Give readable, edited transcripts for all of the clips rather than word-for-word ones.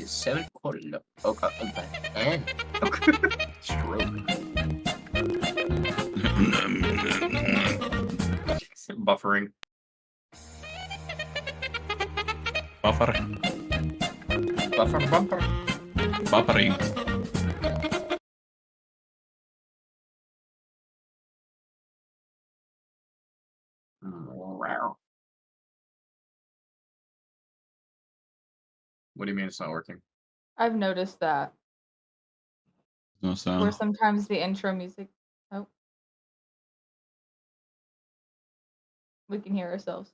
7 color. Okay, okay. And stroke. Buffering. Buffer. Bumper. Buffering. Wow. What do you mean it's not working? I've noticed that. No Where sound. sometimes the intro music. Oh. We can hear ourselves.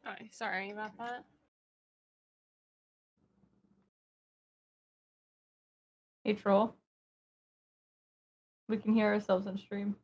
Oh, sorry about that. Hey, troll. We can hear ourselves on stream.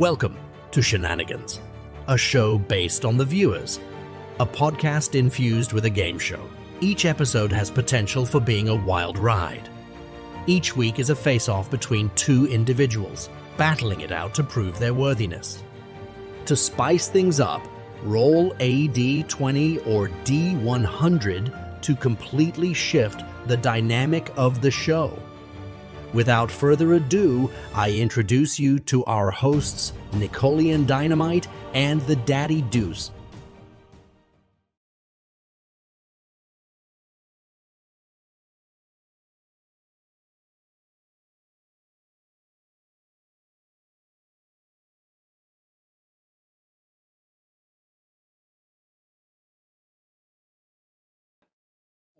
Welcome to Shenanigans, a show based on the viewers, a podcast infused with a game show. Each episode has potential for being a wild ride. Each week is a face-off between two individuals, battling it out to prove their worthiness. To spice things up, roll a D20 or D100 to completely shift the dynamic of the show. Without further ado, I introduce you to our hosts, Nicolean Dynamite and the Daddy Deuce.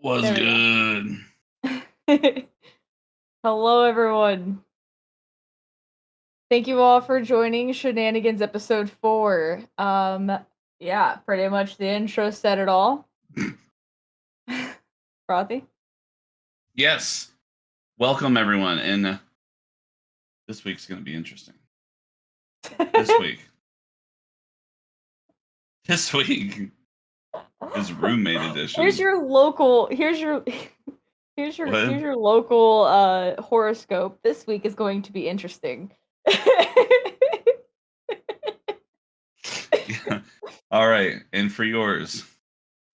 Was There we good. Hello, everyone. Thank you all for joining Shenanigans episode 4. Yeah, pretty much the intro said it all. Frothy? Yes. Welcome, everyone. And this week's going to be interesting. This week is roommate edition. Here's your local horoscope. This week is going to be interesting. Yeah. All right. And for yours,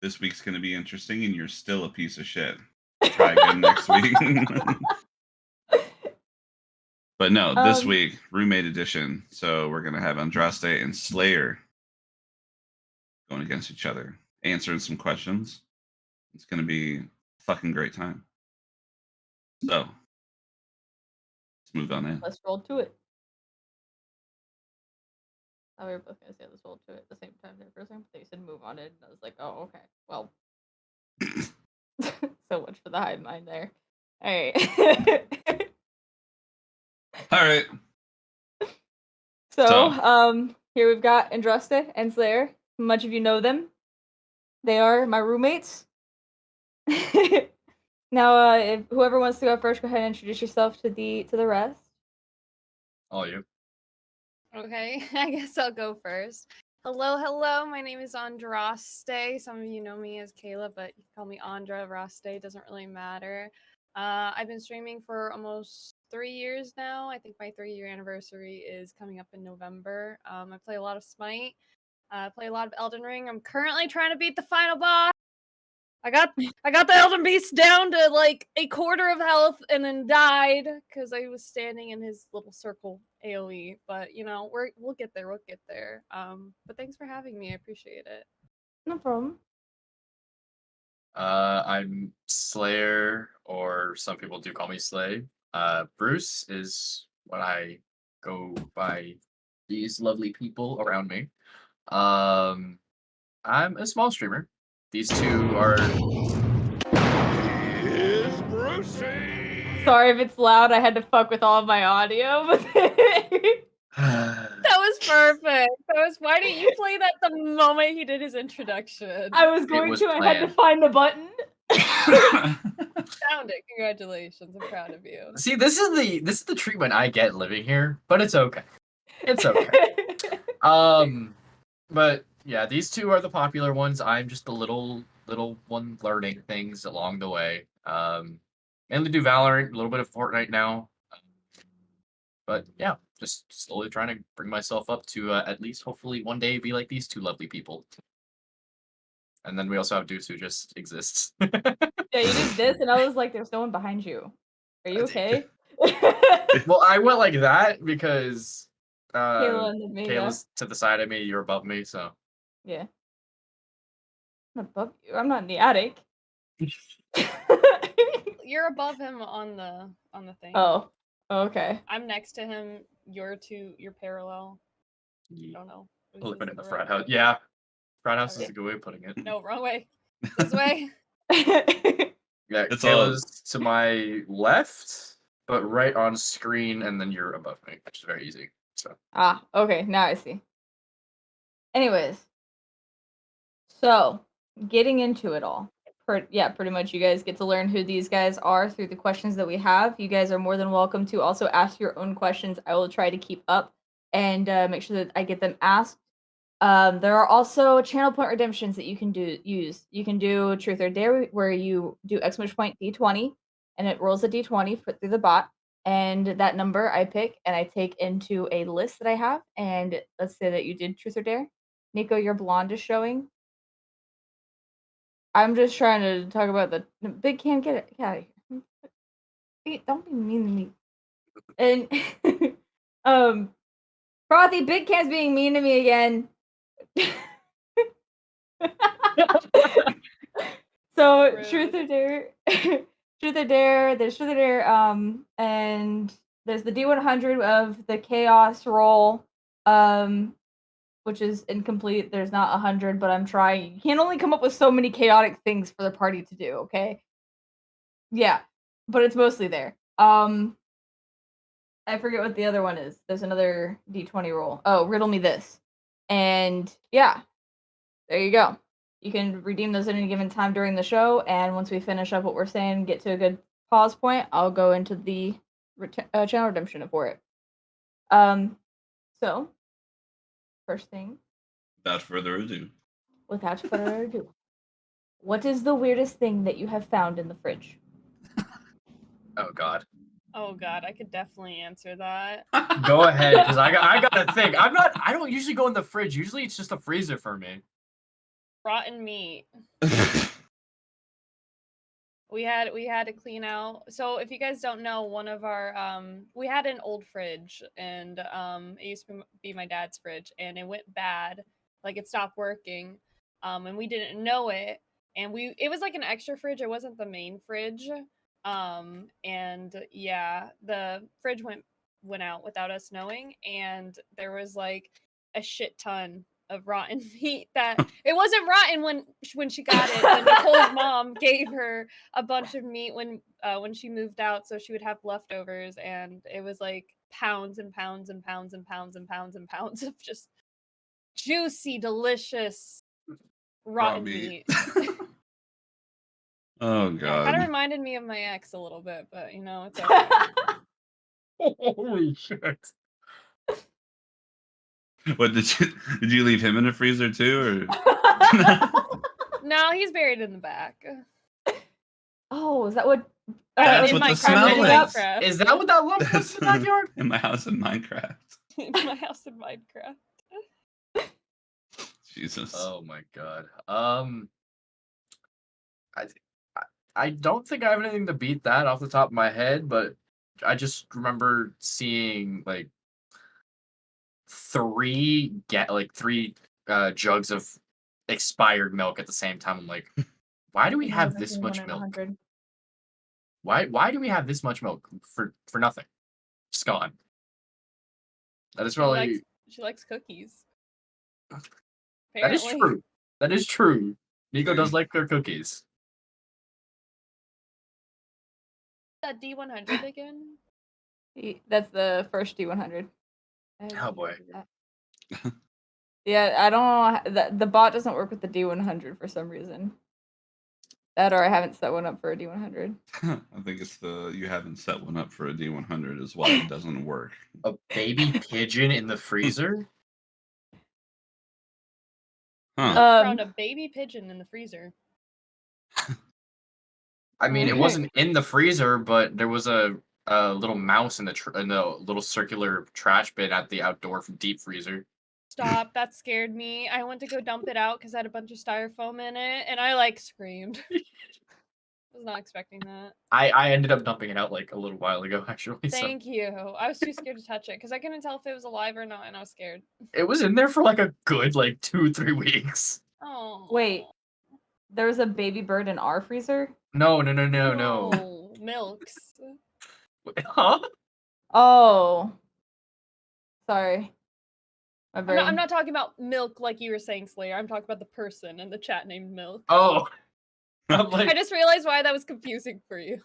this week's going to be interesting, and you're still a piece of shit. Try again next week. But no, this week, roommate edition. So we're going to have Andraste and Slayer going against each other, answering some questions. It's going to be a fucking great time. So let's move on in. Let's roll to it. I thought we were both gonna say let's roll to it at the same time there for a second. But you said move on in, and I was like, oh, okay. Well, so much for the hive mind there. All right. All right. So, here we've got Andraste and Slayer. Much of you know them. They are my roommates. Now, if whoever wants to go first, go ahead and introduce yourself to the rest. All you. Okay, I guess I'll go first. Hello, my name is Andraste. Some of you know me as Kayla, but you can call me Andra. Raste doesn't really matter. I've been streaming for almost 3 years now. I think my 3-year anniversary is coming up in November. I play a lot of Smite. I play a lot of Elden Ring. I'm currently trying to beat the final boss. I got the Elden Beast down to like a quarter of health and then died because I was standing in his little circle AoE. But you know, we'll get there. But thanks for having me. I appreciate it. No problem. I'm Slayer, or some people do call me Slay. Bruce is what I go by these lovely people around me. I'm a small streamer. These two are. Is Brucey. Sorry if it's loud. I had to fuck with all of my audio. But That was perfect. Why didn't you play that the moment he did his introduction? I was going was to. I had to planned. find the button. Found it. Congratulations. I'm proud of you. See, this is the treatment I get living here, but it's okay. It's okay. But yeah, these two are the popular ones. I'm just the little one learning things along the way. Mainly do Valorant, a little bit of Fortnite now. But yeah, just slowly trying to bring myself up to at least hopefully one day be like these two lovely people. And then we also have Deuce, who just exists. Yeah, you did this, and I was like, "There's no one behind you. Are you okay?" Well, I went like that because Kayla and me. Kayla's to the side of me, you're above me, so. Yeah. I'm above you. I'm not in the attic. You're above him on the thing. Oh. Okay. I'm next to him. You're parallel. I don't know. Living in the frat house. Yeah. Frat house Okay. is a good way of putting it. No, wrong way. This way. Yeah, It's Kayla's to my left, but right on screen, and then you're above me, which is very easy. So. Okay, now I see. Anyways. So, getting into it all. Pretty much you guys get to learn who these guys are through the questions that we have. You guys are more than welcome to also ask your own questions. I will try to keep up and make sure that I get them asked. There are also channel point redemptions that you can use. You can do Truth or Dare, where you do exclamation point D20, and it rolls a D20 put through the bot, and that number I pick and I take into a list that I have. And let's say that you did Truth or Dare. Nico, your blonde is showing. I'm just trying to talk about the big can. Get out of here! Don't be mean to me. And Frothy, big can's being mean to me again. So Rude. Truth or Dare, Truth or Dare. There's Truth or Dare. And there's the D100 of the chaos roll, which is incomplete. There's not 100, but I'm trying. You can only come up with so many chaotic things for the party to do. Okay. Yeah, but it's mostly there. I forget what the other one is. There's another D20 roll. Oh, riddle me this. And yeah, there you go. You can redeem those at any given time during the show, and once we finish up what we're saying, get to a good pause point, I'll go into the channel redemption for it. So, first thing. Without further ado. Without further ado. What is the weirdest thing that you have found in the fridge? Oh God. Oh God, I could definitely answer that. Go ahead, because I gotta think. I don't usually go in the fridge. Usually it's just a freezer for me. Rotten meat. We had to clean out. So if you guys don't know, one of our we had an old fridge, and it used to be my dad's fridge, and it went bad. Like it stopped working. And we didn't know it. And it was like an extra fridge, it wasn't the main fridge. And yeah, the fridge went out without us knowing, and there was like a shit ton of rotten meat that it wasn't rotten when she got it. But Nicole's mom gave her a bunch of meat when she moved out, so she would have leftovers, and it was like pounds and pounds and pounds and pounds and pounds and pounds of just juicy, delicious rotten meat. Oh Yeah, kind God. of reminded me of my ex a little bit, but it's okay. Holy shit. What did you leave him in the freezer too, or? No, he's buried in the back. Oh, is that what? That's in what the Minecraft, smell in is. Minecraft. Is that what that lump was in the backyard? In my house in Minecraft. In my house in Minecraft. Jesus. Oh my God. I don't think I have anything to beat that off the top of my head, but I just remember seeing like three jugs of expired milk at the same time. I'm like, why do we have this much milk? Why do we have this much milk for nothing? Just gone. That is probably She likes cookies. that is Apparently. true. That is true. Nico does Same. like her cookies. That D100 again? That's the first D100. Oh boy. Yeah, I don't know. The bot doesn't work with the D100 for some reason. That or I haven't set one up for a D100. I think it's you haven't set one up for a D100 is why it doesn't work. A baby pigeon in the freezer? Huh. Found a baby pigeon in the freezer. I mean, it Okay. wasn't in the freezer, but there was a little mouse in the little circular trash bin at the outdoor deep freezer. Stop, that scared me. I went to go dump it out because I had a bunch of styrofoam in it, and I like screamed. I was not expecting that. I ended up dumping it out like a little while ago, actually. Thank you. I was too scared to touch it because I couldn't tell if it was alive or not, and I was scared. It was in there for like a good 2-3 weeks. Oh. Wait, there was a baby bird in our freezer? No. Milks. Huh? Oh. Sorry. My brain. I'm not talking about milk like you were saying, Slayer. I'm talking about the person in the chat named Milk. Oh. I'm like, I just realized why that was confusing for you.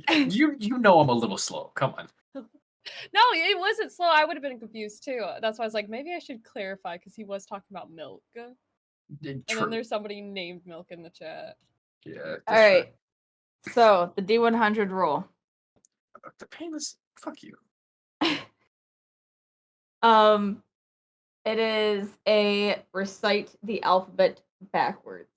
you know I'm a little slow. Come on. No, it wasn't slow. I would have been confused too. That's why I was like, maybe I should clarify because he was talking about milk. And then there's somebody named Milk in the chat. Yeah. All right. So the D100 rule. The pain is fuck you. It is a recite the alphabet backwards.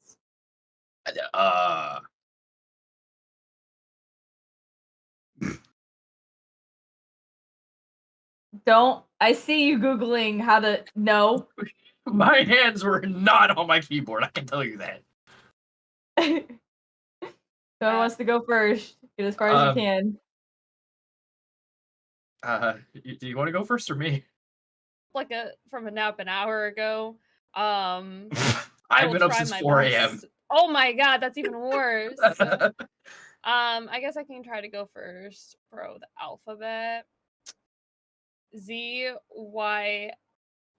Don't. I see you Googling how to. No. My hands were not on my keyboard, I can tell you that. Whoever wants to go first, get as far as you can. Do you want to go first or me? Like from a nap an hour ago. I've will been up try since my 4 a.m. best. Oh my god, that's even worse. I guess I can try to go first. Bro, the alphabet. Z, Y,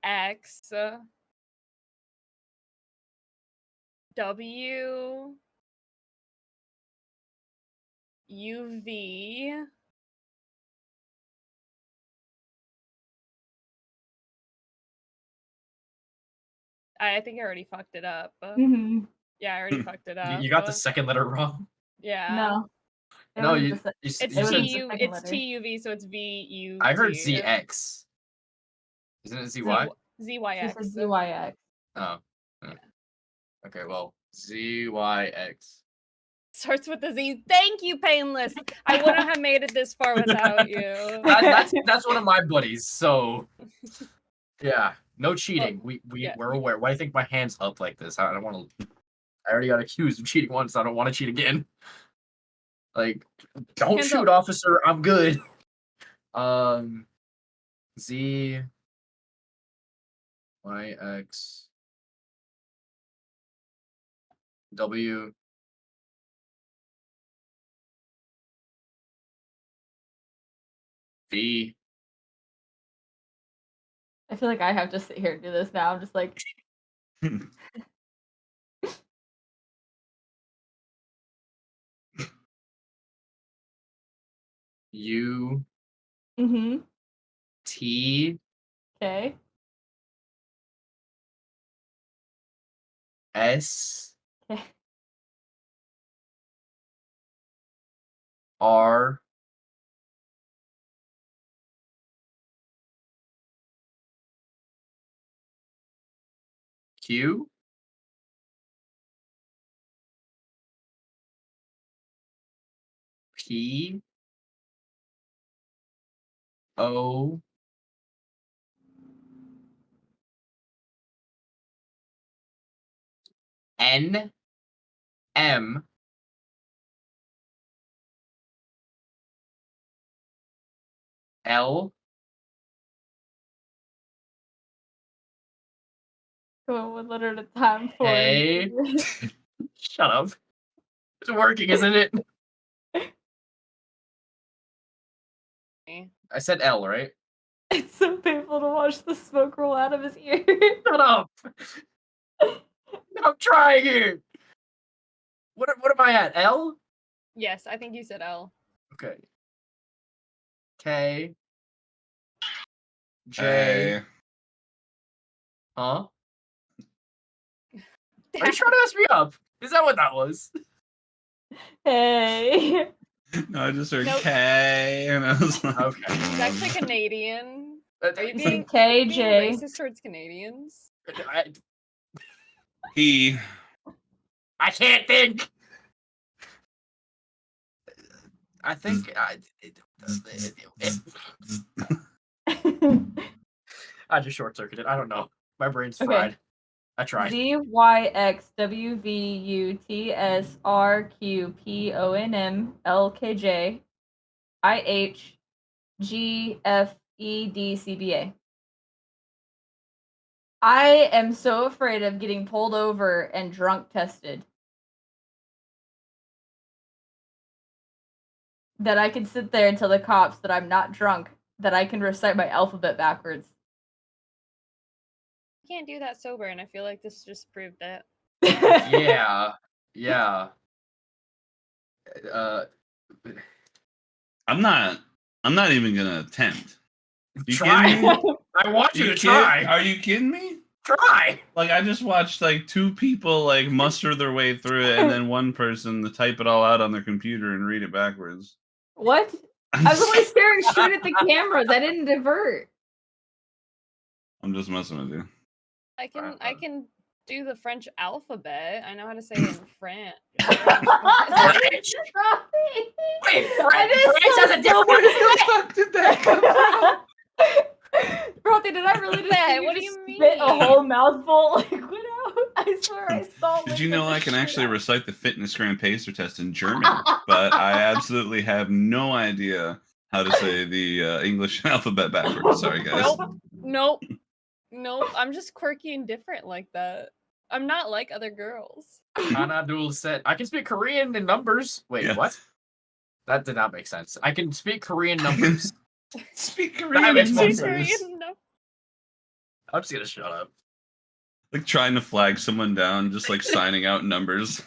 X, W, U, V, I think I already fucked it up. Mm-hmm. Yeah, I already fucked it up. You got the second letter wrong. Yeah. No. No, you It's said it's TUV, so it's VU. I heard ZX. Isn't it ZY? ZYX. She said ZYX. Oh. Okay, well, ZYX. Starts with a Z. Thank you, Painless. I wouldn't have made it this far without you. That's one of my buddies, so yeah. No cheating. We're aware. Why do you think my hand's up like this? I don't want to. I already got accused of cheating once. I don't want to cheat again. Like, don't Hands shoot, up. officer. I'm good. Z Y X W V. I feel like I have to sit here and do this now. I'm just like. U Mm-hmm. T Okay. S Okay. R Q P O N M L Go one letter at a time for A. Shut up. It's working, isn't it? I said L, right? It's so painful to watch the smoke roll out of his ear. Shut up. I'm trying here. What am I at? L? Yes, I think you said L. Okay. K J. Hey. Huh? Are you trying to mess me up? Is that what that was? Hey. No, I just heard Nope. K, and I was like, Okay. He's actually Canadian. Are you He being, said are you being KJ. racist towards Canadians? he. I can't think. I think I just short circuited. I don't know. My brain's fried. I tried. ZYXWVUTSRQPONMLKJ IHGFEDCBA. I am so afraid of getting pulled over and drunk tested that I can sit there and tell the cops that I'm not drunk, that I can recite my alphabet backwards. You can't do that sober, and I feel like this just proved that. Yeah. I'm not even gonna attempt. You Try. kidding me? I want you to try. Are you kidding me? Try. Like, I just watched like two people like muster their way through it, and then one person to type it all out on their computer and read it backwards. What? I was only staring straight at the cameras. I didn't divert. I'm just messing with you. I can do the French alphabet. I know how to say it in French. French? Wait, France has a different. Where the fuck did that come from? Brothy, did I really just see What do just you spit a mean? whole mouthful liquid out? I swear I saw. Did you know liquid I can shoot actually out. recite the fitness grand pacer test in German, but I absolutely have no idea how to say the English alphabet backwards. Sorry, guys. Nope. I'm just quirky and different like that. I'm not like other girls. Hanadul said, I can speak Korean in numbers. Wait, Yeah. what? That did not make sense. I can speak Korean numbers. Speak That Korean makes in more numbers. sense. I'm just gonna shut up. Like trying to flag someone down, just like signing out numbers.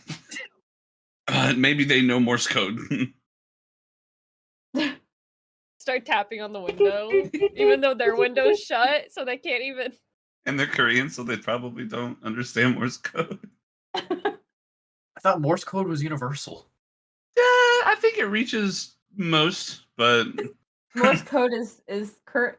Maybe they know Morse code. Start tapping on the window, even though their window's shut, so they can't even. And they're Korean, so they probably don't understand Morse code. I thought Morse code was universal. Yeah, I think it reaches most, but Morse code is current.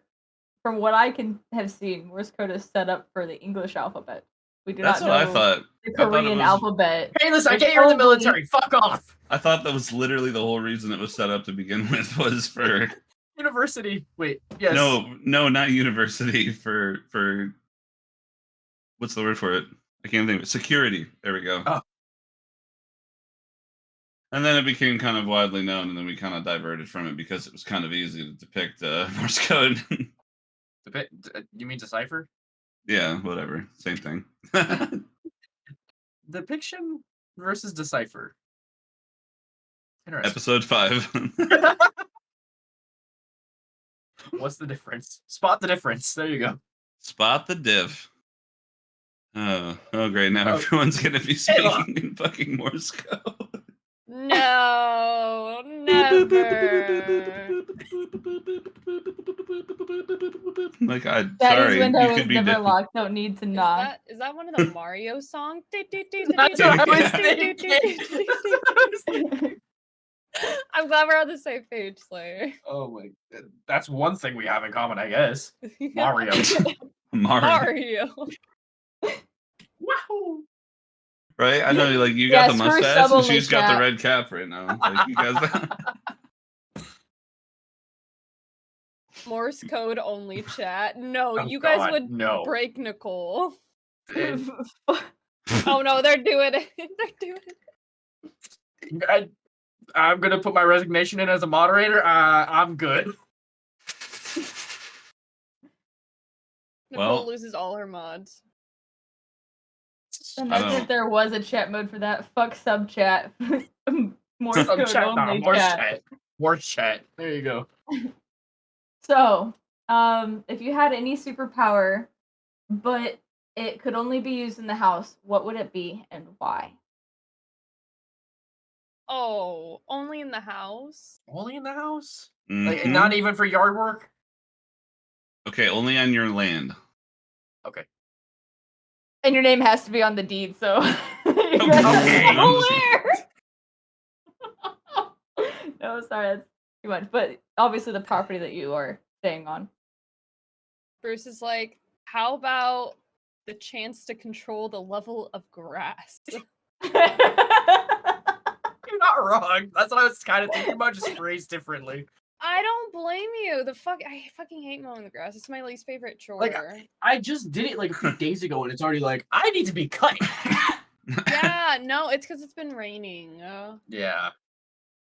From what I can have seen, Morse code is set up for the English alphabet. We do that's not what know I thought. the I thought it Korean was- alphabet. Hey, listen, I There's get you're in the probably- military. Fuck off. I thought that was literally the whole reason it was set up to begin with was for University. Wait, yes. no, not university for what's the word for it? I can't think of it. Security. There we go. Oh. And then it became kind of widely known, and then we kind of diverted from it because it was kind of easy to depict Morse code. You mean decipher? Yeah, whatever. Same thing. Depiction versus decipher. Interesting. Episode 5. What's the difference? Spot the difference. There you go. Spot the diff. Oh, great. Now Oh. everyone's going to be speaking in fucking Morse code. No, never. Like, Daddy's sorry, window you is could be never different. locked. Don't need to knock. Is that one of the Mario songs? That's what I was thinking. I'm glad we're on the same page, Slayer. Oh my! That's one thing we have in common, I guess. Mario. Mario. Wow. Right? I know, like, you Yeah, got the screw mustache, and sub-only she's got the chat. red cap right now. Like, you guys... Morse code only chat. No, Oh, you guys God, would no. break Nicole. Eh, Oh no, they're doing it. They're doing it. I'm gonna put my resignation in as a moderator. I'm good. Nicole Well- loses all her mods. Imagine don't- if there was a chat mode for that. Fuck sub chat. Morse Some code chat, only Morse chat. chat. Morse chat. There you go. So, if you had any superpower, but it could only be used in the house, what would it be and why? Oh, only in the house? Only in the house? Like, Mhm. not even for yard work? Okay, only on your land. Okay. And your name has to be on the deed, so you Okay. guys are aware. No, sorry, that's too much. But obviously, the property that you are staying on. Bruce is like, how about the chance to control the level of grass? You're not wrong. That's what I was kind of thinking about, just phrased differently. I don't blame you. I fucking hate mowing the grass. It's my least favorite chore. Like, I just did it like a few days ago, and it's already like, I need to be cutting. Yeah, no, it's because it's been raining. Yeah.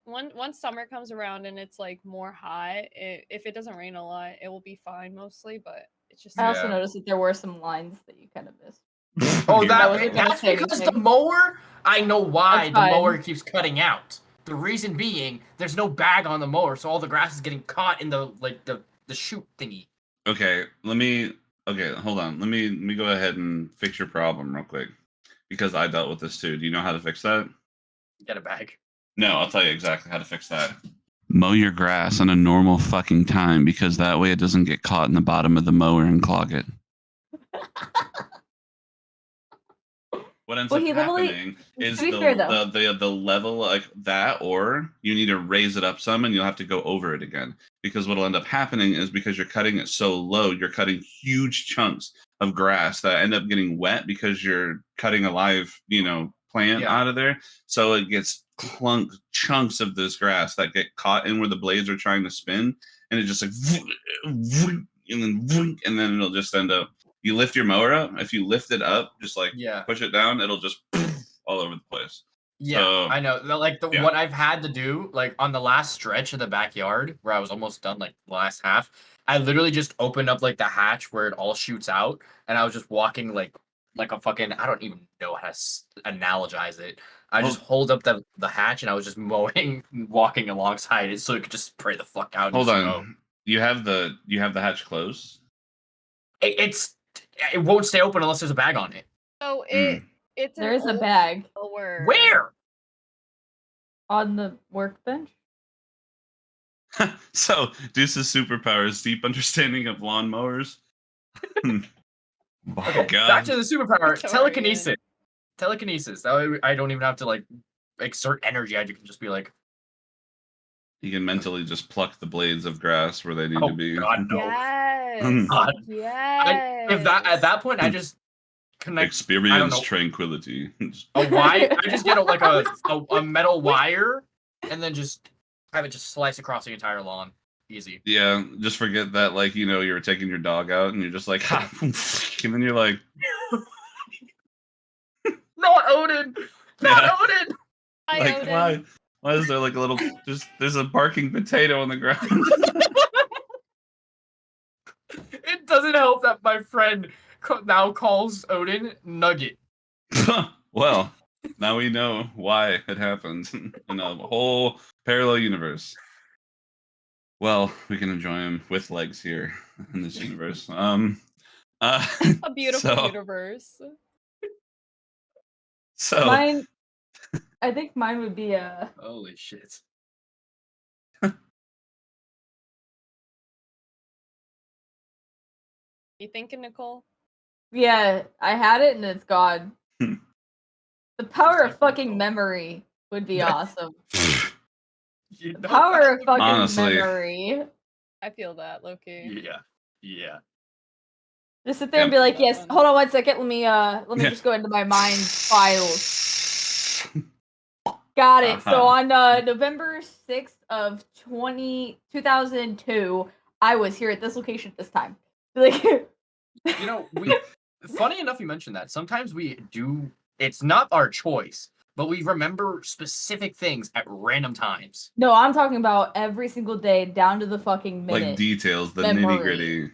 Once summer comes around and it's like more hot, if it doesn't rain a lot, it will be fine mostly. But it's just I also Yeah. noticed that there were some lines that you kind of missed. Oh, That wasn't gonna that's say because the anything. mower, I know why That's the fine. mower keeps cutting out. The reason being, there's no bag on the mower, so all the grass is getting caught in the chute thingy. Okay, hold on. Let me go ahead and fix your problem real quick. Because I dealt with this too. Do you know how to fix that? Get a bag. No, I'll tell you exactly how to fix that. Mow your grass on a normal fucking time because that way it doesn't get caught in the bottom of the mower and clog it. What ends Well, up he literally- happening is to be fair, though. the level like that, or you need to raise it up some, and you'll have to go over it again. Because what'll end up happening is because you're cutting it so low, you're cutting huge chunks of grass that end up getting wet because you're cutting a live, plant Yeah. out of there. So it gets chunks of this grass that get caught in where the blades are trying to spin, and it just like and then it'll just end up. You lift your mower up. If you lift it up, just like push it down, it'll just all over the place. Yeah, So, I know. What I've had to do, like on the last stretch of the backyard where I was almost done, like the last half, I literally just opened up like the hatch where it all shoots out, and I was just walking like a fucking, I don't even know how to analogize it. I just hold up the hatch and I was just mowing, walking alongside it so it could just spray the fuck out. Hold on, mow. you have the hatch closed. It won't stay open unless there's a bag on it. So it's There is a bag Where? on the workbench. So Deuce's superpower is deep understanding of lawnmowers. Okay, back to the superpower. Telekinesis. Telekinesis. That way I don't even have to like exert energy. I can just be like. You can mentally just pluck the blades of grass where they need to be. God, no. Yes. God. Yes. If that at that point I just connect. Experience tranquility. A wire. I just get a metal wire, and then just have it just slice across the entire lawn. Easy. Yeah, just forget that, like, you were taking your dog out, and you're just like, ha, and then you're like, not Odin, not Odin. Like, Odin. why is there like a little? There's a barking potato on the ground. It doesn't help that my friend now calls Odin Nugget. Well, now we know why it happened in a whole parallel universe. Well, we can enjoy him with legs here in this universe. A beautiful universe. So mine, I think mine would be holy shit. You thinking, Nicole? Yeah, I had it and it's gone. The power of fucking memory would be awesome. The power of fucking honestly, memory. I feel that, Loki. Yeah. Just sit there and be like, yes, hold on 1 second, let me just go into my mind's files. Got it. So on November 6th of 2002, I was here at this location at this time. Like funny enough you mentioned that. Sometimes we do, it's not our choice, but we remember specific things at random times. No, I'm talking about every single day down to the fucking minute. Like details, the nitty-gritty.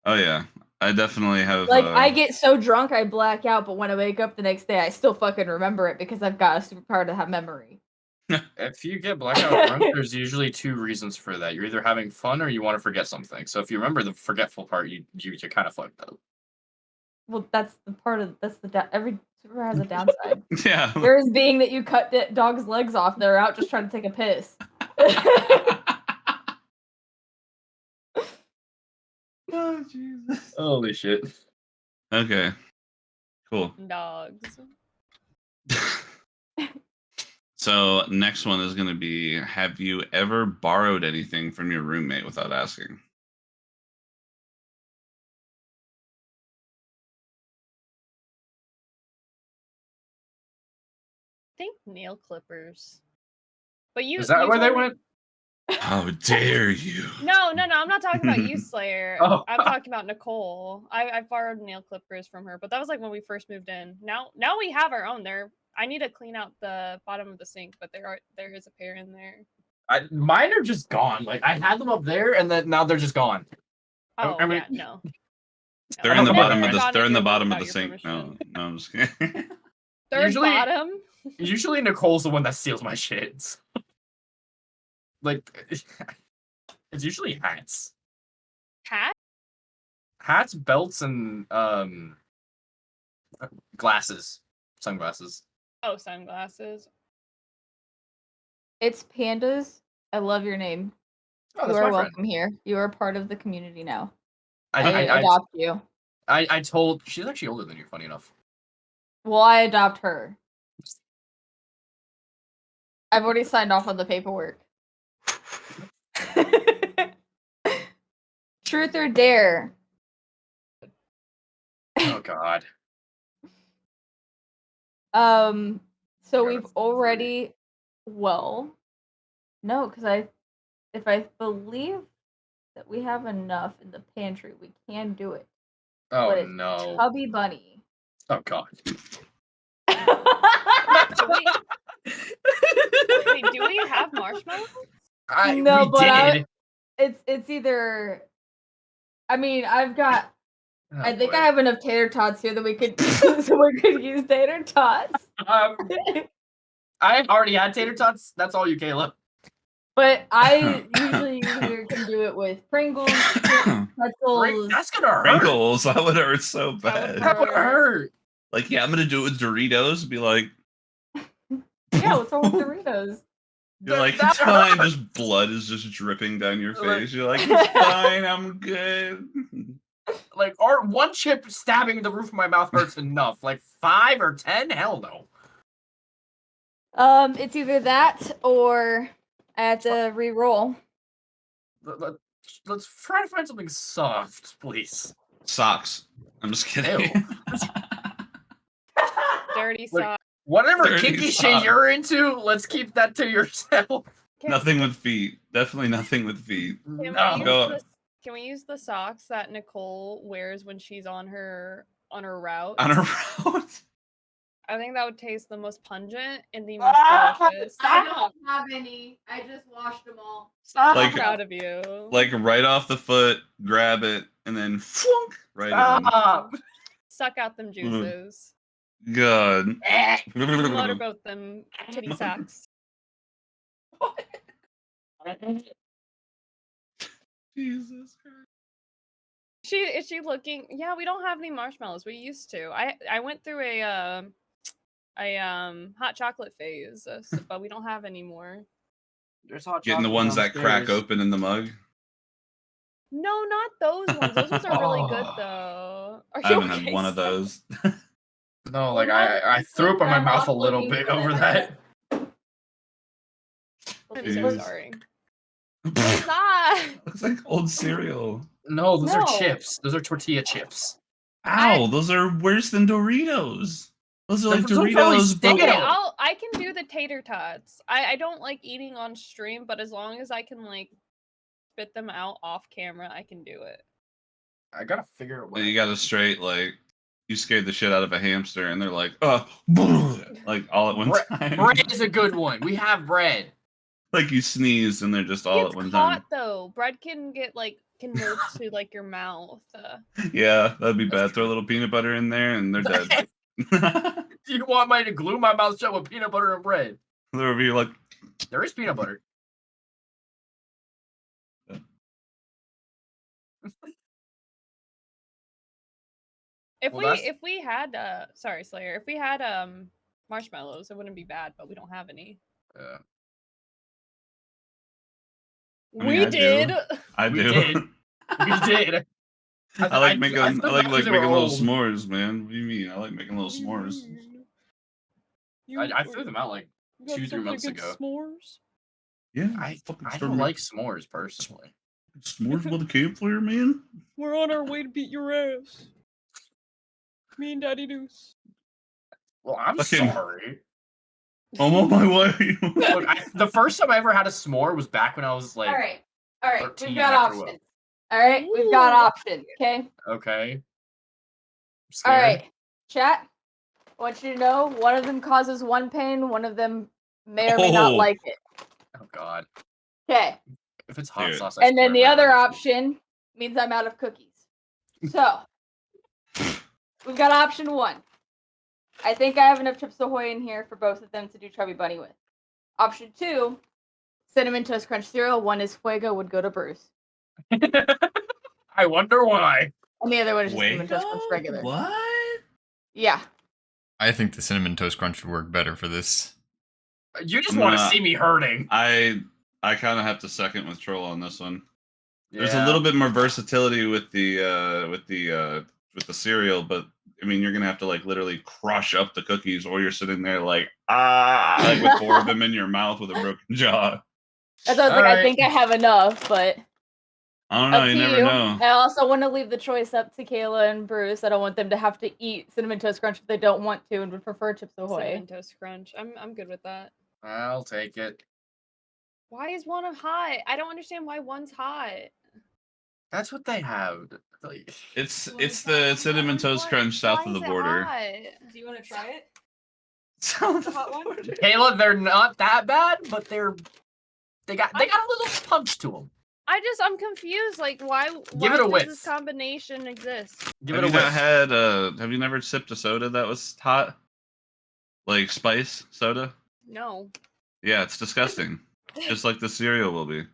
Oh yeah. I definitely have like I get so drunk I black out, but when I wake up the next day I still fucking remember it because I've got a superpower to have memory. If you get blackout drunk, there's usually two reasons for that. You're either having fun or you want to forget something. So if you remember the forgetful part, you're kind of fucked up. Well, that's the part of every superpower has a downside. Yeah. There is being that you cut dogs' legs off, they're out just trying to take a piss. Oh Jesus! Holy shit! Okay, cool. Dogs. So next one is going to be: have you ever borrowed anything from your roommate without asking? I think nail clippers. But you is that where they went? How dare you? No, I'm not talking about you, Slayer. Oh. I'm talking about Nicole. I borrowed nail clippers from her, but that was like when we first moved in. Now we have our own. I need to clean out the bottom of the sink, but there is a pair in there. Mine are just gone. Like I had them up there, and then now they're just gone. Oh I mean, yeah, no. They're in the Never bottom of the. gone They're in in the your bottom room of the without your sink. No, I'm just kidding. Third bottom. Usually Nicole's the one that steals my shit. Like it's usually hats. Hats, belts, and glasses. Sunglasses. Oh, sunglasses. It's Pandas. I love your name. Oh, you that's are my welcome friend. here. You are part of the community now. I adopt you. I told she's actually older than you, funny enough. Well, I adopt her. I've already signed off on the paperwork. Truth or dare? Oh God. So Yeah, we've that's already, well, no, because if I believe that we have enough in the pantry, we can do it. Oh But it's no. Chubby Bunny. Oh God. Do we have marshmallows? No, We but did. it's either. I mean, I've got. Oh, I think boy. I have enough tater tots here that we could so we could use tater tots. I already had tater tots. That's all you, Kayla. But I usually either can do it with Pringles, pretzels. That's gonna hurt. Wrinkles, that would hurt so That would bad. That would hurt. Like, yeah, I'm gonna do it with Doritos. Be like, Yeah, what's wrong with Doritos? you're like, That it's fine. hurt. Just blood is just dripping down your Like- face. You're like, it's fine. I'm good. Like, or one chip stabbing the roof of my mouth hurts enough. Like 5 or 10? Hell no. It's either that or I have to re-roll. Let's try to find something soft, please. Socks. I'm just kidding. Dirty Look, sock. Whatever Dirty kinky shit sock. you're into, let's keep that to yourself. Nothing with feet. Definitely nothing with feet. No. Can we use the socks that Nicole wears when she's on her route? On a route. I think that would taste the most pungent and the most Ah, delicious. I don't have any. I just washed them all. Stop. Like- I'm proud of you. Like right off the foot, grab it, and then flunk right Stop. Suck out them juices. in. God. Motorboat them titty sacks. Jesus Christ. Is she looking? Yeah, we don't have any marshmallows. We used to. I went through a hot chocolate phase, but we don't have any more. There's hot Getting the chocolate ones that crack downstairs. open in the mug. No, not those ones. Those ones are really good Oh. though. Are I you haven't okay, had one of Sam? those. No, like I threw up in my mouth a little bit over that. I'm Jeez. so sorry. What's that? Looks like old cereal. No, those are No. chips. Those are tortilla chips. Ow, those are worse than Doritos. Those are like Those are probably Doritos, but stale. Okay, I can do the tater tots. I don't like eating on stream, but as long as I can like spit them out off camera, I can do it. I gotta figure it out. you got a straight like you scared the shit out of a hamster, and they're like, like all at one time. Bread is a good one. We have bread. Like you sneeze, and they're just all It's at one hot time. though. Bread can get like can move to like your mouth. Yeah, that'd be bad. Throw a little peanut butter in there, and they're dead. Do you want me to glue my mouth shut with peanut butter and bread? They'll be like, There is peanut butter. If Well, if we had sorry Slayer, if we had marshmallows, it wouldn't be bad, but we don't have any. I mean, We I do. did. I We do. did. We did. I like making I I thought like they were making little old. s'mores, man. What do you mean? I like making little s'mores. I threw them out like got 2-3 something months against ago. S'mores? Yeah, I fucking don't strawberry- like s'mores personally. s'mores with a campfire, man. We're on our way to beat your ass. Me and Daddy Deuce. Well, I'm Fucking- sorry. I'm on my way. Look, the first time I ever had a s'more was back when I was like, All right, 13 we've got after options. All right, we've got Ooh. options. Okay. okay. I'm All scared. right, chat. I want you to know one of them causes one pain. One of them may or may not Oh. like it. Oh God. Okay. If it's hot Dude. sauce, I And then swear the my other allergies. option means I'm out of cookies. So we've got option one. I think I have enough Chips Ahoy in here for both of them to do Chubby Bunny with. Option two, Cinnamon Toast Crunch cereal. One is Fuego, would go to Bruce. I wonder why. And the other one is just Cinnamon Toast Crunch regular. What? Yeah. I think the Cinnamon Toast Crunch would work better for this. You just want to Nah. see me hurting. I kind of have to second with Troll on this one. There's a Yeah. little bit more versatility with the with the cereal, but I mean, you're gonna have to like literally crush up the cookies, or you're sitting there like like with 4 of them in your mouth with a broken jaw. That's why I was All like, I right. think I have enough, but I don't know. up You to never you. know. I also want to leave the choice up to Kayla and Bruce. I don't want them to have to eat Cinnamon Toast Crunch if they don't want to and would prefer Chips Ahoy. Cinnamon Toast Crunch. I'm good with that. I'll take it. Why is one hot? I don't understand why one's hot. That's what they have. Like, It's the Cinnamon Toast Crunch south of the border. Do you want to try it? South The hot one? Kayla, they're not that bad, but they got a little punch to them. I'm confused. Like, why Give it a does whiff. this combination exist? Give Have it a you not whiff. had have you never sipped a soda that was hot? Like spice soda? No. Yeah, it's disgusting. Just like the cereal will be.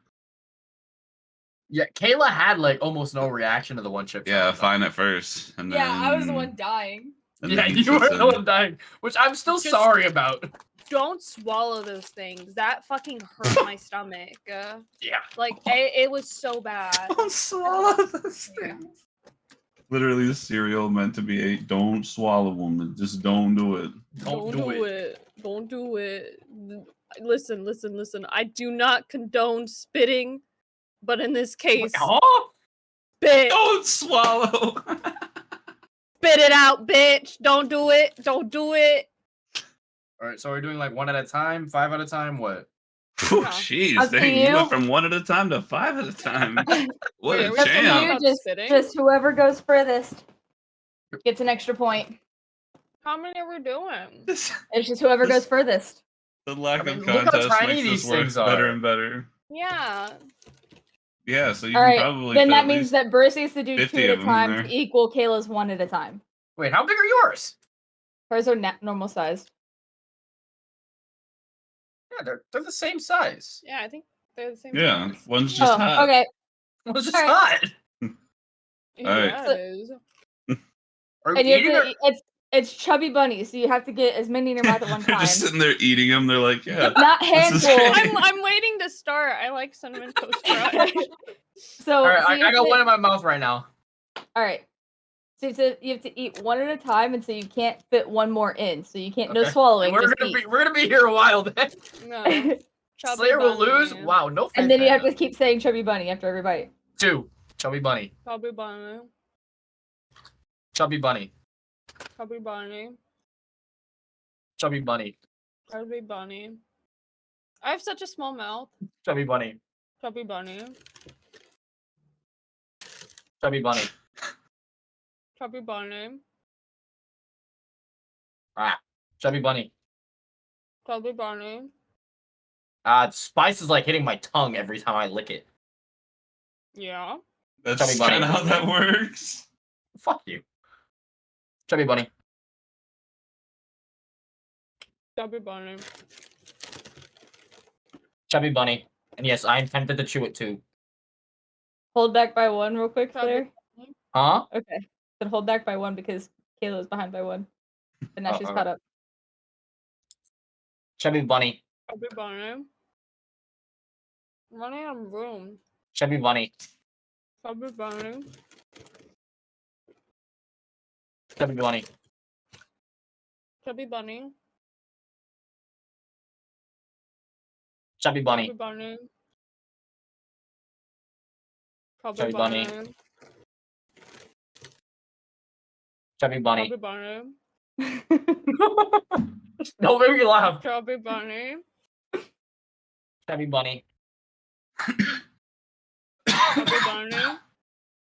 Yeah, Kayla had like almost no reaction to the one chip. Yeah, challenge, though. fine at first. And Yeah, I was the then- one dying. and Yeah, then he you were sits the in. one dying, which I'm still Just- sorry about. Don't swallow those things. That fucking hurt my stomach. Yeah. Like, it was so bad. Don't swallow those things. Literally, the cereal meant to be a don't swallow woman. Just don't do it. Don't do it. Don't do it. Listen. I do not condone spitting, but in this case, Huh? spit. Don't swallow. Spit it out, bitch. Don't do it. Don't do it. All right, so we're doing like 1 at a time, 5 at a time. What? Oh, Yeah. jeez, Up to dang, you you. wait from 1 at a time to 5 at a time. What Wait, a are we That's talking for champ. you. about spitting? Just whoever goes furthest gets an extra point. How many are we doing? It's just whoever This- goes furthest. The lack I mean, of look how contest tiny makes these this work things better are. and better. Yeah. Yeah, so you All can right, probably then fit that at means least- that Bruce needs to do 50 2 at a of 'em in time there. to equal Kayla's 1 at a time. Wait, how big are yours? Hers are normal sized. Yeah, they're the same size. Yeah, I think they're the same Yeah, size. one's just Oh, hot. okay. Well, it's just All right. hot. Yeah, So- it is. Are you And you eating have or- to, it's chubby bunny, so you have to get as many in your mouth at one They're time. just sitting there eating them. They're like, yeah. Not This is handfuls. great. I'm waiting to start. I like cinnamon toast crunch. So, All right, so I you have got to- one in my mouth right now. All right. So you have to eat 1 at a time, and so you can't fit one more in. So you can't no Okay. swallowing. We're just gonna be here a while then. No. eat. Chubby Slayer will bunny. lose. Wow, no. And then you have Fanta. to keep saying chubby bunny after every bite. 2. Chubby bunny. Chubby bunny. Chubby bunny. Chubby bunny. Chubby bunny. Chubby bunny. I have such a small mouth. Chubby bunny. Chubby bunny. Chubby bunny. Chubby bunny. Ah. Chubby bunny. Chubby bunny. Spice is like hitting my tongue every time I lick it. Yeah. That's Chubby bunny. kind of how that works. Fuck you. Chubby bunny. Chubby bunny. Chubby bunny. And yes, I'm tempted to chew it too. Hold back by 1 real quick, Chubby Claire. Huh? Okay. Then hold back by 1 because Kayla is behind by 1. But now she's okay. caught up. Chubby bunny. Chubby bunny. Running out of room. Chubby bunny. Chubby bunny. Chubby bunny. Chubby bunny. Chubby bunny. Chubby bunny. Chubby bunny. bunny. Chubby bunny. Chubby bunny. Don't make me laugh. Chubby bunny. Chubby bunny. Chubby bunny.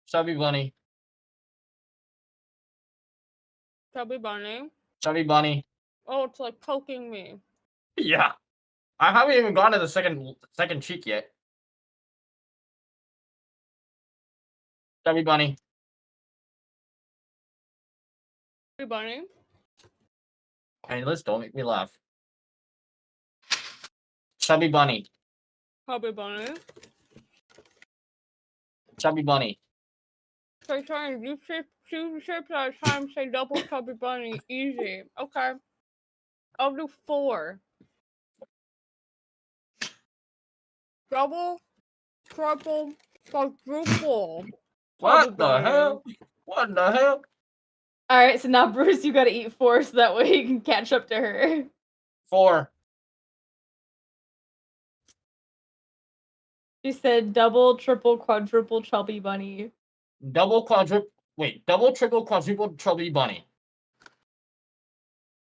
Chubby bunny. Chubby bunny. Chubby bunny. Oh, it's like poking me. Yeah. I haven't even gone to the second cheek yet. Chubby bunny. Chubby bunny. Hey, Liz, don't make me laugh. Chubby bunny. Chubby bunny. Chubby bunny. Say time, you shape at a time, say double chubby bunny. Easy. Okay. I'll do 4. Double, triple, quadruple. What Chubby the hell? bunny. What the hell? All right, so now Bruce, you gotta eat 4 so that way you can catch up to her. 4. She said double, triple, quadruple, chubby bunny. Double, triple, quadruple, chubby bunny.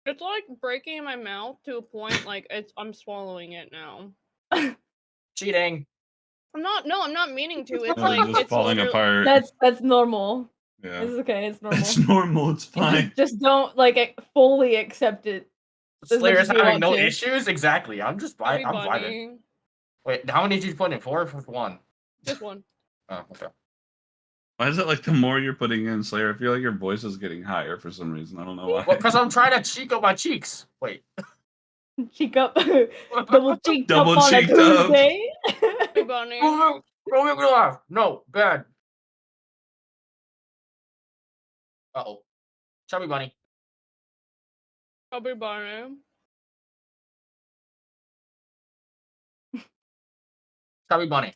It's like breaking in my mouth to a point like I'm swallowing it now. Cheating. I'm not meaning to. It's No, like just it's falling literally- apart. That's normal. Yeah. It's okay. It's normal. It's normal. It's fine. Just don't like fully accept it. As much Slayer's as you having want no to. issues? Exactly. I'm Chubby vibing. bunny. Wait, how many did you put in? 4 or 1? Just one. Oh, okay. Why is it like the more you're putting in, Slayer? I feel like your voice is getting higher for some reason. I don't know why. Well, because I'm trying to cheek up my cheeks. Wait. Cheek up, double cheeked up Double on a cheeked up. Tuesday. Chubby bunny. Don't make me laugh. No, bad. Uh-oh. Chubby bunny. Chubby bunny. Chubby bunny.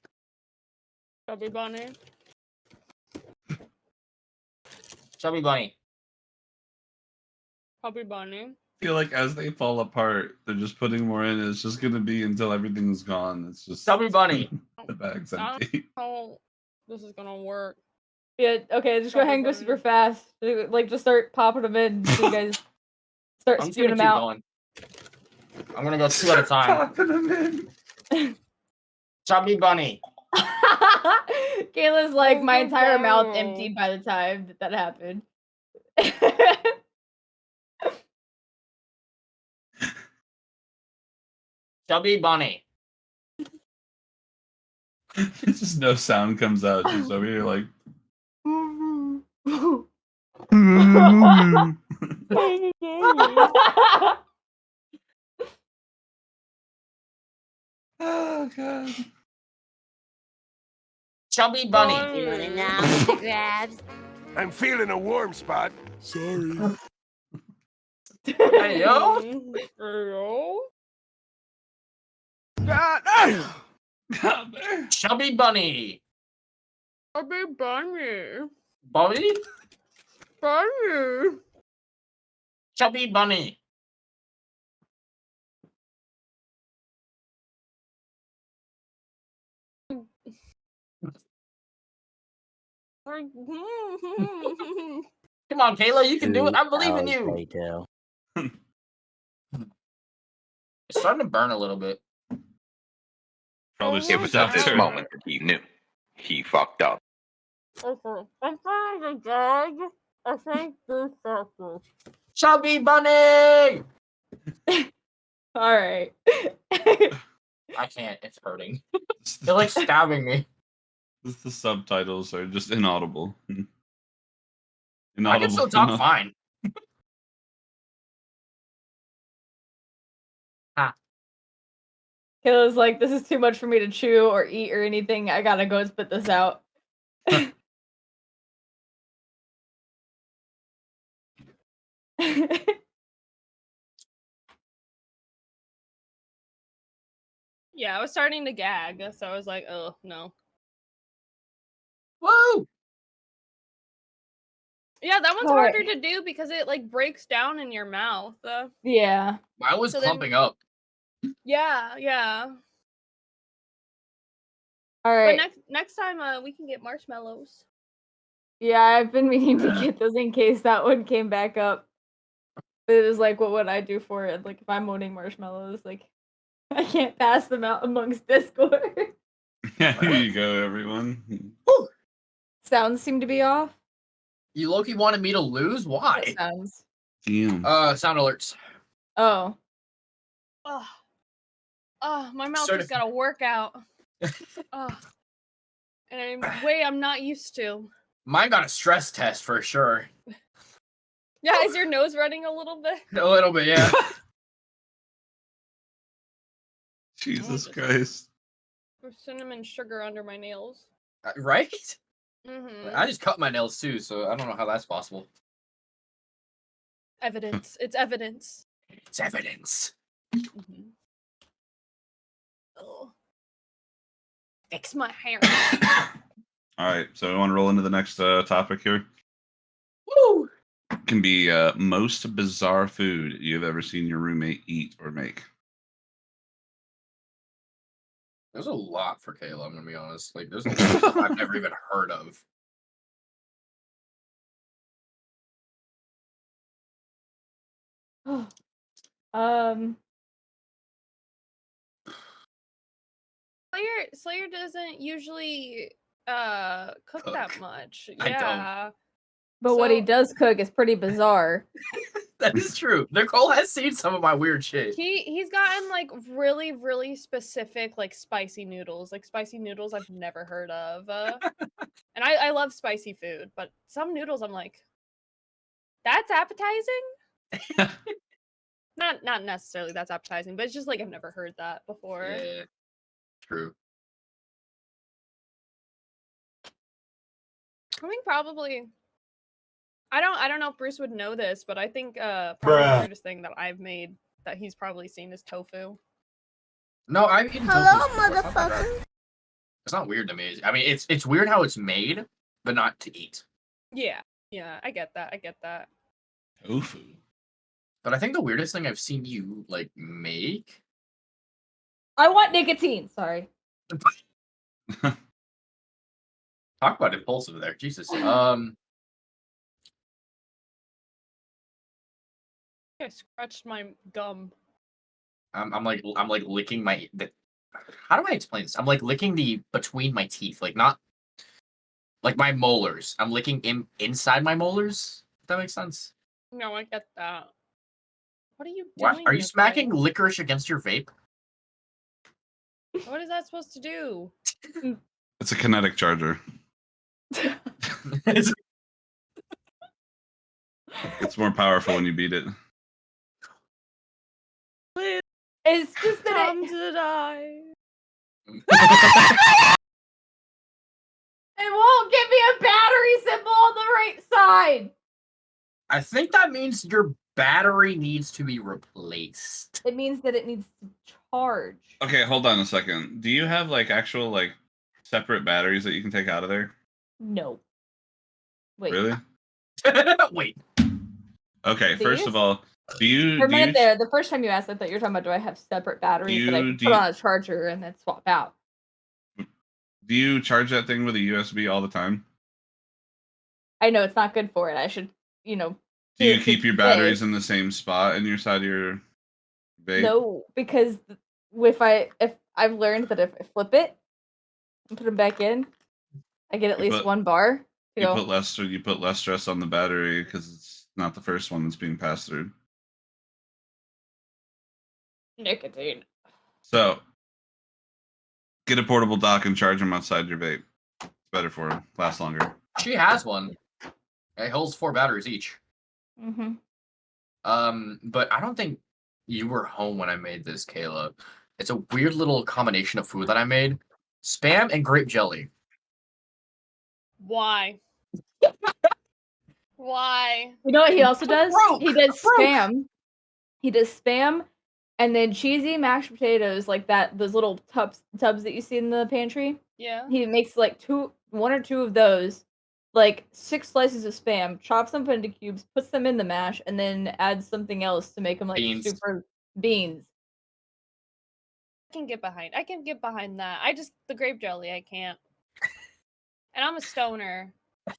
Chubby bunny. Chubby bunny. Chubby bunny. I feel like as they fall apart, they're just putting more in. It's just gonna be until everything's gone. It's just Chubby bunny. the bag's I don't empty. know how this is gonna work. Yeah. Okay. Just go ahead and go super fast. Like just start popping them in. So you guys start I'm just spewing gonna them keep out. going. I'm gonna go 2 at a time. Popping them in. Chubby bunny. Kayla's like, my entire mouth no. emptied by the time that happened. Chubby bunny. It's just no sound comes out. She's over here like. Oh god. Chubby bunny. Bunny. I'm feeling a warm spot. Sorry. Hey, yo. Hello? God, there. Chubby bunny. Chubby bunny. Bunny? Bunny. Chubby bunny. Come on, Kayla, you can do it. I believe in you. It's starting to burn a little bit. Probably It was at this after. moment that he knew. He fucked up. Okay. I'm trying to gag. I think this sucks. Chubby bunny. All right. I can't. It's hurting. They're like stabbing me. The subtitles are just inaudible. I can still talk fine. Kayla's like, this is too much for me to chew or eat or anything. I gotta go spit this out. Yeah, I was starting to gag, so I was like, oh, no. Woo! Yeah, that one's Alright. harder to do because it, like, breaks down in your mouth. Yeah. I was So then- clumping up. Yeah. All But right. next time, we can get marshmallows. Yeah, I've been meaning to get those in case that one came back up. But it was like, what would I do for it? Like, if I'm owning marshmallows, like, I can't pass them out amongst Discord. Yeah, here you go, everyone. Sounds seem to be off. You Loki wanted me to lose? Why? What sounds? Damn. Sound alerts. Oh. My mouth just got a workout. And a way I'm not used to. Mine got a stress test for sure. Yeah, is your nose running a little bit? A little bit, yeah. Jesus Christ. There's cinnamon sugar under my nails. Right? Mm-hmm. I just cut my nails too, so I don't know how that's possible. Evidence. It's evidence. It's evidence. Mm-hmm. Oh. Fix my hair. All right, so we want to roll into the next topic here. Woo! can be most bizarre food you've ever seen your roommate eat or make. There's a lot for Kayla, I'm gonna be honest. Like, there's a lot of stuff I've never even heard of. um, Slayer doesn't usually cook that Cook. much. I don't. Yeah. but what he So- does cook is pretty bizarre. That is true. Nicole has seen some of my weird shit. He's gotten like really, really specific like spicy noodles. Like spicy noodles I've never heard of. And I love spicy food, but some noodles I'm like, that's appetizing? Not necessarily that's appetizing, but it's just like I've never heard that before. Yeah, true. I think probably I don't know if Bruce would know this, but I think probably the weirdest thing that I've made that he's probably seen is tofu. No, I've eaten tofu Hello, before. It's not that bad. motherfucker. It's not weird to me. I mean, it's weird how it's made, but not to eat. Yeah, I get that. Tofu. But I think the weirdest thing I've seen you like make. I want nicotine. Sorry. Talk about impulsive there, Jesus. I scratched my gum. I'm like licking my. How do I explain this? I'm like licking the between my teeth, like not like my molars. I'm licking inside my molars. If that makes sense. No, I get that. What are you doing? What? Are you this smacking way? licorice against your vape? What is that supposed to do? It's a kinetic charger. It's- It's more powerful when you beat it. It's just that Come to die. it won't give me a battery symbol on the right side. I think that means your battery needs to be replaced. It means that it needs to charge. Okay, hold on a second. Do you have like actual like separate batteries that you can take out of there? No. Wait. Really? Wait. Okay, first These? of all, do you For a do you, minute there, the first time you asked, I thought you were talking about do I have separate batteries that I can put on a charger and then swap out. do you charge that thing with a USB all the time? I know it's not good for it. I should, Do you keep your batteries batteries in the same spot in your side of your vape? No, because if I've learned that if I flip it and put them back in, I get at You least put- one bar. You put less stress on the battery because it's not the first one that's being passed through. Nicotine. So get a portable dock and charge them outside your vape. It's better for them. Last longer. She has one. It holds 4 batteries each. Mm-hmm. But I don't think you were home when I made this, Kayla. It's a weird little combination of food that I made. Spam and grape jelly. Why? Why? You know what he also does? Broke. He does Broke. spam. He does spam and then cheesy mashed potatoes like that, those little tubs that you see in the pantry. Yeah. He makes like 1 or 2 of those, like 6 slices of spam, chops them into cubes, puts them in the mash, and then adds something else to make them like Beans. super beans. I can get behind that. The grape jelly, I can't. And I'm a stoner.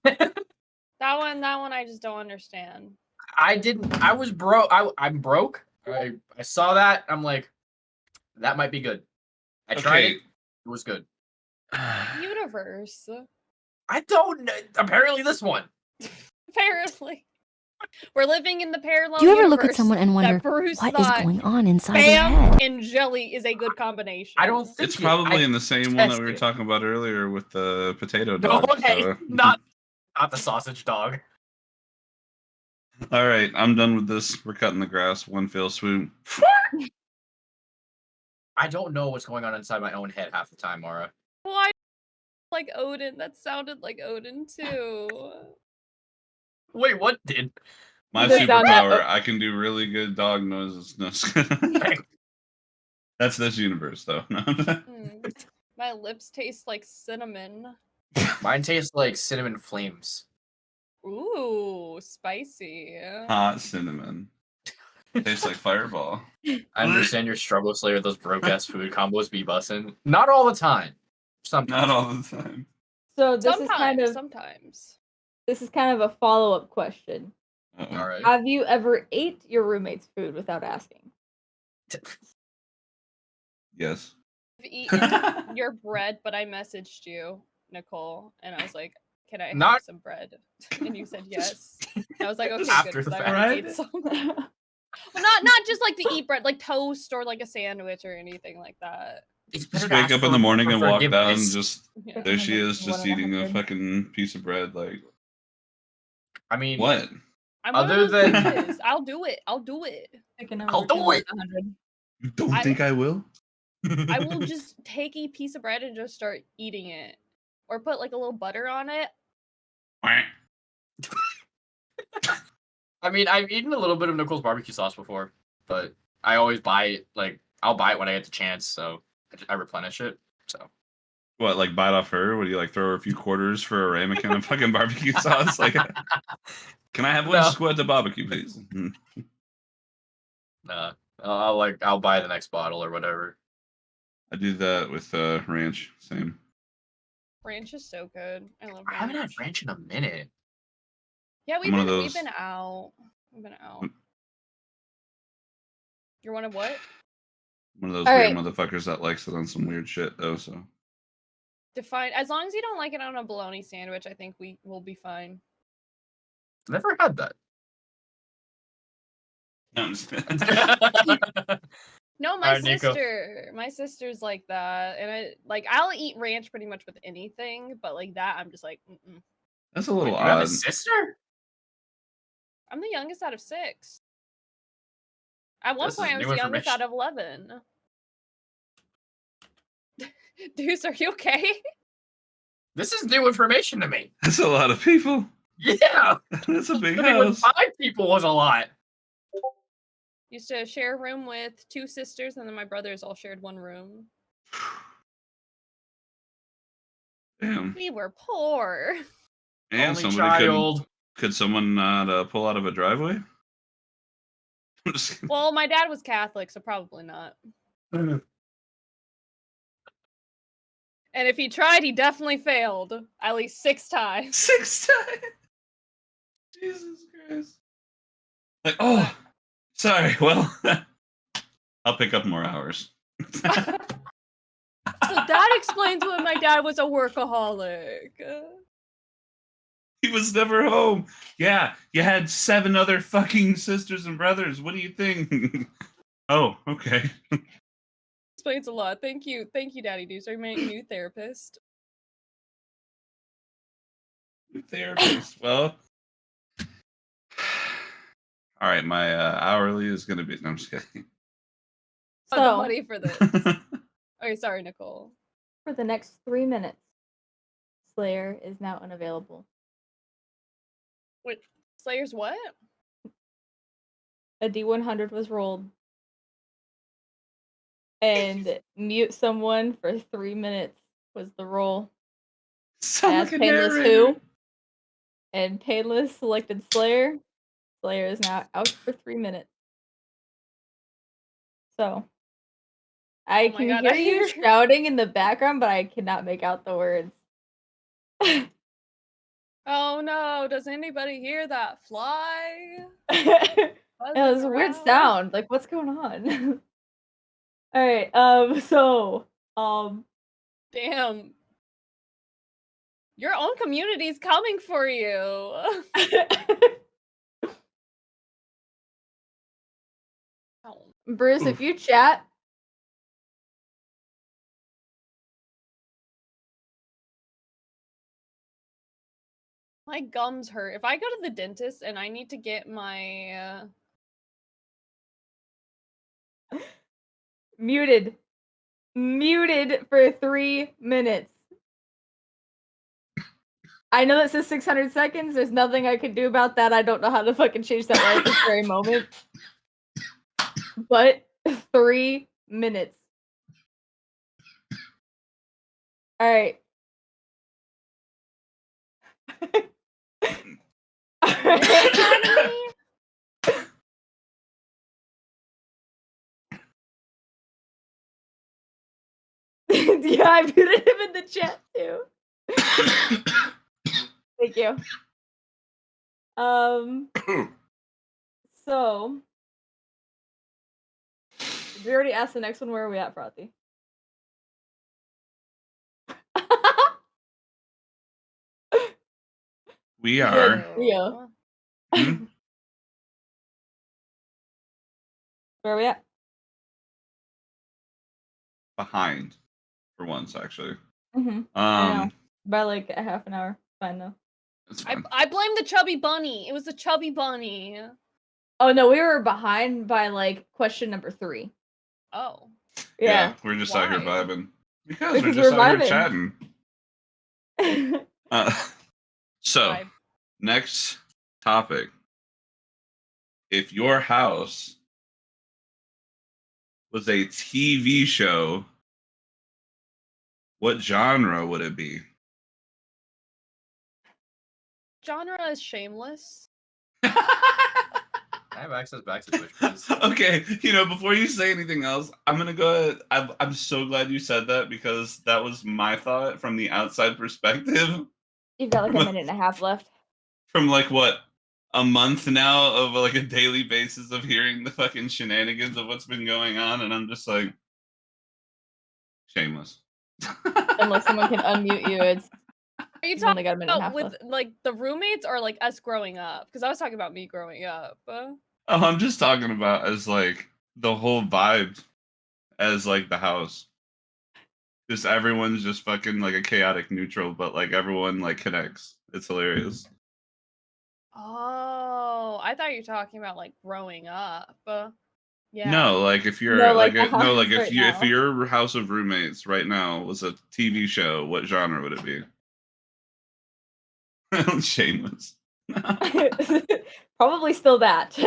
That one I just don't understand. I was broke. I'm broke. I saw that. I'm like, that might be good. I tried it. It was good. Universe. I don't know. Apparently this one. Apparently. We're living in the parallel Do you ever universe look at someone and wonder that Bruce what is thought going on inside their spam head? and jelly is a good combination. I don't think It's probably in the same one that we were tested. talking about earlier with the potato No, dog. okay, so- not the sausage dog. All right, I'm done with this. We're cutting the grass. One fell swoop. I don't know what's going on inside my own head half the time, Mara. Why like Odin? That sounded like Odin too. Wait, what did? My Does sound like- superpower, I can do really good dog noises. No, that's this universe, though. My lips taste like cinnamon. Mine tastes like cinnamon flames. Ooh, spicy. Hot cinnamon. Tastes like Fireball. I understand your struggle, Slayer. Those broke ass food combos be bussin'. Not all the time. Sometimes. Not all the time. So this is kind of sometimes. this is kind of a follow-up question. Uh-oh. All right. Have you ever ate your roommate's food without asking? Yes. I've eaten your bread, but I messaged you, Nicole, and I was like, "Can I have some bread?" And you said yes. And I was like, "Okay, good." After 'Cause the I already fact. ate some. Well, not just like to eat bread, like toast or like a sandwich or anything like that. Just wake up in the morning and walk down, and just Yeah. there she is, just eating a 100. fucking piece of bread. Like, I mean, what? I'm one Other of those than- bitches. I'll do it. I'll do it. I'll do it. 100. You don't think I will? I will just take a piece of bread and just start eating it, or put like a little butter on it. I mean, I've eaten a little bit of Nicole's barbecue sauce before, but I always buy it. Like, I'll buy it when I get the chance, so I replenish it. So What, like bite off her? Would you like throw her a few quarters for a ramekin of fucking barbecue sauce? Like, can I have one No. squid of barbecue, please? nah, I'll buy the next bottle or whatever. I do that with ranch. Same. Ranch is so good. I love I haven't had ranch. ranch in a minute. Yeah, I'm one of we've those- been out. We've been out. You're one of what? One of those All weird right. motherfuckers that likes it on some weird shit, though. So Define. As long as you don't like it on a bologna sandwich, I think we will be fine. Never had that. no, I'm just No, my Alright, Nico. my sister's like that, and I'll eat ranch pretty much with anything, but like that, I'm just like, mm-mm. That's a little Wait, you have a odd. sister? I'm the youngest out of 6. At one This is point, I was new the youngest information. out of 11. Deuce, are you okay? This is new information to me. That's a lot of people. Yeah, That's a big living with house. 5 people was a lot. Used to share a room with 2 sisters, and then my brothers all shared one room. Damn. We were poor. And Only somebody child. could someone not pull out of a driveway? I'm just kidding. Well, my dad was Catholic, so probably not. And if he tried, he definitely failed. At least 6 times. 6 times. Jesus Christ. Like, oh, sorry. Well, I'll pick up more hours. So that explains why my dad was a workaholic. He was never home. Yeah, you had 7 other fucking sisters and brothers. What do you think? Oh, okay. Explains a lot. Thank you, Daddy Deuce. Are you my new therapist? Therapist. Well, all right. My hourly is gonna be. No, I'm just kidding. Oh, So- the money for this. Okay, sorry, Nicole. For the next 3 minutes, Slayer is now unavailable. Wait, Slayer's what? A D100 was rolled. And mute someone for 3 minutes was the roll. Sound As like a Painless narrator. Who? And Painless selected Slayer. Slayer is now out for 3 minutes. So, I Oh my can God, hear I you hear- shouting in the background, but I cannot make out the words. Oh no, does anybody hear that fly? It Buzzing was a weird around? sound. Like, what's going on? All right. Damn. Your own community's coming for you. Oh. Bruce, if you chat, My gums hurt. If I go to the dentist and I need to get my muted for 3 minutes. I know that says 600 seconds. There's nothing I can do about that. I don't know how to fucking change that right at this very moment. But 3 minutes. All right. Yeah, I muted him in the chat too. Thank you. So did we already ask the next one? Where are we at, Frothy? We are. Rio. Hmm? Where are we at? Behind for once, actually. Mm-hmm. I know. By like a half an hour. Fine though. It's fine. I blame the chubby bunny. It was the chubby bunny. Oh no, we were behind by like question number 3. Oh. Yeah. We're just out here Why? vibing. Because we're Because just we're out here vibing. chatting. So, Vibe. next topic. If your house was a TV show, what genre would it be? Genre is Shameless. I have access back to Twitch, please. Okay, before you say anything else, I'm gonna go ahead. I'm so glad you said that because that was my thought from the outside perspective. You've got like a minute and a half left. From like what, a month now of like a daily basis of hearing the fucking shenanigans of what's been going on, and I'm just like, Shameless. Unless someone can unmute you, it's Are you you've only got a talking minute and a about half with left. like the roommates or like us growing up? Because I was talking about me growing up. Oh, I'm just talking about as like the whole vibe as like the house. Just everyone's just fucking like a chaotic neutral, but like everyone like connects. It's hilarious. Oh, I thought you were talking about like growing up. Yeah. No, like if you're No, like like the no, house like right if now. your house of roommates right now was a TV show, what genre would it be? Shameless. Probably still that.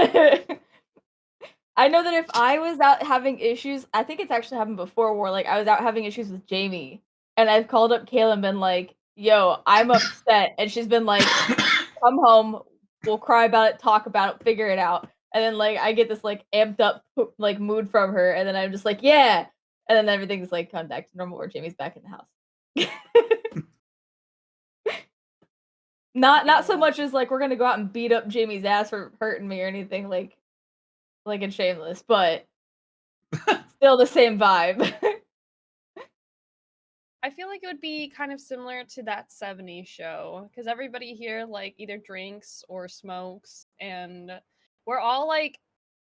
I know that if I was out having issues, I think it's actually happened before where like I was out having issues with Jamie and I've called up Kayla and been like, yo, I'm upset. And she's been like, come home, we'll cry about it, talk about it, figure it out. And then like I get this like amped up like mood from her, and then I'm just like, yeah. And then everything's like come back to normal where Jamie's back in the house. Not so much as like we're gonna go out and beat up Jamie's ass for hurting me or anything like in Shameless, but still the same vibe. I feel like it would be kind of similar to that 70s show because everybody here like either drinks or smokes, and we're all like,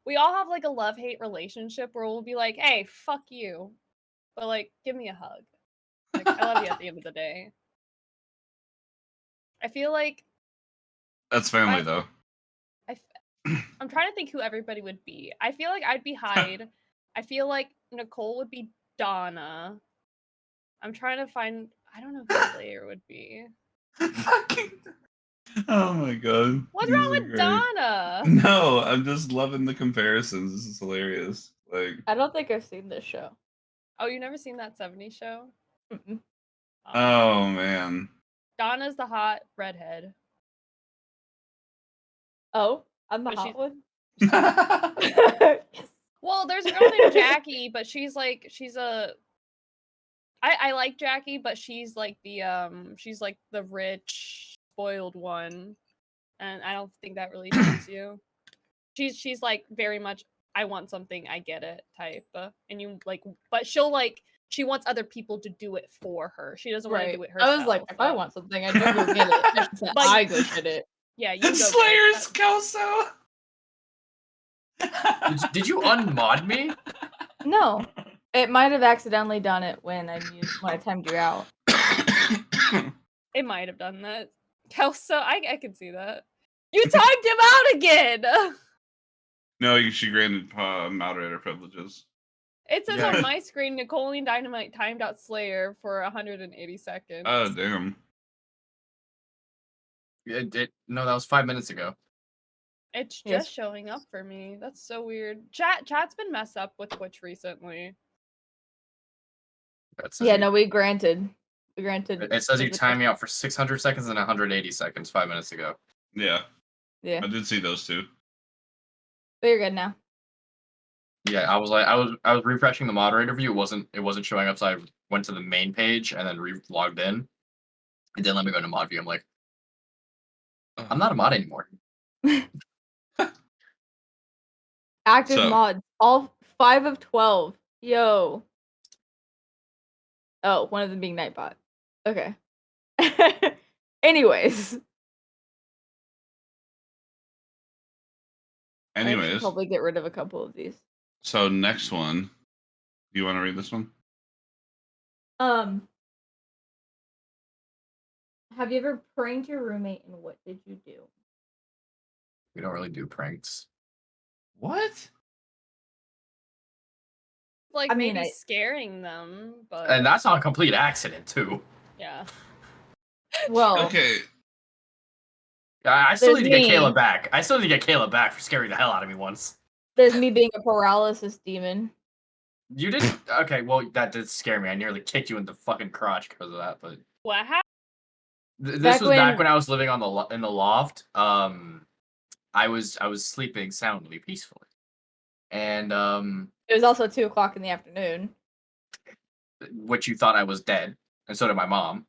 we all have like a love-hate relationship where we'll be like, hey, fuck you, but like, give me a hug. Like, I love you at the end of the day. I feel like That's family though. I'm trying to think who everybody would be. I feel like I'd be Hyde. I feel like Nicole would be Donna. I'm trying to find. I don't know who Slayer would be. Fucking. Oh my god. What's These wrong are with great. Donna? No, I'm just loving the comparisons. This is hilarious. Like, I don't think I've seen this show. Oh, you never seen that 70s show? Mm-mm. oh man. Donna's the hot redhead. Oh, I'm the But hot one. Well, there's a girl named Jackie, but she's a. I like Jackie, but she's like the rich, spoiled one, and I don't think that really suits you. She's like very much I want something, I get it type, and you like, but she wants other people to do it for her. She doesn't want to do it herself. I was like, if I want something, I don't go get it. I just said, But- I go get it. Yeah, you go get it. Slayer's Kelso. Did you unmod me? No, it might have accidentally done it when I timed you out. It might have done that. Kelso, I can see that. You timed him out again. No, she granted moderator privileges. It says Yeah. on my screen, Nicole Dynamite timed out Slayer for 180 seconds. Oh damn. No, that was 5 minutes ago. It's Yes. just showing up for me. That's so weird. Chat's been messed up with Twitch recently. That says Yeah, you- no, we granted. It says you time me out for 600 seconds and 180 seconds 5 minutes ago. Yeah, Yeah, I did see those two. but you're good now. Yeah, I was refreshing the moderator view. It wasn't showing up, so I went to the main page and then logged in. It didn't let me go into mod view. I'm like, I'm not a mod anymore. Active So mods, all 5 of 12. Yo. Oh, one of them being Nightbot. Okay. Anyways, I should anyways, probably get rid of a couple of these. so next one. Do you want to read this one? Have you ever pranked your roommate and what did you do? We don't really do pranks. What? Like I mean, maybe scaring them, but And that's on a complete accident too. yeah. Well, Okay. I still There's need to get me. Kayla back. I still need to get Kayla back for scaring the hell out of me once. there's me being a paralysis demon. You didn't. Okay, well that did scare me. I nearly kicked you in the fucking crotch because of that. But What happened? this Back was back when- when I was living on in the loft. I was sleeping soundly, peacefully, and It was also 2 o'clock in the afternoon. which you thought I was dead, and so did my mom.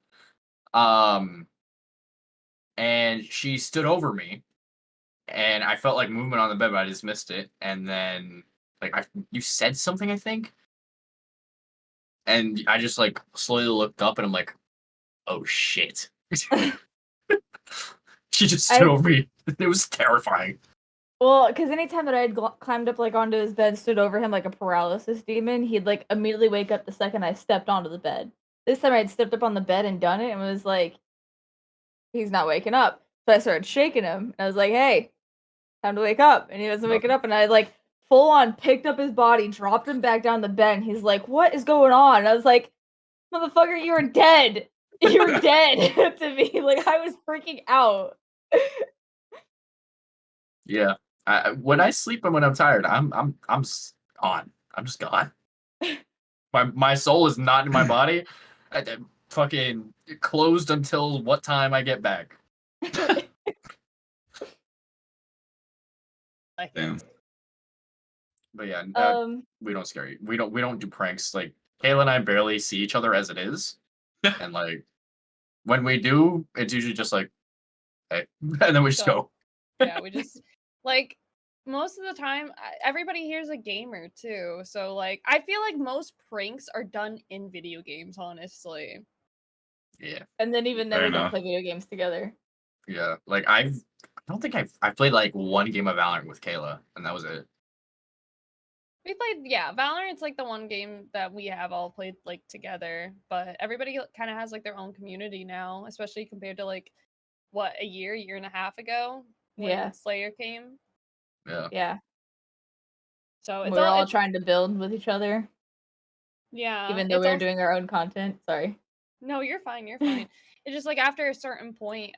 And she stood over me, and I felt like movement on the bed, but I just missed it. And then, like, you said something, I think, and I just like slowly looked up, and I'm like, oh shit. She just stood over me. It was terrifying. Well, because anytime that I had climbed up like onto his bed, stood over him like a paralysis demon, he'd like immediately wake up the second I stepped onto the bed. This time I had stepped up on the bed and done it and was like, he's not waking up. So I started shaking him. And I was like, hey, time to wake up. And he wasn't waking up. And I like full on picked up his body, dropped him back down the bed. And he's like, what is going on? And I was like, motherfucker, you were dead. You were dead to me. Like I was freaking out. Yeah. When I sleep and when I'm tired, I'm gone. I'm just gone. My soul is not in my body. I fucking closed until what time I get back. Damn. But yeah, we don't scare you. We don't do pranks. Like Kayla and I barely see each other as it is, and like when we do, it's usually just like, hey, and then we just go. Yeah, we just like most of the time everybody here's a gamer too. So like I feel like most pranks are done in video games, honestly. Yeah, And then even then Fair we don't enough. play video games together. yeah. Like I don't think I've played like one game of Valorant with Kayla, and that was it. We played, yeah, Valorant's like the one game that we have all played like together, but everybody kind of has like their own community now, especially compared to like what, a year and a half ago when Yeah. Slayer came. Yeah. Yeah. So We're all trying to build with each other, yeah, even though it's we're also, doing our own content. Sorry. no, you're fine, you're fine. It's just like after a certain point,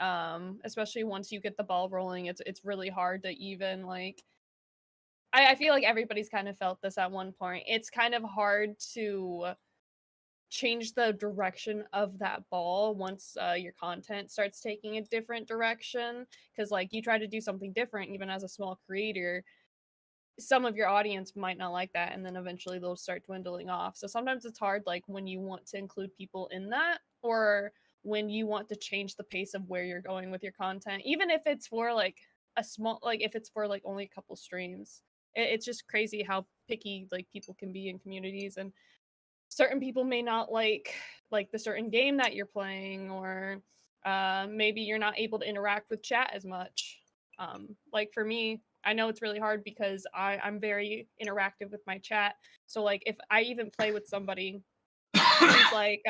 especially once you get the ball rolling, it's really hard to even like I feel like everybody's kind of felt this at one point. It's kind of hard to change the direction of that ball once your content starts taking a different direction. Because, like, you try to do something different, even as a small creator, some of your audience might not like that, and then eventually they'll start dwindling off. So sometimes it's hard, like, when you want to include people in that, or when you want to change the pace of where you're going with your content, even if it's for, like, a small, like, if it's for, like, only a couple streams. It's just crazy how picky like people can be in communities, and certain people may not like the certain game that you're playing, or maybe you're not able to interact with chat as much. Like for me, I know it's really hard because I'm very interactive with my chat. So like if I even play with somebody who's like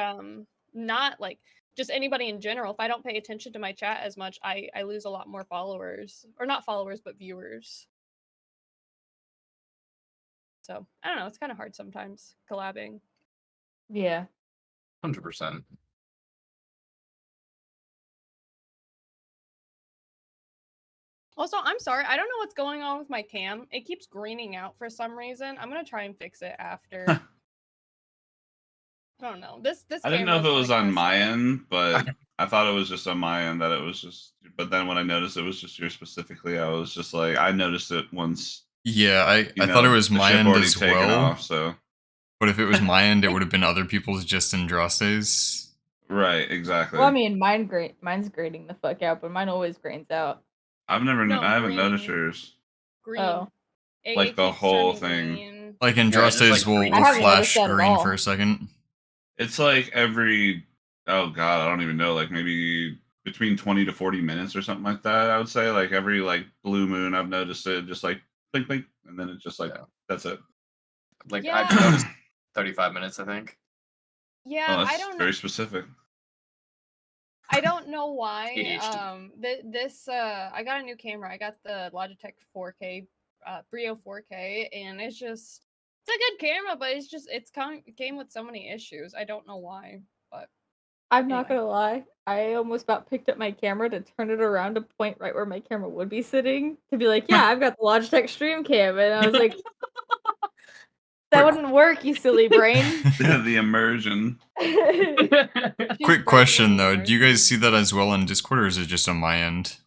not like just anybody in general, if I don't pay attention to my chat as much, I lose a lot more followers, or not followers but viewers. So I don't know, it's kind of hard sometimes collabing. Yeah. 100%. Also, I'm sorry, I don't know what's going on with my cam. It keeps greening out for some reason. I'm gonna try and fix it after. I don't know. This I didn't know if it camera's, was like, on messed my up. end, but I thought it was just on my end that it was just. But then when I noticed it was just yours specifically, I was just like, I noticed it once Yeah, I You thought it know, was the my ship end already as taken well. off, so But if it was my end, it would have been other people's just Andraste's. right, exactly. Well, I mean, mine's grading the fuck out, but mine always grains out. I haven't noticed green. yours. Green. Oh. Like It the keeps whole turning thing. green. Like just, Andraste's like, will green. I haven't noticed flash that at green all. for a second. It's like every, oh god, I don't even know, like maybe between 20 to 40 minutes or something like that. I would say like every like blue moon, I've noticed it just like blink, blink, and then it's just like that's it. Like Yeah. I've noticed 35 minutes, I think. Yeah, Oh, I that's don't know. very specific. I don't know why. ADHD. I got a new camera. I got the Logitech 4K, Brio 4K, and it's a good camera, but it's came with so many issues. I don't know why, but I'm not anyway. gonna lie. I almost about picked up my camera to turn it around to point right where my camera would be sitting to be like, yeah, I've got the Logitech Stream Cam, and I was like, that wouldn't work, you silly brain. The immersion. Quick question though, do you guys see that as well on Discord, or is it just on my end?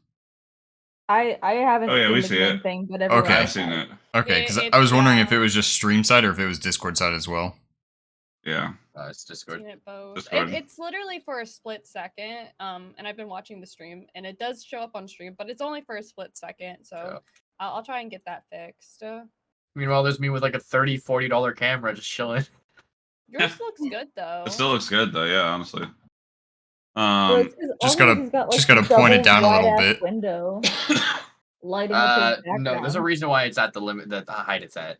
I haven't Oh yeah, seen we the see green it. thing, but everyone Okay. I've else seen has. it. Okay, because I was wondering if it was just stream side or if it was Discord side as well. Yeah. It's Discord. Seen it both. Discord. It's literally for a split second. And I've been watching the stream, and it does show up on stream, but it's only for a split second. So Yeah. I'll try and get that fixed. Meanwhile, there's me with like a $30, $40 camera just chilling. Yours looks good though. It still looks good though, yeah, honestly. Well, it's 'cause Just also gotta he's got, just like, gotta point it double down a little wide-ass bit. window lighting up his background. No, there's a reason why it's at the limit, the height it's at.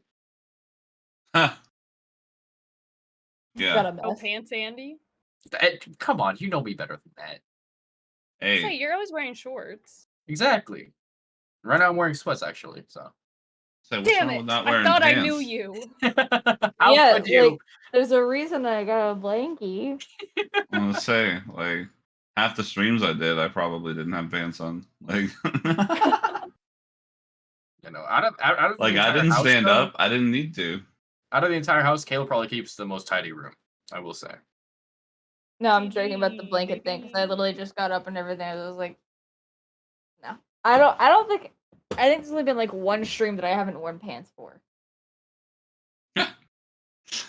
He's got Yeah. a mess. Oh, pants, Andy. Come on, you know me better than that. Hey. So you're always wearing shorts. Exactly. Right now I'm wearing sweats actually, so. So what's Damn wrong it! with not I wearing thought pants? I knew you. How Yeah, could you? like, there's a reason I got a blankie. I'm gonna say, like, half the streams I did, I probably didn't have pants on. Like, You know, out of the like I entire didn't house, stand though, up. I didn't need to. out of the entire house, Caleb probably keeps the most tidy room. I will say. No, I'm joking about the blanket thing because I literally just got up and everything. I was like, no, I don't think. I think there's only been like one stream that I haven't worn pants for.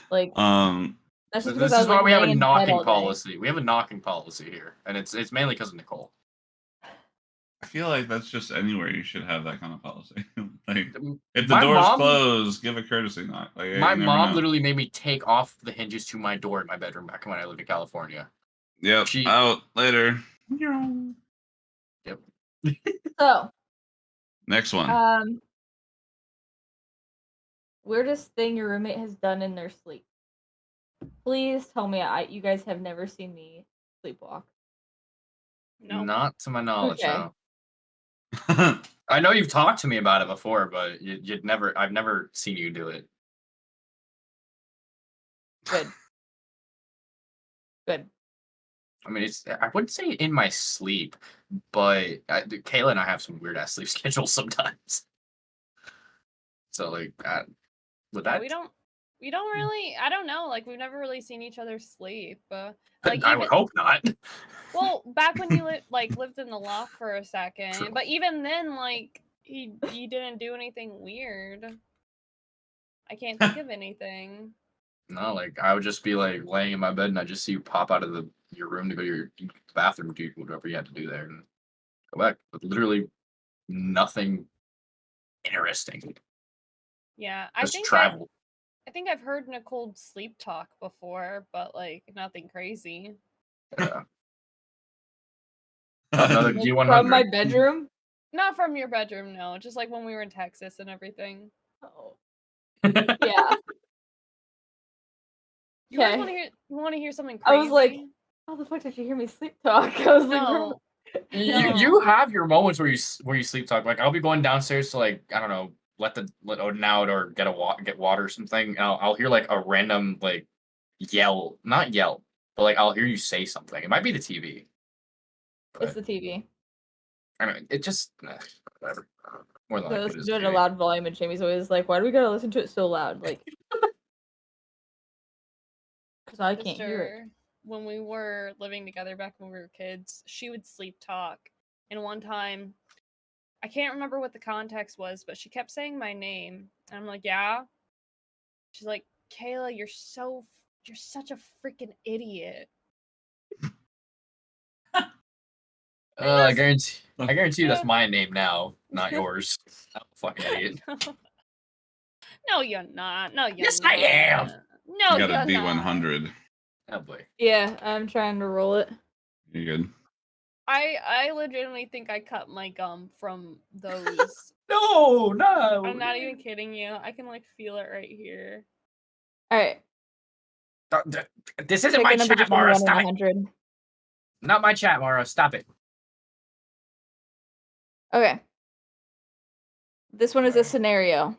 Like, that's just because This I is was why like we have a laying in bed knocking all day. policy. We have a knocking policy here, and it's mainly because of Nicole. I feel like that's just anywhere you should have that kind of policy. Like, if the My door's mom- closed, give a courtesy knock. Like, My you never mom know. literally made me take off the hinges to my door in my bedroom back when I lived in California. Yep. She- Out later. Yep. So, Next one. weirdest thing your roommate has done in their sleep. Please tell me you guys have never seen me sleepwalk. No. Not to my knowledge, Okay. no. I know you've talked to me about it before, but I've never seen you do it. Good. Good. I mean, I wouldn't say in my sleep, but Kayla and I have some weird ass sleep schedules sometimes. So like, with Yeah, that, we don't really. I don't know. Like we've never really seen each other sleep. Like I would hope not. Well, back when you lived in the loft for a second, True. but even then, like he didn't do anything weird. I can't think of anything. No, like I would just be like laying in my bed and I just see you pop out of your room to go to your bathroom, do whatever you had to do there, and go back. But literally nothing interesting. Yeah, Just travel. I think I've heard Nicole sleep talk before, but like nothing crazy. Yeah. Another Like, D100 from my bedroom. Not from your bedroom, no. Just like when we were in Texas and everything. Oh. Yeah. You guys Okay. want to hear something crazy? I was like, how the fuck did you hear me sleep talk? I was like, No. You have your moments where you sleep talk. Like I'll be going downstairs to like I don't know let Odin out or get water or something. And I'll hear like a random like not yell, but like I'll hear you say something. It might be the TV. it's the TV. I mean, it just whatever. More than So I likely, listen it is to it at a TV. loud volume, and Jamie's always like, "Why do we gotta listen to it so loud?" Like, because I can't hear it. When we were living together back when we were kids, she would sleep talk. And one time, I can't remember what the context was, but she kept saying my name. And I'm like, yeah. She's like, Kayla, you're such a freaking idiot. I guarantee you that's Yeah. my name now, not yours. I'm a fucking idiot. No, you're not. No, you're Yes, not. I am. No, You got you're a not. D100. Oh boy. Yeah, I'm trying to roll it. You're good. I legitimately think I cut my gum from those. No. I'm not even kidding you. I can like feel it right here. All right. This isn't Pick my a number chat, between Mara. 1 Stop and it. 100. Not my chat, Mara. Stop it. Okay. This one is a Alright. scenario.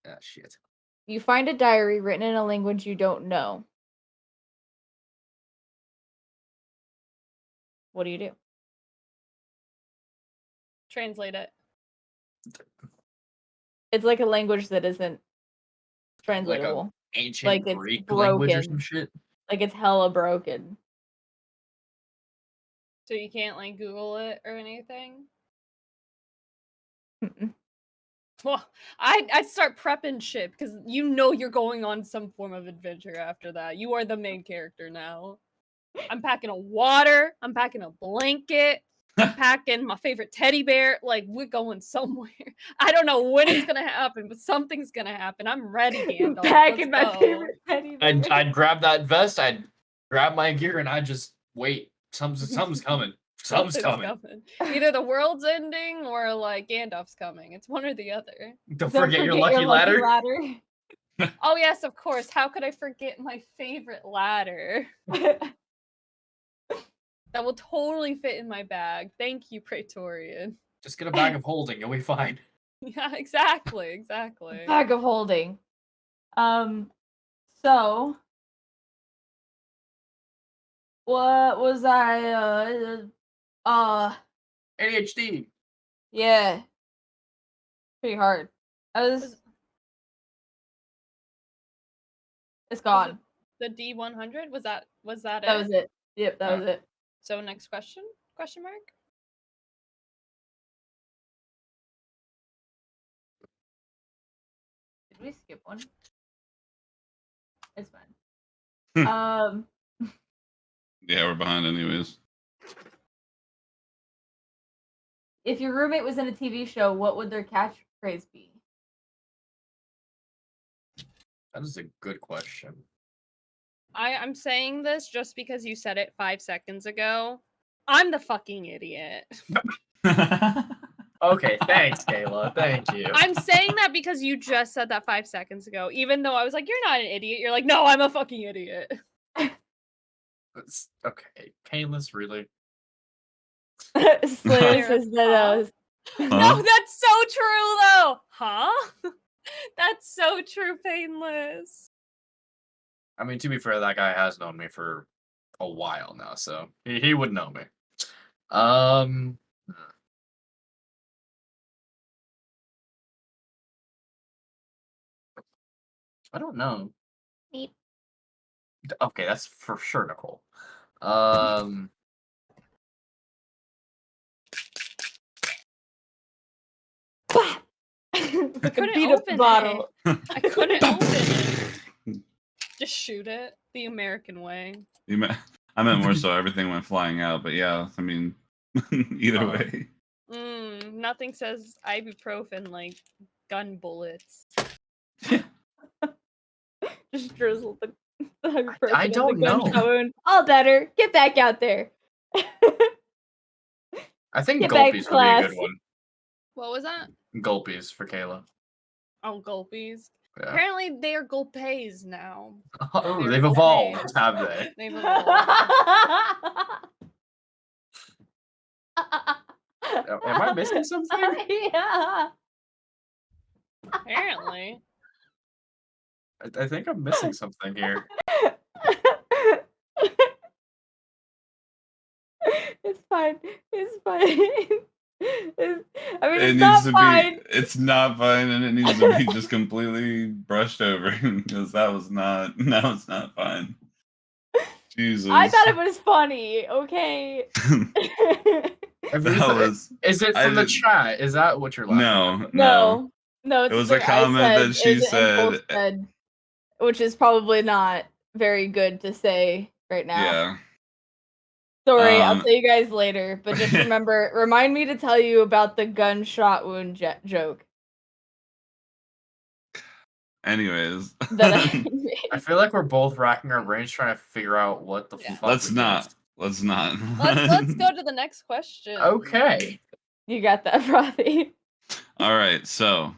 Ah, shit. You find a diary written in a language you don't know. What do you do? Translate it. It's like a language that isn't Like translatable. a ancient Like it's Greek language or some broken. shit. Like it's hella broken. So you can't like Google it or anything. Mm-mm. Well, I'd start prepping shit because you know you're going on some form of adventure after that. You are the main character now. I'm packing a water. I'm packing a blanket. I'm packing my favorite teddy bear. Like, we're going somewhere. I don't know when it's gonna happen, but something's gonna happen. I'm ready, Gandalf. Packing Let's my go. favorite teddy bear. I'd grab that vest. I'd grab my gear and I'd just wait. Something's coming. Something's coming. Either the world's ending or like Gandalf's coming. It's one or the other. Don't forget your lucky ladder. Oh yes, of course. How could I forget my favorite ladder? That will totally fit in my bag. Thank you, Praetorian. Just get a bag of holding. You'll be fine. Yeah, exactly. Bag of holding. So what was I ADHD. yeah. Pretty hard. It's gone. The D100 was that it? That was it. Yep, that was it. So next question? Question mark? Did we skip one? It's fine. Yeah, we're behind anyways. If your roommate was in a TV show, what would their catchphrase be? That is a good question. I'm saying this just because you said it 5 seconds ago. I'm the fucking idiot. Okay, thanks, Kayla. Thank you. I'm saying that because you just said that 5 seconds ago. Even though I was like, you're not an idiot. You're like, no, I'm a fucking idiot. Okay, Kayla's really. Slayer says that. No, that's so true though. Huh? That's so true, Painless. I mean, to be fair, that guy has known me for a while now, so he would know me. I don't know. Neat. Okay, that's for sure, Nicole. I couldn't beat up the open bottle. I couldn't open it. Just shoot it the American way. I meant more so everything went flying out, but yeah, I mean, either way. Nothing says ibuprofen like gun bullets. Just drizzle the ibuprofen I don't in the gunshot know. wound. All better. Get back out there. I think Get back to Gulpies would be a class. good one. What was that? Gulpies for Kayla. Oh, gulpies. Yeah. Apparently they are gulpays now. Oh, They're they've gulpays. evolved, have they? They've evolved. Am I missing something? Yeah. Apparently. I think I'm missing something here. It's fine. It's fine. I mean, It it's needs not to fine. be. It's not fine, and it needs to be just completely brushed over because that was not. No, it's not fine. Jesus. I thought it was funny. Okay. Is it from the chat? Is that what you're laughing No. No, it's It was a something I comment said, that she is an impulse said, which is probably not very good to say right now. Yeah. Sorry, I'll tell you guys later, but just remind me to tell you about the gunshot wound joke. Anyways. That I feel like we're both racking our brains trying to figure out what the fuck. Let's not. Let's Let's go to the next question. Okay. You got that, Frothy. All right, so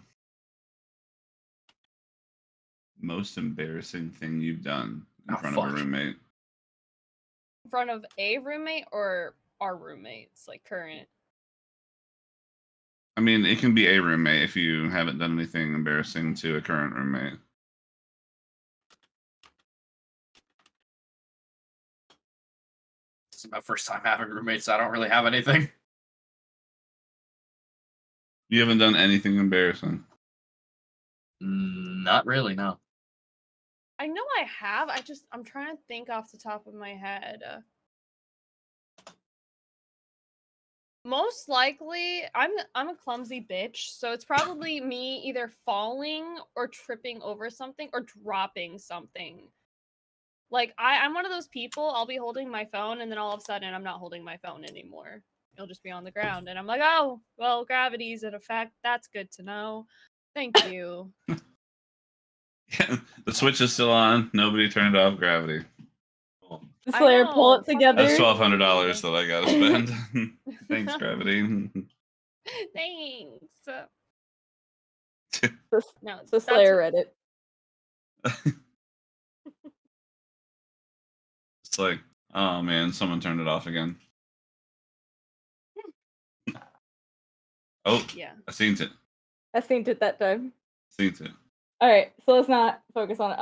most embarrassing thing you've done in front of a roommate. In front of a roommate or our roommates, like current? I mean, it can be a roommate if you haven't done anything embarrassing to a current roommate. This is my first time having roommates, so I don't really have anything. You haven't done anything embarrassing? Not really, no. I know I have. I'm trying to think off the top of my head. Most likely, I'm a clumsy bitch, so it's probably me either falling or tripping over something or dropping something. Like, I'm one of those people, I'll be holding my phone, and then all of a sudden, I'm not holding my phone anymore. It'll just be on the ground, and I'm like, oh, well, gravity's in effect. That's good to know. Thank you. Yeah, the switch is still on. Nobody turned off gravity. Cool. Slayer, pull it together. That's $1,200 that I gotta spend. Thanks, gravity. Thanks. No, it's the Slayer Reddit. It's like, oh man, someone turned it off again. Oh, yeah. I seen it. I seen it that time. Seen it. All right, so let's not focus on it.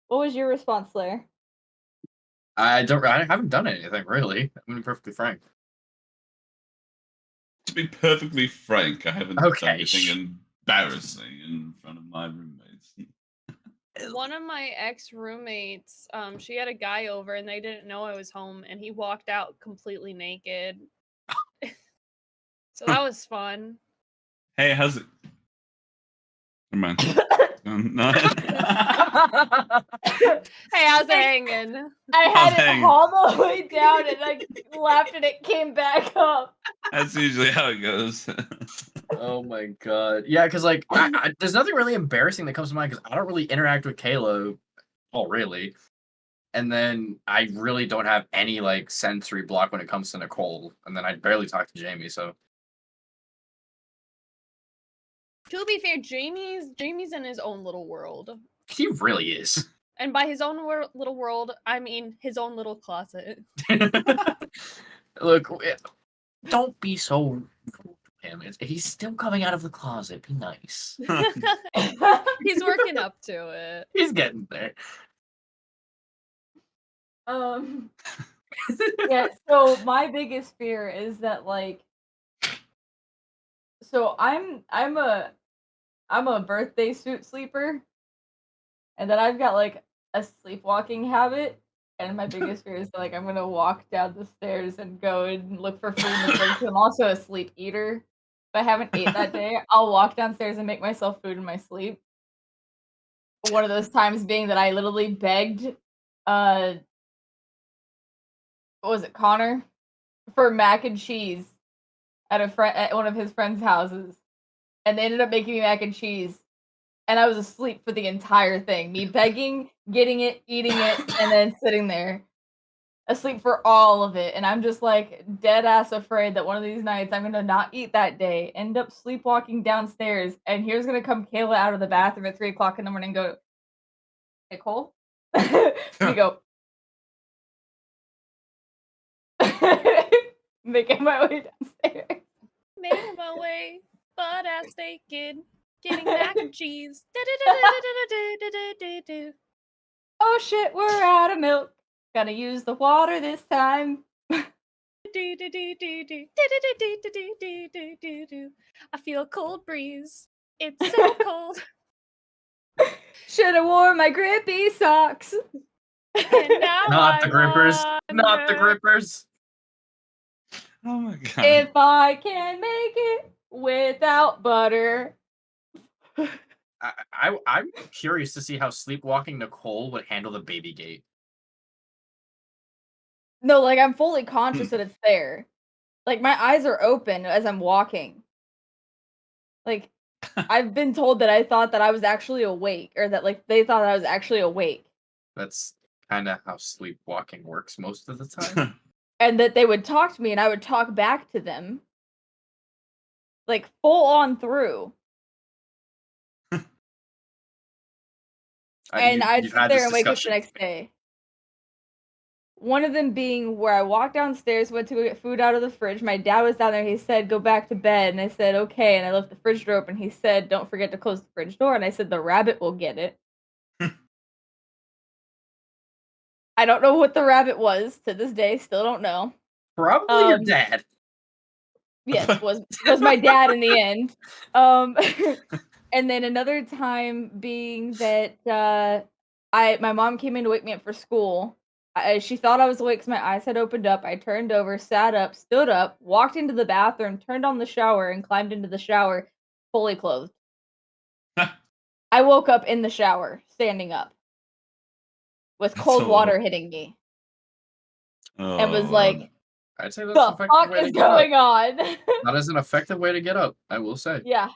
What was your response, Slayer? I haven't done anything really. I'm gonna be perfectly frank. To be perfectly frank, I haven't done anything embarrassing in front of my roommates. One of my ex-roommates, she had a guy over and they didn't know I was home, and he walked out completely naked. So that was fun. Hey, how's it? Never mind. Hey, how's it hanging? I had it all the way down and I laughed and it came back up. That's usually how it goes. Oh my god. Yeah, because like there's nothing really embarrassing that comes to mind because I don't really interact with Kayla. Oh, really? And then I really don't have any like sensory block when it comes to Nicole. And then I barely talk to Jamie, so. To be fair, Jamie's in his own little world. He really is. And by his own little world, I mean his own little closet. Look, don't be so rude to him. He's still coming out of the closet. Be nice. He's working up to it. He's getting there. Yeah, so my biggest fear is that like I'm a birthday suit sleeper, and then I've got like a sleepwalking habit, and my biggest fear is that, like I'm gonna walk down the stairs and go and look for food in the fridge. I'm also a sleep eater. If I haven't ate that day, I'll walk downstairs and make myself food in my sleep. One of those times being that I literally begged what was it, Connor, for mac and cheese at one of his friends' houses, and they ended up making me mac and cheese, and I was asleep for the entire thing. Me begging, getting it, eating it, and then sitting there asleep for all of it. And I'm just like dead ass afraid that one of these nights I'm gonna not eat that day, end up sleepwalking downstairs, and here's gonna come Kayla out of the bathroom at 3:00 in the morning and go, Nicole? We go. Making my way downstairs. Making my way, butt ass naked, getting mac and cheese. Oh shit, we're out of milk. Gotta use the water this time. I feel a cold breeze. It's so cold. Should have worn my grippy socks. And now Not the I'm grippers. Not the under. grippers. Oh my god. If I can make it without butter. I'm curious to see how sleepwalking Nicole would handle the baby gate. No, like I'm fully conscious that it's there. Like my eyes are open as I'm walking. Like I've been told that I thought that I was actually awake, or that like they thought I was actually awake, That's kind of how sleepwalking works most of the time. and that they would talk to me and I would talk back to them. Like full on through. And I'd You've sit had there this and wake up the discussion. next day. One of them being where I walked downstairs, went to get food out of the fridge. My dad was down there. He said, "Go back to bed." And I said, "Okay." And I left the fridge door open. He said, "Don't forget to close the fridge door." And I said, "The rabbit will get it." I don't know what the rabbit was to this day. Still don't know. Probably your dad. Yes, was my dad in the end. And then another time being that my mom came in to wake me up for school. She thought I was awake because my eyes had opened up. I turned over, sat up, stood up, walked into the bathroom, turned on the shower, and climbed into the shower, fully clothed. I woke up in the shower, standing up, with cold water hitting me, and was like, I'd say that's an "The effective fuck way to is get up. going on?" That is an effective way to get up, I will say. Yeah.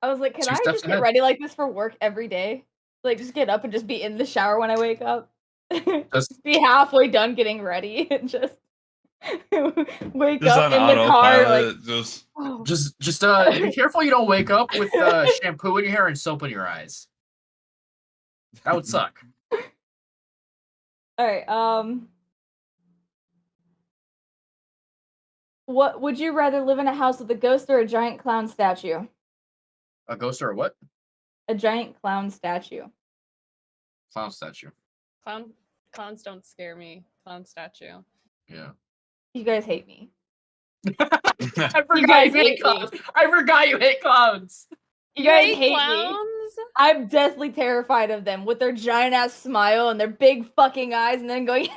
I was like, "Can 2 I steps just get ahead. ready like this for work every day? Like, just get up and just be in the shower when I wake up? Just Be halfway done getting ready and just wake Just up on in the car like, autopilot, just oh." just be careful you don't wake up with shampoo in your hair and soap in your eyes. That would suck. Alright, what would you rather live in a house with a ghost or a giant clown statue? A ghost or a what? A giant clown statue. Clown statue. Clowns don't scare me. Clown statue. Yeah. You guys hate me. I forgot You guys you hate hate me. clowns. I forgot you hate clowns. You guys hate hate me. clowns? I'm deathly terrified of them with their giant ass smile and their big fucking eyes and then going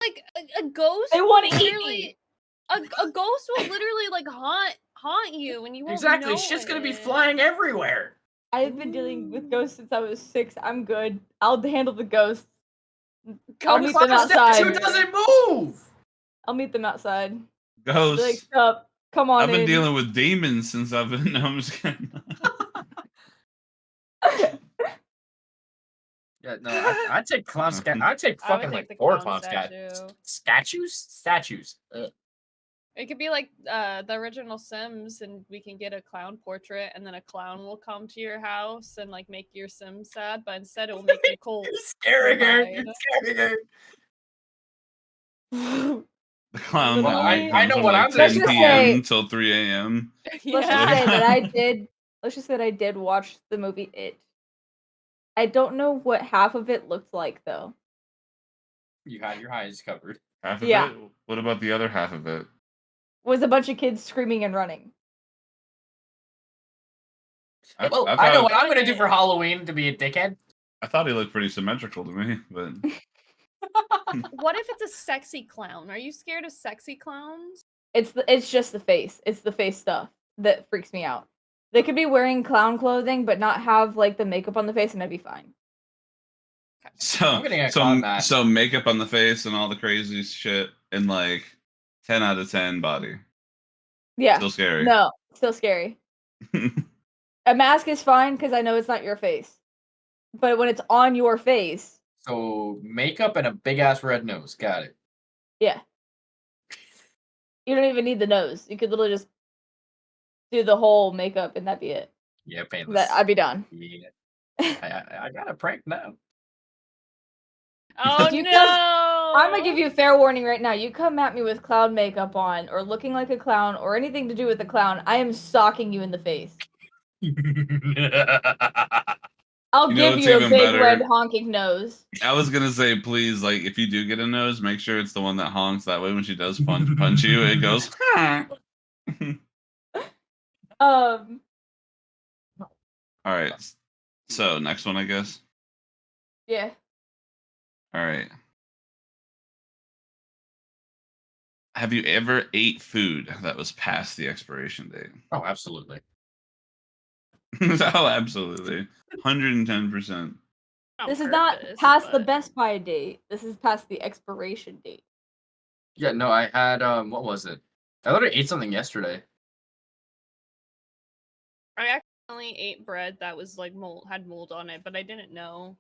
Like a ghost. They want to eat literally- me. A ghost will literally like haunt you and you won't Exactly. know Shit's gonna be it. flying everywhere. I've been dealing with ghosts since I was 6. I'm good. I'll handle the ghosts. I'll A meet them clown statue outside. doesn't move. I'll meet them outside. Be ghosts. like, "Sup, come on I've been in." dealing with demons since I've been. No, I'm just kidding. Yeah, no, I'd take clown scat. I'd take I would fucking take like the 4 clown clown scat. statue. Statues. Ugh. It could be like the original Sims, and we can get a clown portrait, and then a clown will come to your house and like make your Sim sad, but instead it will make Nicole. You're scaring her. You're Right. scaring her. The clown Well, only I comes know from what like I'm 10 gonna p.m. say. till 3 a.m. Let's just Yeah. say that I did. Let's just say that I did watch the movie It. I don't know what half of it looked like though. You had your eyes covered. Half of Yeah. it? What about the other half of it? Was a bunch of kids screaming and running. Well, I I know thought, what I'm gonna do for Halloween to be a dickhead. I thought he looked pretty symmetrical to me, but What if it's a sexy clown? Are you scared of sexy clowns? It's just the face. It's the face stuff that freaks me out. They could be wearing clown clothing but not have like the makeup on the face and I'd be fine. I'm getting a clown mask. so makeup on the face and all the crazy shit and like 10 out of 10 body. Yeah. Still scary. No, still scary. A mask is fine because I know it's not your face. But when it's on your face, So makeup and a big ass red nose. Got it. yeah. You don't even need the nose. You could literally just do the whole makeup and that'd be it. Yeah, painless. I'd be done. Yeah. I got a prank now. Oh You no! I'm gonna give you a fair warning right now. You come at me with clown makeup on, or looking like a clown, or anything to do with a clown, I am socking you in the face. I'll You know give what's you a even big better? red honking nose. I was gonna say, please, like, if you do get a nose, make sure it's the one that honks. That way, when she does punch you, it goes. All All right. So next one, I guess. Yeah. All right. Have you ever ate food that was past the expiration date? Oh, absolutely. Oh, absolutely. 110%. On This is not purpose, past the but- Best Buy date. This is past the expiration date. Yeah, no, I had what was it? I literally ate something yesterday. I accidentally ate bread that was like had mold on it, but I didn't know.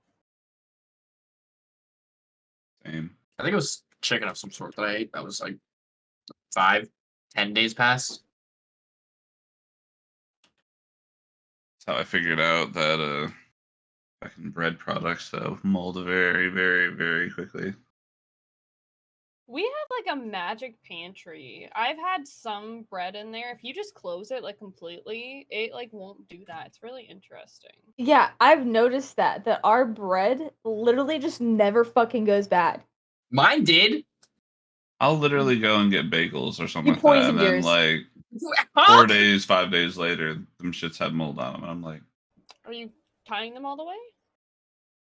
Same. I think it was chicken of some sort that I ate. That was like 5-10 days past. That's how I figured out that fucking bread products mold very, very, very quickly. We have like a magic pantry. I've had some bread in there. If you just close it like completely, it like won't do that. It's really interesting. Yeah, I've noticed that our bread literally just never fucking goes bad. Mine did. I'll literally go and get bagels or something You like that, poisoned and then yours. like Huh? 4 days, 5 days later, them shits had mold on them. And I'm like, Are you tying them all the way?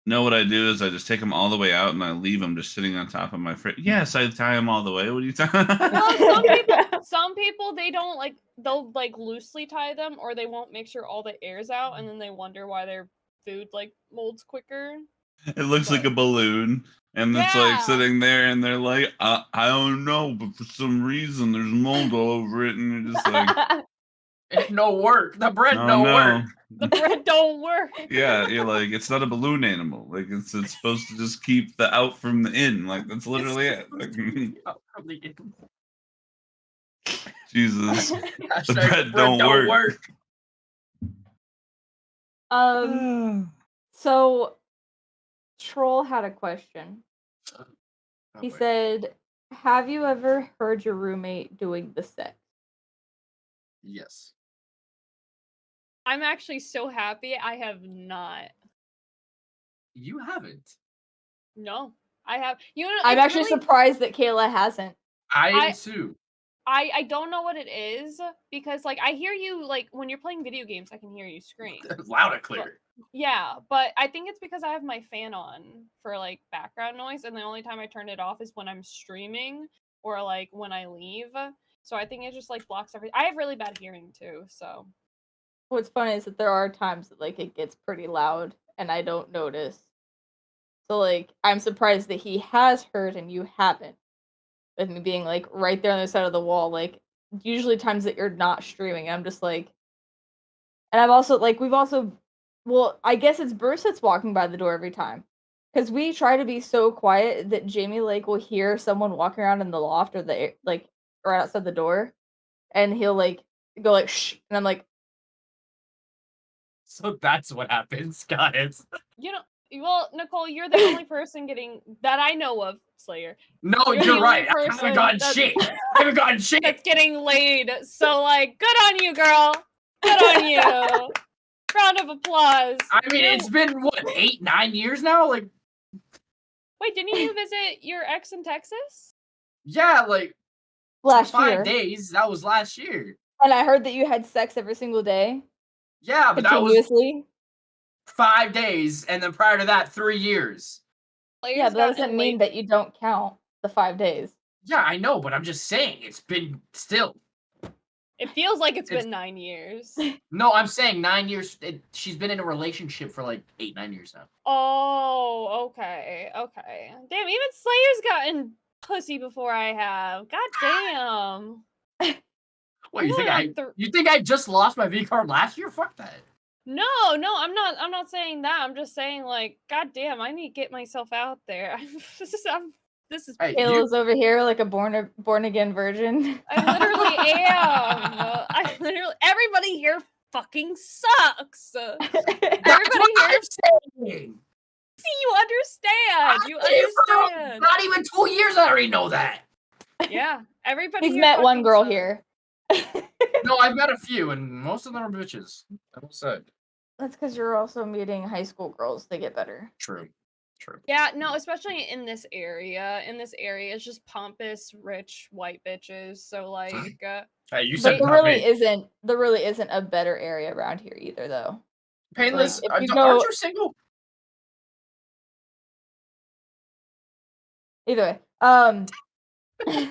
no, what I do is I just take them all the way out and I leave them just sitting on top of my fridge. Yes, I tie them all the way. What are you talking? Well, some people they don't like they'll like loosely tie them or they won't make sure all the air's out and then they wonder why their food like molds quicker. It looks like a But- balloon, and it's like Yeah. sitting there, and they're like, I don't know, but for some reason there's mold all over it, and you're just like, It no work. The bread oh no no. work. The bread don't work. Yeah, you're like, it's not a balloon animal. Like it's supposed to just keep the out from the in. Like that's literally it. Like, Jesus, the Hashtag bread don't work. So Troll had a question. He wait. said, "Have you ever heard your roommate doing the sex?" Yes. I'm actually so happy I have not. You haven't. No, I have. You know, I'm it's actually really- surprised that Kayla hasn't. I am too. I don't know what it is because like I hear you like when you're playing video games I can hear you scream. Loud and clear. Yeah, but I think it's because I have my fan on for like background noise and the only time I turn it off is when I'm streaming or like when I leave. So I think it just like blocks everything. I have really bad hearing too, so What's funny is that there are times that like it gets pretty loud and I don't notice. So like I'm surprised that he has heard and you haven't. With me being like right there on the side of the wall, like usually times that you're not streaming, I'm just like, and I've also like well, I guess it's Bruce that's walking by the door every time, because we try to be so quiet that Jamie like will hear someone walking around in the loft or the like right outside the door, and he'll like go like shh, and I'm like, So that's what happens, guys. you know, well, Nicole, you're the only person getting that I know of, Slayer. No, You're the you're only right. I person haven't gotten that's- shit. I haven't gotten shit. That's getting laid. So like, good on you, girl. Good on you. Round of applause. I mean, You know- it's been what 8-9 years now. Like, Wait, didn't you visit your ex in Texas? yeah, like last 5 year, days. That was last year. and I heard that you had sex every single day, Yeah, but that was continuously. 5 days, and then prior to that, 3 years. Yeah, but that doesn't mean that you don't count the 5 days. Yeah, I know, but I'm just saying it's been still. It feels like it's It's- been 9 years. No, I'm saying 9 years. She's been in a relationship for like 8-9 years now. Oh, okay, okay. Damn, even Slayer's gotten pussy before I have. God damn. What you think? Yeah, I you think I just lost my V card last year? Fuck that. No, I'm not saying that. I'm just saying like, god damn, I need to get myself out there. This is Hey, Kayla's over here like a born again virgin. I literally am. I literally everybody here fucking sucks. Everybody here saying. see you understand. You understand. Not even 2 years. I already know that. Yeah, everybody He's here met one fucking girl sucks. here. No, I've met a few, and most of them are bitches. I will say. That's because you're also meeting high school girls. They get better. True. True. Yeah, no, especially in this area. In this area, it's just pompous, rich, white bitches. So like, Hey, you But said there not really me. isn't a better area around here either, though. Painless. Like, if you Aren't go- you single? Either way.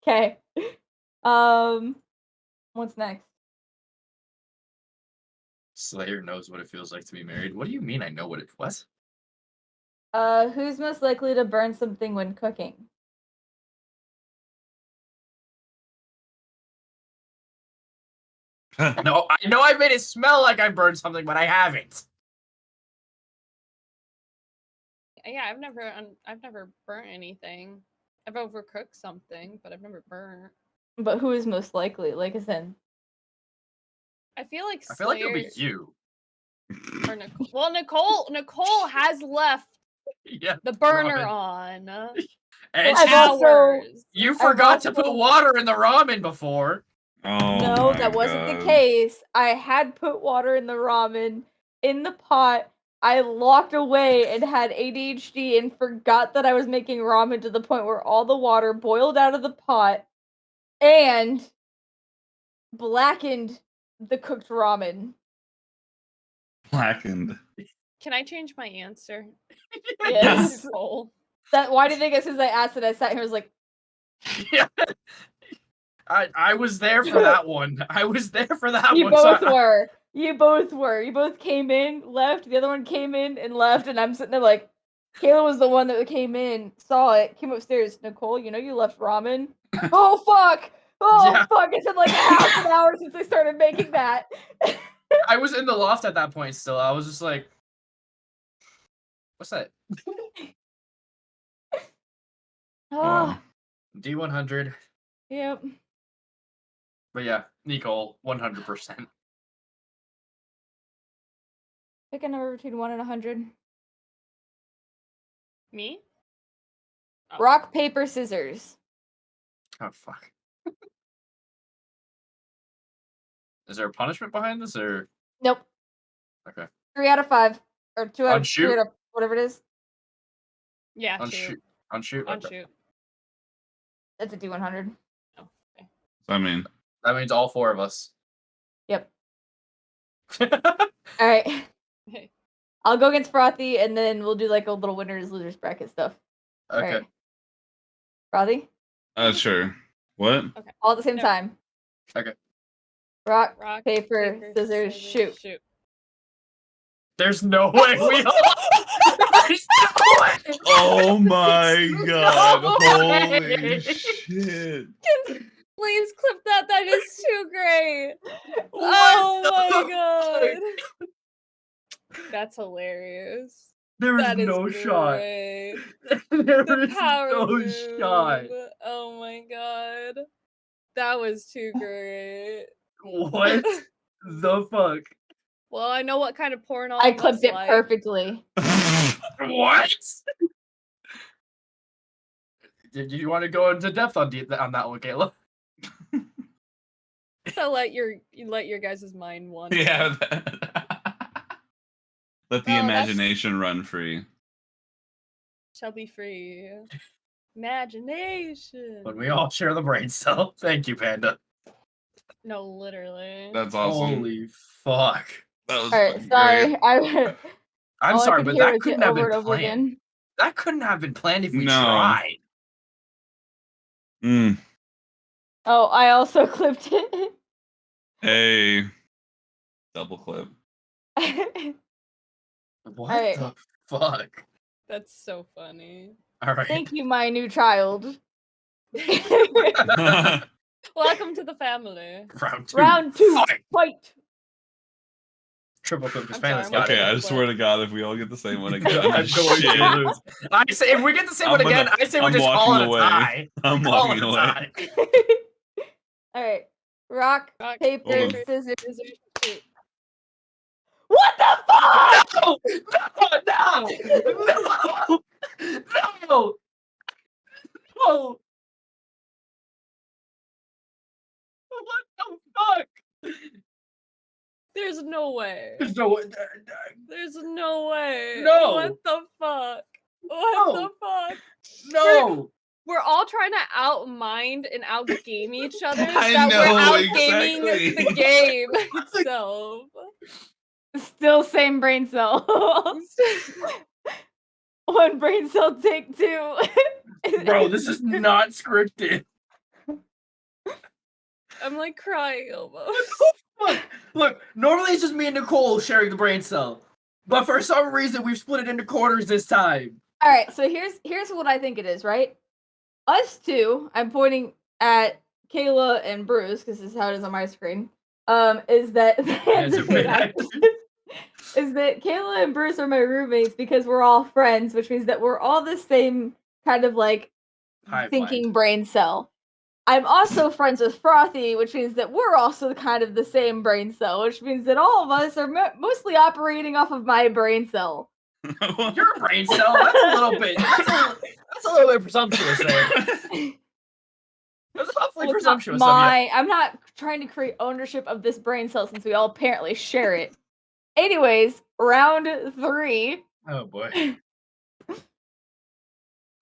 Okay. What's next? Slayer knows what it feels like to be married. What do you mean I know what it what? Who's most likely to burn something when cooking? No, I know I made it smell like I burned something, but I haven't. Yeah, I've never burnt anything. I've overcooked something, but I've never burnt. But who is most likely? Like I said. I feel like I feel like it'll be Slayer you. or Nicole. Well, Nicole has left Yeah. the burner ramen. on. And I've also- hours. you forgot to put also- water in the ramen before. Oh No, my that wasn't the God. case. I had put water in the ramen in the pot. I locked away and had ADHD and forgot that I was making ramen to the point where all the water boiled out of the pot and blackened the cooked ramen. Blackened. Can I change my answer? Yes. Nicole. Why do you think as soon as I asked it, I sat here and was like, Yeah. I was there for that one. I was there for that you one. both so were. You both were. You both came in, left. The other one came in and left, and I'm sitting there like, Kayla was the one that came in, saw it, came upstairs. Nicole, you know you left ramen. Oh fuck! Oh Yeah. fuck! It's been like half an hour since I started making that. I was in the loft at that point still. I was just like, what's that? Oh, D100. yep. But yeah, Nicole, 100%. Pick a number between 1 and 100. Me? Oh. Rock, paper, scissors. Oh, fuck. Is there a punishment behind this, or? Nope. Okay. 3 out of 5. Or 2 out of 3 Unshoot? out of whatever it is. Yeah, Unshoot. shoot. Unshoot? On Okay. shoot. That's a D100. Oh, okay. I mean, That means all 4 of us. Yep. Alright. Okay. I'll go against Frothy, and then we'll do like a little winners losers bracket stuff. Okay. Alright. Frothy, sure. What? Okay. all at the same No. time. Okay. Rock, Rock, paper, scissors, shoot. There's no way we all. There's no way. Oh my No God. Holy way. shit. Please clip that. That is too great. What Oh the my god. That's hilarious. There is That is no shot. great. There The is power no move. shot. Oh my god. That was too great. What the fuck? Well, I know what kind of porn all I of us clipped it like. perfectly. What? Did you want to go into depth on that one, Kayla? So let your guys' mind wander. Yeah. Let the Oh, that's- imagination run free. Shall be free. Imagination. When we all share the brain cell. Thank you, Panda. No, literally. That's awesome. Holy fuck. That was Alright, fucking sorry. great. I'm All I sorry, could but hear that was couldn't it have over been and over planned. again. That couldn't have been planned if we No. tried. Mm. Oh, I also clipped it. Hey. Double clip. What Alright. the fuck? That's so funny. All right. Thank you, my new child. Welcome to the family. Round 2. Round 2. Fight. Fight. Triple clip because I'm Panda's sorry, got Okay, it. I swear to God, if we all get the same one again, I'm I'm going shit. to lose. I say if we get the same one I'm again, gonna- I say we I'm just call walking it a away. tie. I'm Call walking it a away. tie. Alright. Rock, Rock, paper, Hold on. scissors. Scissors, shoot. What the fuck? No! No! No! No! No! What the fuck? There's no way. There's no way. There's no way. No. What the fuck? What No. the fuck? No! We're all trying to outmind and outgame each other. I that know, we're outgaming exactly. the game itself. Still same brain cell. One brain cell take 2. Bro, this is not scripted. I'm like crying almost. Look, normally it's just me and Nicole sharing the brain cell. But for some reason, we've split it into quarters this time. All right, so here's what I think it is, right? Us two, I'm pointing at Kayla and Bruce, because this is how it is on my screen, is that is that Kayla and Bruce are my roommates because we're all friends, which means that we're all the same kind of like thinking brain cell. I'm also friends with Frothy, which means that we're also kind of the same brain cell, which means that all of us are mostly operating off of my brain cell. Your brain cell? That's a little bit. That's a little bit presumptuous there. That's awfully presumptuous of you. I'm not trying to create ownership of this brain cell since we all apparently share it. Anyways, round 3. Oh boy.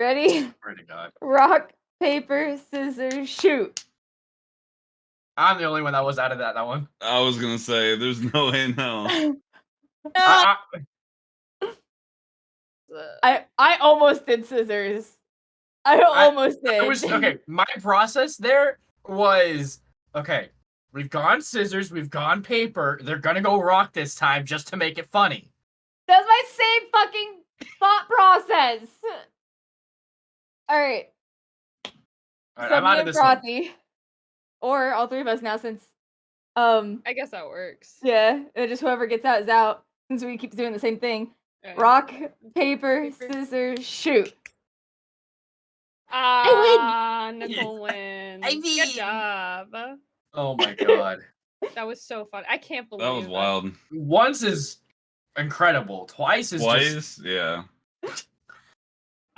Ready? Swear to God. Rock, paper, scissors, shoot. I'm the only one that was out of that one. I was gonna say, there's no way no. I almost did scissors. I almost did. Okay, my process there was, okay, we've gone scissors, we've gone paper, they're gonna go rock this time just to make it funny. That's my same fucking thought process. Alright. Alright, So I'm out of this one. Or all 3 of us now since I guess that works. Yeah, just whoever gets out is out since we keep doing the same thing. Right. Rock, paper, scissors, shoot. Nicole wins. I win. Good job. Oh my God. That was so fun. I can't believe That was wild. Once is incredible. Twice is just... Yeah.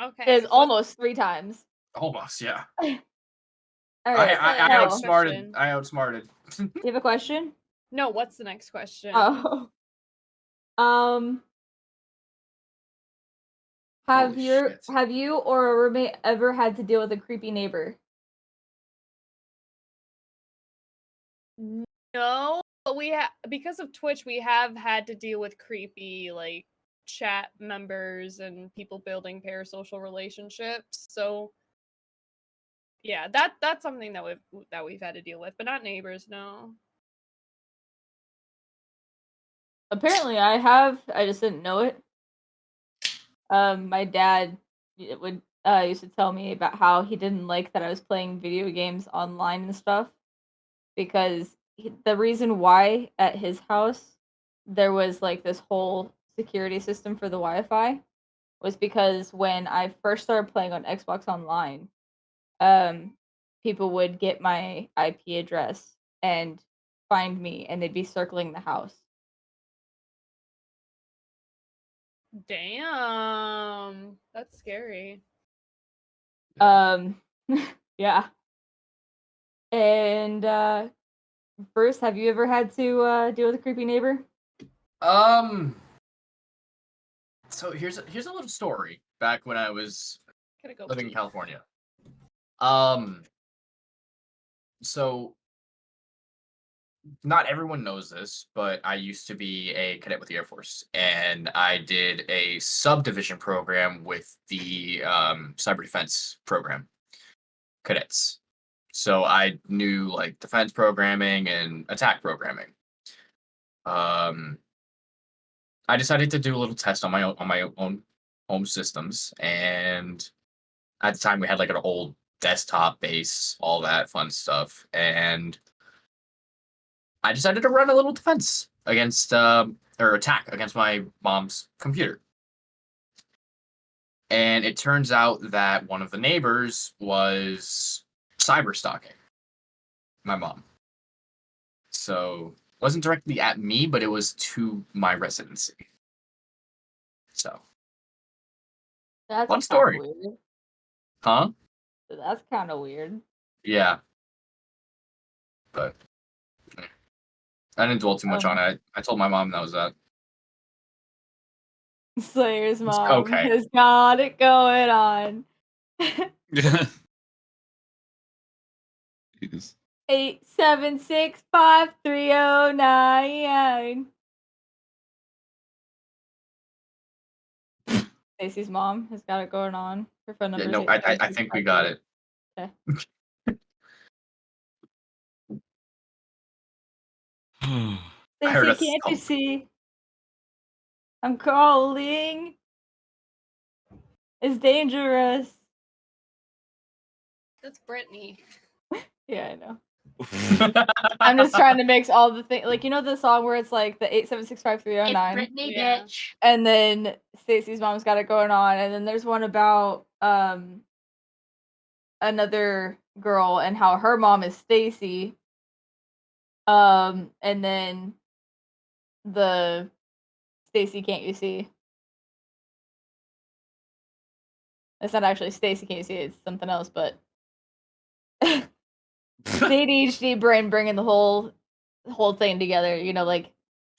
Okay. It's almost 3 times. Almost, yeah. All right, I outsmarted. You have a question? No, what's the next question? Oh. Have you or a roommate ever had to deal with a creepy neighbor? No, but because of Twitch, we have had to deal with creepy like chat members and people building parasocial relationships. So yeah, that's something that we've had to deal with, but not neighbors, no. Apparently I have. I just didn't know it. My dad used to tell me about how he didn't like that I was playing video games online and stuff because the reason why at his house there was like this whole security system for the Wi-Fi was because when I first started playing on Xbox Online, people would get my IP address and find me and they'd be circling the house. Damn. That's scary. Yeah. And Bruce, have you ever had to deal with a creepy neighbor? So here's a little story back when I was living in California. So not everyone knows this, but I used to be a cadet with the Air Force, and I did a subdivision program with the cyber defense program cadets. So I knew like defense programming and attack programming. I decided to do a little test on my own home systems, and at the time we had like an old desktop base, all that fun stuff, and I decided to run a little defense against or attack against my mom's computer. And it turns out that one of the neighbors was cyber stalking my mom. So it wasn't directly at me, but it was to my residency. So That's fun story. Weird. Huh? That's kind of weird. Yeah. But I didn't dwell too much on it. I told my mom that was that. Slayer's mom has got it going on. Yeah. 8765309. Stacey's mom has got it going on. Her phone Yeah, number no, is I think we got it. Okay. I heard Stacey, a can't you thump. see? I'm calling. It's dangerous. That's Brittany. Yeah, I know. I'm just trying to mix all the things. Like, you know the song where it's like the 8765309? Brittany, Yeah. bitch. And then Stacey's mom's got it going on. And then there's one about another girl and how her mom is Stacy. And then the Stacy Can't You See? It's not actually Stacy Can't You See, it's something else, but the ADHD brain bringing the whole thing together, you know, like,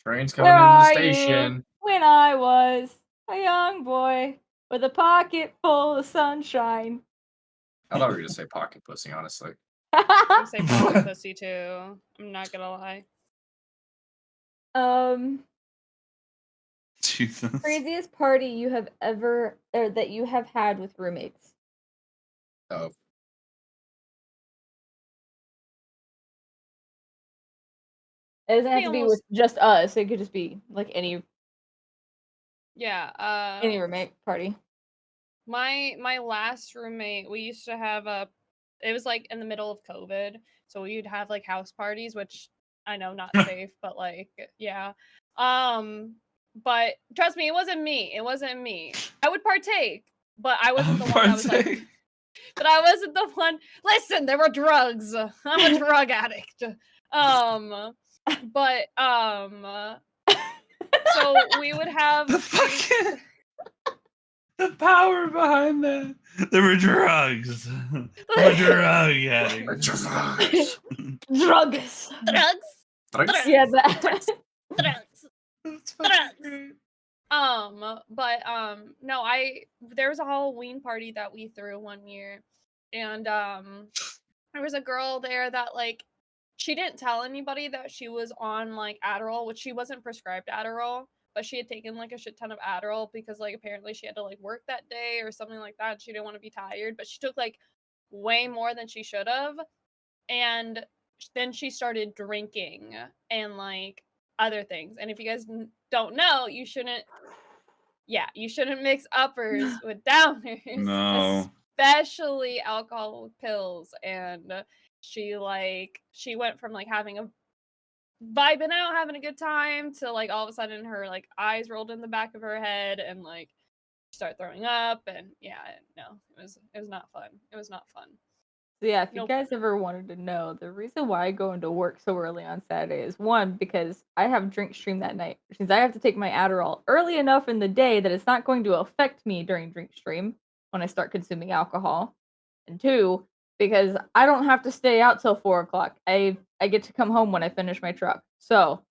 Train's coming where into the are station. you? When I was a young boy with a pocket full of sunshine. I thought we were gonna say pocket pussy, honestly. I say pocket pussy too. I'm not gonna lie. Jesus. Craziest party you have ever or that you have had with roommates. Oh, It doesn't have to be with just us. It could just be like any Yeah. roommate party. My last roommate, we used to have it was like in the middle of COVID, so we'd have like house parties, which I know not safe, but like yeah. But trust me, it wasn't me. It wasn't me. I would partake, but I wasn't the one that was like but I wasn't the one. Listen, there were drugs. I'm a drug addict. But so we would have The fucking the power behind that. There were drugs. I'm a drug addict. Drugs. drugs. Yeah, that. Drugs. That's fucking great. But no, there was a Halloween party that we threw one year, and there was a girl there that like she didn't tell anybody that she was on like Adderall, which she wasn't prescribed Adderall, but she had taken like a shit ton of Adderall because like apparently she had to like work that day or something like that. And she didn't want to be tired, but she took like way more than she should have, and then she started drinking and like other things. And if you guys don't know, you shouldn't mix uppers with downers. No. Especially alcohol pills. And she went from like having a vibing out, having a good time to like all of a sudden her like eyes rolled in the back of her head and like she started throwing up, and yeah, no, it was not fun. It was not fun. So yeah, if Nope. you guys ever wanted to know, the reason why I go into work so early on Saturday is one, because I have drink stream that night, which means I have to take my Adderall early enough in the day that it's not going to affect me during drink stream when I start consuming alcohol. And two, because I don't have to stay out till 4 o'clock. I get to come home when I finish my truck. So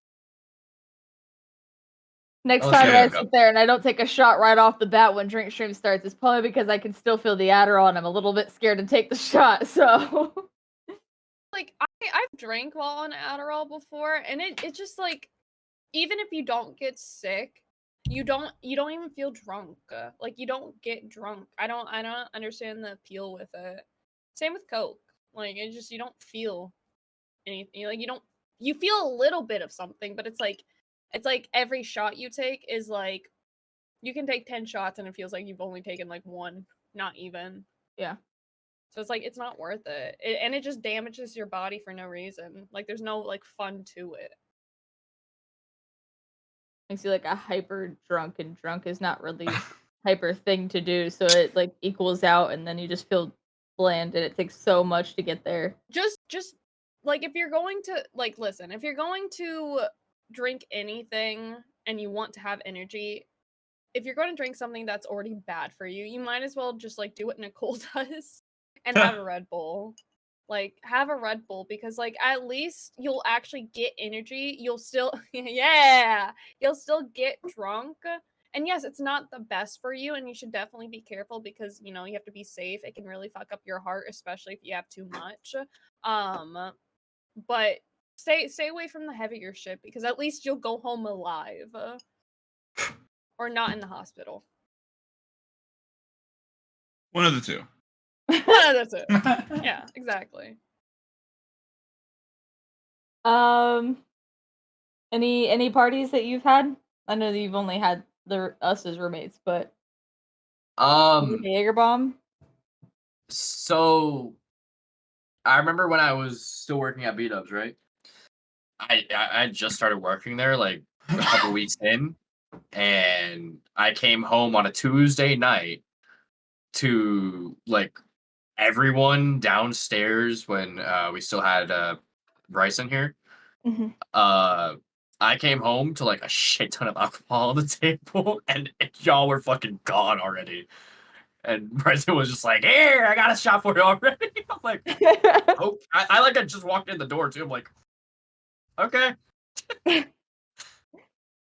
next Unless time you I have a sit there and I don't take a shot right off the bat when drink stream starts, it's probably because I can still feel the Adderall and I'm a little bit scared to take the shot. So Like I've drank while on Adderall before, and it just like even if you don't get sick, you don't even feel drunk. Like you don't get drunk. I don't understand the appeal with it. Same with Coke. Like it just you don't feel anything. Like you feel a little bit of something, but it's like every shot you take is like you can take 10 shots and it feels like you've only taken like one, not even. yeah. So it's like it's not worth it. And it just damages your body for no reason. Like there's no like fun to it. Makes you like a hyper drunk, and drunk is not really hyper thing to do, so it like equals out and then you just feel bland and it takes so much to get there. Just like if you're going to like listen, if you're going to drink anything and you want to have energy, if you're going to drink something that's already bad for you, you might as well just like do what Nicole does and have a Red Bull. Like have a Red Bull, because like at least you'll actually get energy. You'll still you'll still get drunk. And yes, it's not the best for you, and you should definitely be careful because you have to be safe. It can really fuck up your heart, especially if you have too much. But stay away from the heavier shit, because at least you'll go home alive. Or not in the hospital. One of the two. That's it. Yeah, exactly. Any parties that you've had? I know that you've only had us as roommates, but the Jaeger bomb. So I remember when I was still working at B-Dubs, right? I just started working there like a couple weeks in, and I came home on a Tuesday night to like everyone downstairs when we still had Bryson here. Mm-hmm. I came home to like a shit ton of alcohol on the table, and y'all were fucking gone already. And Bryson was just like, "Here, I got a shot for you already." I'm like, "Oh, I just walked in the door too." I'm like, "Okay."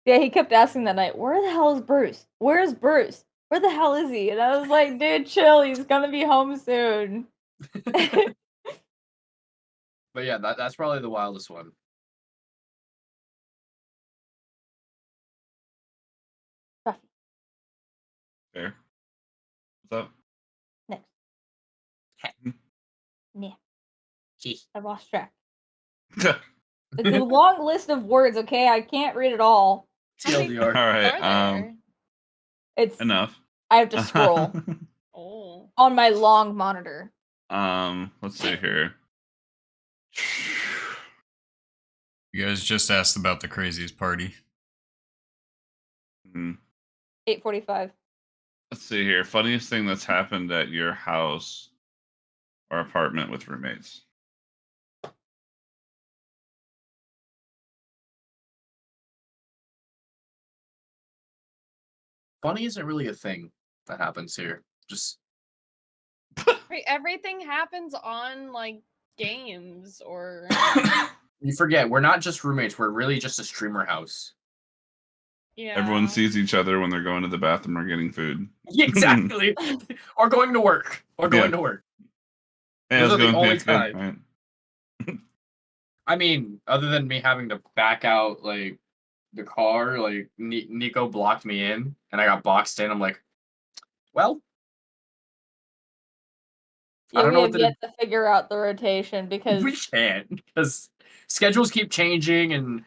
Yeah, he kept asking that night, "Where the hell is Bruce? Where's Bruce? Where the hell is he?" And I was like, "Dude, chill. He's gonna be home soon." But yeah, that's probably the wildest one. Fair. What's up? Next. Hmm. Yeah. Jeez. I lost track. It's a long list of words, okay? I can't read it all. TLDR. All right. Are there? It's Enough. I have to scroll Oh. on my long monitor. Let's see here. You guys just asked about the craziest party. 8:45. Let's see here. Funniest thing that's happened at your house or apartment with roommates. Funny isn't really a thing that happens here. Just Right, everything happens on like games or you forget we're not just roommates. We're really just a streamer house. yeah. Everyone sees each other when they're going to the bathroom or getting food. Exactly. Or going to work. Yeah. Hey, Those how's are it the going? only It's good. time. Right. I mean, other than me having to back out like the car, like Nico blocked me in, and I got boxed in. I'm like, well, I Yeah, don't we know have what yet to figure out the rotation because we can't because schedules keep changing, and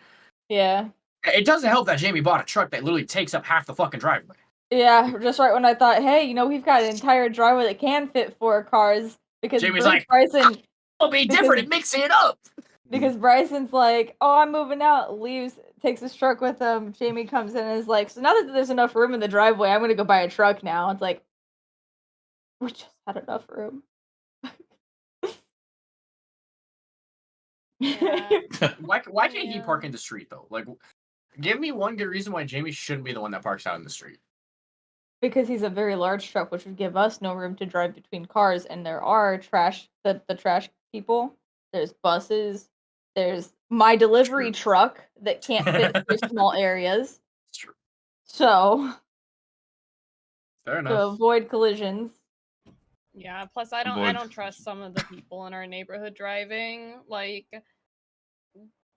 yeah. it doesn't help that Jamie bought a truck that literally takes up half the fucking driveway. Yeah, just right when I thought, hey, we've got an entire driveway that can fit 4 cars because Jamie's like, Bryson it'll be different and mixing it up. because Bryson's like, oh, I'm moving out, leaves, takes his truck with him. Jamie comes in and is like, so now that there's enough room in the driveway, I'm gonna go buy a truck now. It's like, we just had enough room. Yeah. Why can't he park in the street though? Like, give me one good reason why Jamie shouldn't be the one that parks out in the street. Because he's a very large truck, which would give us no room to drive between cars, and there are the trash people. There's buses. There's my delivery truck that can't fit through small areas. It's true. So, Fair enough. to avoid collisions. Yeah, plus I don't trust some of the people in our neighborhood driving. Like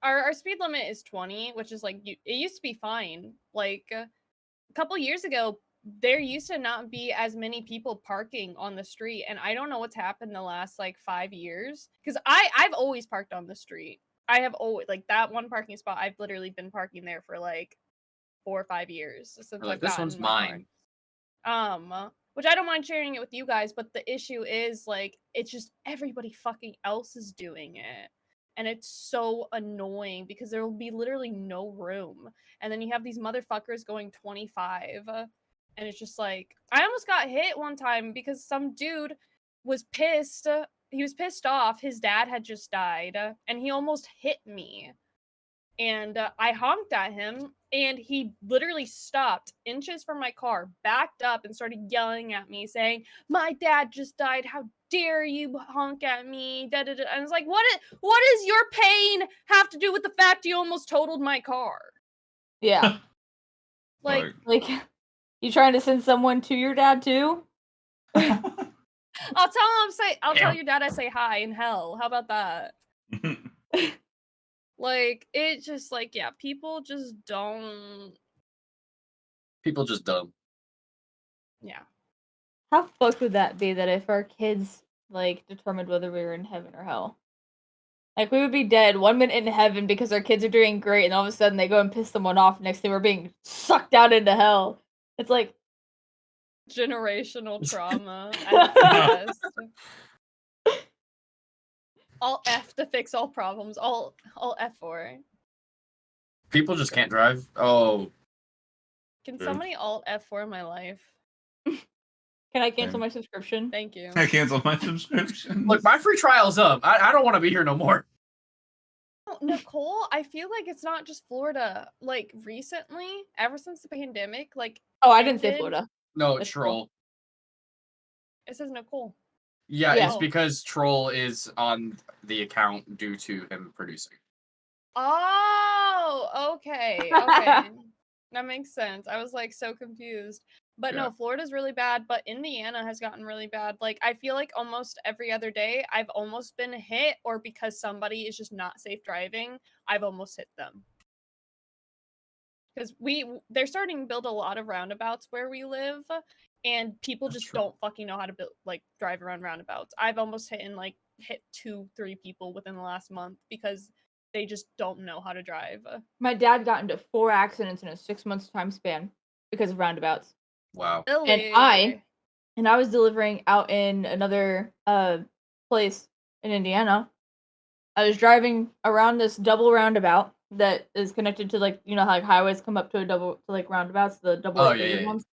our speed limit is 20, which is like it used to be fine. Like a couple years ago, there used to not be as many people parking on the street, and I don't know what's happened the last like 5 years because I've always parked on the street. I have always like that one parking spot. I've literally been parking there for like 4 or 5 years since Like, I've this gotten one's my car. mine. Which I don't mind sharing it with you guys, but the issue is like it's just everybody fucking else is doing it. And it's so annoying because there will be literally no room. And then you have these motherfuckers going 25. And it's just like I almost got hit one time because some dude was pissed. He was pissed off. His dad had just died, and he almost hit me. And I honked at him, and he literally stopped inches from my car, backed up, and started yelling at me, saying, "My dad just died. How dare you honk at me?" Da, da, da. And I was like, what does your pain have to do with the fact you almost totaled my car? Yeah. Like, you trying to send someone to your dad too? I'll tell your dad I say hi in hell. How about that? Like, it just like, yeah, people just don't. People just dumb. Yeah. How fucked would that be that if our kids like determined whether we were in heaven or hell? Like we would be dead 1 minute in heaven because our kids are doing great, and all of a sudden they go and piss someone off. Next thing we're being sucked out into hell. It's like generational trauma at its best. All F to fix all problems. All F4. People just can't drive. Oh. Can Dude. somebody alt F4 my life? Can I cancel my subscription? Thank you. I canceled my subscription. Look, my free trial's up. I don't want to be here no more. Oh, Nicole, I feel like it's not just Florida. Like recently, ever since the pandemic, like Oh, I didn't say ended- Florida. No, It's Troll. It says Nicole. Yeah, Yeah. it's because Troll is on the account due to him producing. Oh, okay. Okay. That makes sense. I was like so confused. But Yeah. no, Florida's really bad, but Indiana has gotten really bad. Like I feel like almost every other day I've almost been hit, or because somebody is just not safe driving, I've almost hit them. Because they're starting to build a lot of roundabouts where we live, and people That's just true. don't fucking know how to drive around roundabouts. I've almost hit 2-3 people within the last month because they just don't know how to drive. My dad got into 4 accidents in a 6 months time span because of roundabouts. Wow. Really? And I was delivering out in another place in Indiana. I was driving around this double roundabout that is connected to, like, you know how like highways come up to a double to like roundabouts, the double Oh, gated yeah. ones.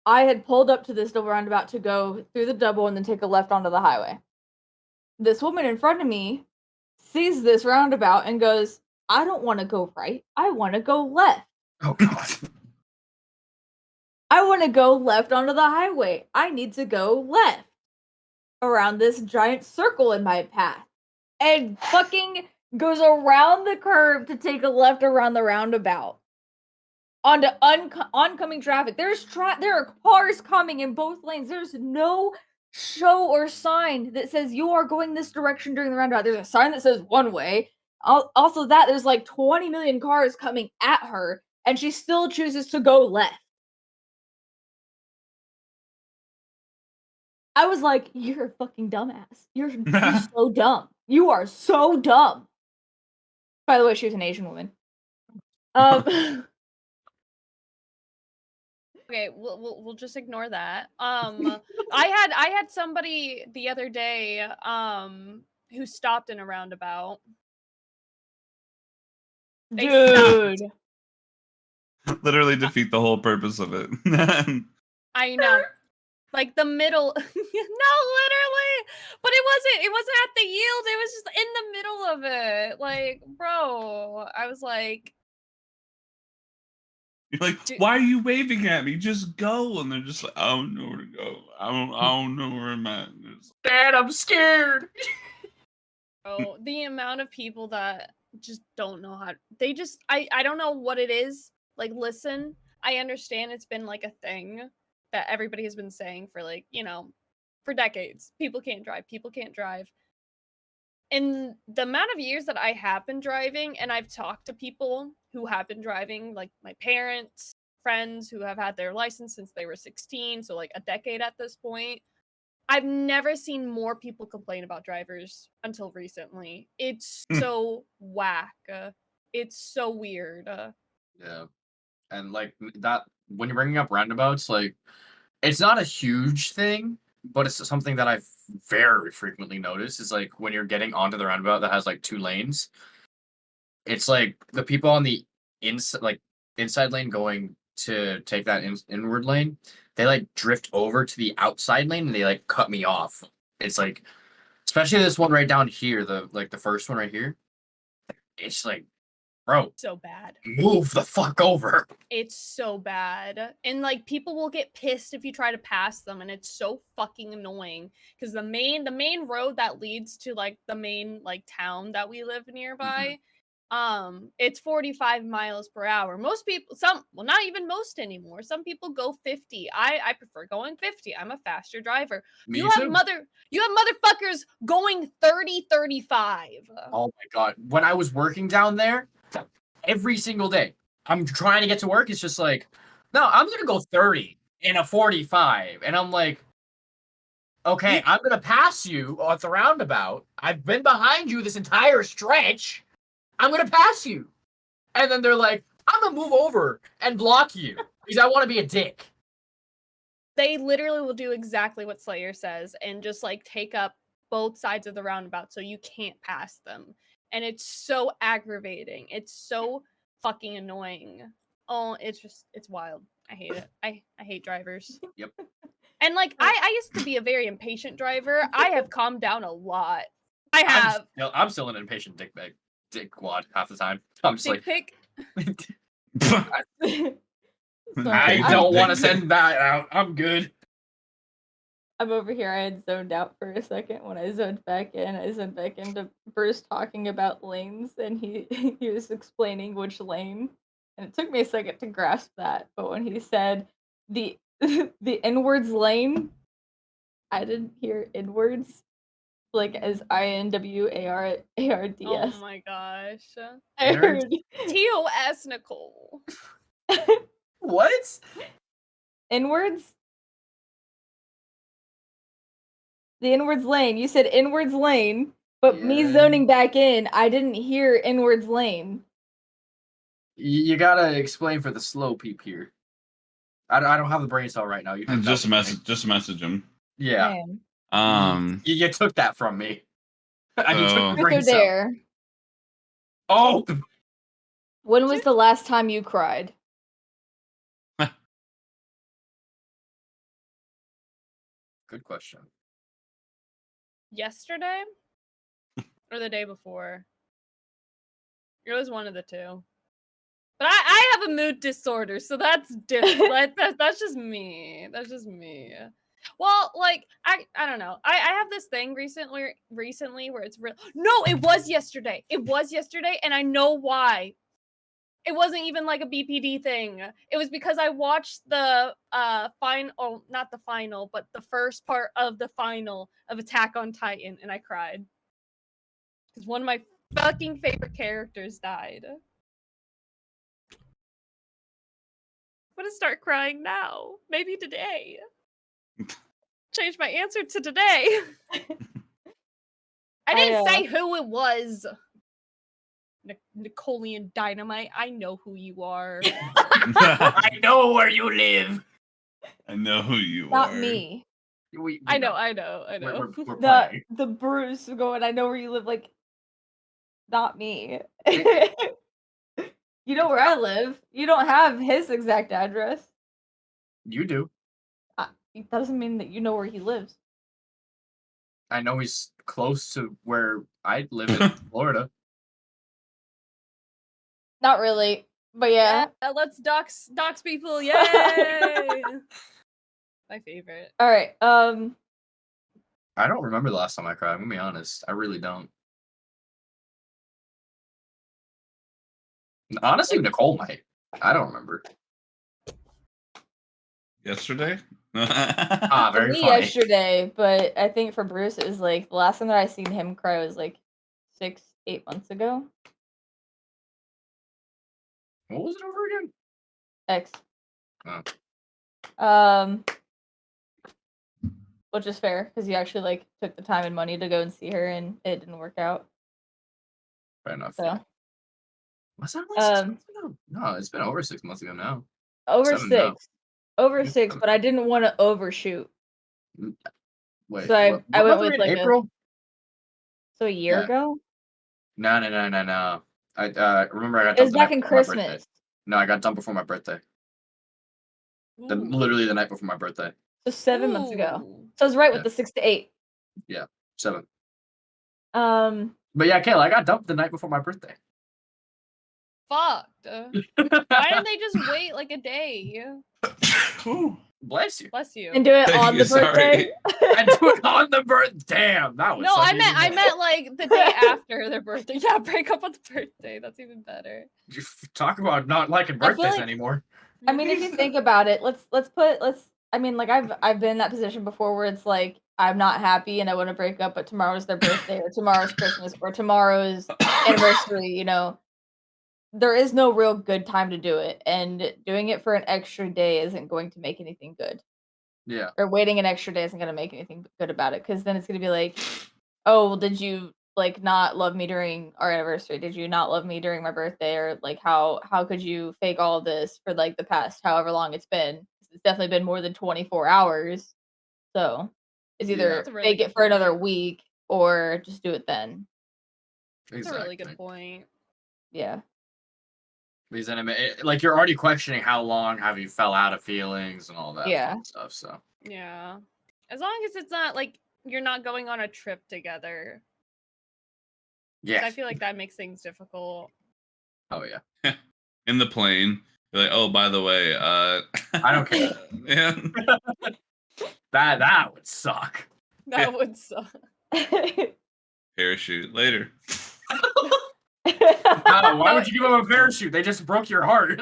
I had pulled up to this double roundabout to go through the double and then take a left onto the highway. This woman in front of me sees this roundabout and goes, "I don't want to go right. I want to go left. Oh, God. I want to go left onto the highway. I need to go left around this giant circle in my path." And fucking goes around the curb to take a left around the roundabout onto oncoming traffic. There are cars coming in both lanes. There's no show or sign that says you are going this direction during the roundabout. There's a sign that says one way. Also, that there's like 20 million cars coming at her, and she still chooses to go left. I was like, "You're a fucking dumbass. You're so dumb. You are so dumb." By the way, she was an Asian woman. Okay, we'll just ignore that. I had somebody the other day who stopped in a roundabout. They Dude. Literally defeat the whole purpose of it. I know. Like the middle. No, literally. But it wasn't at the yield. It was just in the middle of it. Like, bro, I was like, You're like, why are you waving at me? Just go. And they're just like, I don't know where to go. I don't know where I'm at. Dad, I'm scared. oh, the amount of people that just don't know how they just I don't know what it is. Like, listen, I understand it's been like a thing that everybody has been saying for like, for decades. People can't drive. And the amount of years that I have been driving, and I've talked to people who have been driving, like my parents, friends who have had their license since they were 16, so like a decade at this point. I've never seen more people complain about drivers until recently. It's so whack. It's so weird. Yeah. And like that, when you're bringing up roundabouts, like it's not a huge thing, but it's something that I've very frequently noticed is like when you're getting onto the roundabout that has like 2 lanes, it's like the people on the inside lane going to take that inward lane, they like drift over to the outside lane and they like cut me off. It's like, especially this one right down here, the first one right here. It's like, bro, So bad. move the fuck over. It's so bad. And like people will get pissed if you try to pass them, and it's so fucking annoying because the main road that leads to like the main like town that we live nearby, it's 45 miles per hour. Most people, not even most anymore. Some people go 50. I prefer going 50. I'm a faster driver. Me You too. have motherfuckers going 30, 35. Oh my god. When I was working down there, every single day, I'm trying to get to work. It's just like, no, I'm gonna go 30. in a 45, and I'm like, okay, I'm gonna pass you at the roundabout. I've been behind you this entire stretch. I'm gonna pass you, and then they're like, I'm gonna move over and block you because I want to be a dick. They literally will do exactly what Slayer says and just like take up both sides of the roundabout so you can't pass them. And it's so aggravating. It's so fucking annoying. Oh, it's wild. I hate it. I hate drivers. Yep. And like I used to be a very impatient driver. I have calmed down a lot. I have. I'm still an impatient dick wad half the time. I'm just Dick like, pic. I don't want to send that out. I'm good. I'm over here. I had zoned out for a second. When I zoned back into Bruce talking about lanes, and he he was explaining which lane, and it took me a second to grasp that. But when he said the the inwards lane, I didn't hear inwards like as INWARDS. Oh my gosh. I heard TOS Nicole. What? inwards. The inwards lane. You said inwards lane, but me Yeah. zoning back in, I didn't hear inwards lane. You gotta explain for the slow peep here. I don't have the brain cell right now. You took Just that message him. Yeah. Man. You took that from me. And you took the Truth brain or cell. dare? Oh! When was the last time you cried? Good question. Yesterday? Or the day before? It was one of the two. But I have a mood disorder, so that's different. That's just me. That's just me. Well, like I don't know. I have this thing recently where it's real. No, it was yesterday. It was yesterday, and I know why. It wasn't even like a BPD thing. It was because I watched the final, not the final, but the first part of the final of Attack on Titan, and I cried because one of my fucking favorite characters died. I'm gonna start crying now. Maybe today. Change my answer to today. I didn't say who it was. Napoleon Dynamite. I know who you are. I know where you live. I know who you Not are. Me. I know. We're the Bruce going, I know where you live, like, not me. You know where I live. You don't have his exact address. You do. That doesn't mean that you know where he lives. I know he's close to where I live in Florida. Not really, but yeah. Let's dox people. Yay! My favorite. All right. I don't remember the last time I cried. I'm gonna be honest. I really don't. Honestly, Nicole might. I don't remember. Yesterday? Very me funny. yesterday, but I think for Bruce it was like the last time that I seen him cry was like 6-8 months ago. What was it over again? X. Oh. Which is fair because he actually like took the time and money to go and see her, and it didn't work out. Fair enough. So. Was that like 6 months ago? No, it's been over 6 months ago now. Over 7 6. now. Over 6, but I didn't want to overshoot. Wait, so I went with like April? So a year ago? No. I remember I got It was dumped back in before my birthday. Christmas. No, I got dumped before my birthday. Literally the night before my birthday. So 7 months ago. So I was right with the 6 to 8. Yeah, 7. But yeah, Kayla, I got dumped the night before my birthday. Fucked. Why didn't they just wait like a day? Bless you. Bless you. And do it on the birthday? And do it on the birthday. Damn, that was No, I meant like the day after their birthday. Yeah, break up on the birthday. That's even better. You talk about not liking birthdays anymore. I mean, if you think about it, I mean, like I've been in that position before where it's like I'm not happy and I want to break up, but tomorrow's their birthday or tomorrow's Christmas or tomorrow's anniversary, you know. there is no real good time to do it, and doing it for an extra day isn't going to make anything good. Yeah. Or waiting an extra day isn't gonna make anything good about it, because then it's gonna be like, oh, well, did you like not love me during our anniversary? Did you not love me during my birthday? Or like how could you fake all of this for like the past however long it's been? It's definitely been more than 24 hours. So it's Yeah. either That's a really fake it good for another point. week or just do it then. That's a really good point. Yeah. Because then like you're already questioning how long have you fell out of feelings and all that Yeah. fun stuff. So Yeah. As long as it's not like you're not going on a trip together. 'Cause yeah. I feel like that makes things difficult. Oh yeah. In the plane, you're like, oh, by the way, I don't care. Yeah. That would suck. That would suck. Parachute later. No, why would you give them a parachute? They just broke your heart.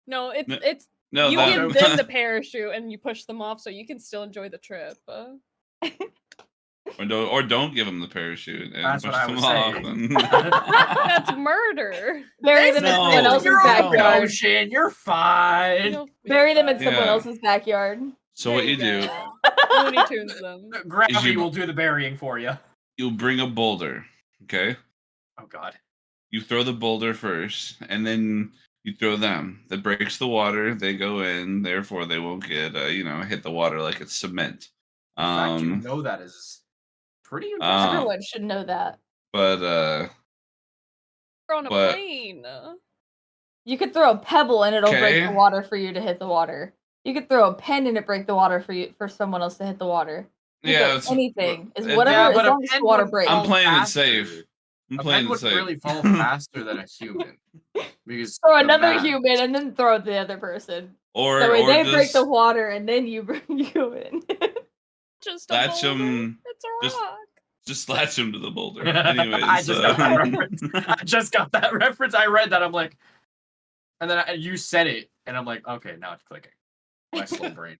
No, No, it's No, you that- give them the parachute and you push them off so you can still enjoy the trip. or don't give them the parachute and That's push what I them was off. saying. And That's murder. Bury them in No. someone else's You're on the backyard. ocean. You're fine. You'll be Bury them in fine. someone Yeah. else's backyard. so There what you do, go. Looney Tunes them. Gravity you- will do the burying for you. you'll bring a boulder, okay? Oh God. You throw the boulder first, and then you throw them. That breaks the water. They go in, therefore they won't get, hit the water like it's cement. The fact you know that is pretty impressive. Everyone should know that. But We're on a But- plane. You could throw a pebble and it'll break Okay. the water for you to hit the water. You could throw a pen and it break the water for someone else to hit the water. You yeah, could it's anything is it- whatever Yeah, as but a long as the pen water would breaks. I'm fall playing it faster. safe. I'm A playing pen it would safe. really fall faster than a human. Because Throw the another mass- human and then throw the other person. or That way they break just the water and then you bring you in. Just a latch boulder. them. It's a just- rock. Just latch him to the boulder. Anyways, I just got that reference. I just got that reference. I read that. I'm like, and then you said it, and I'm like, okay, now it's clicking. My slow brain.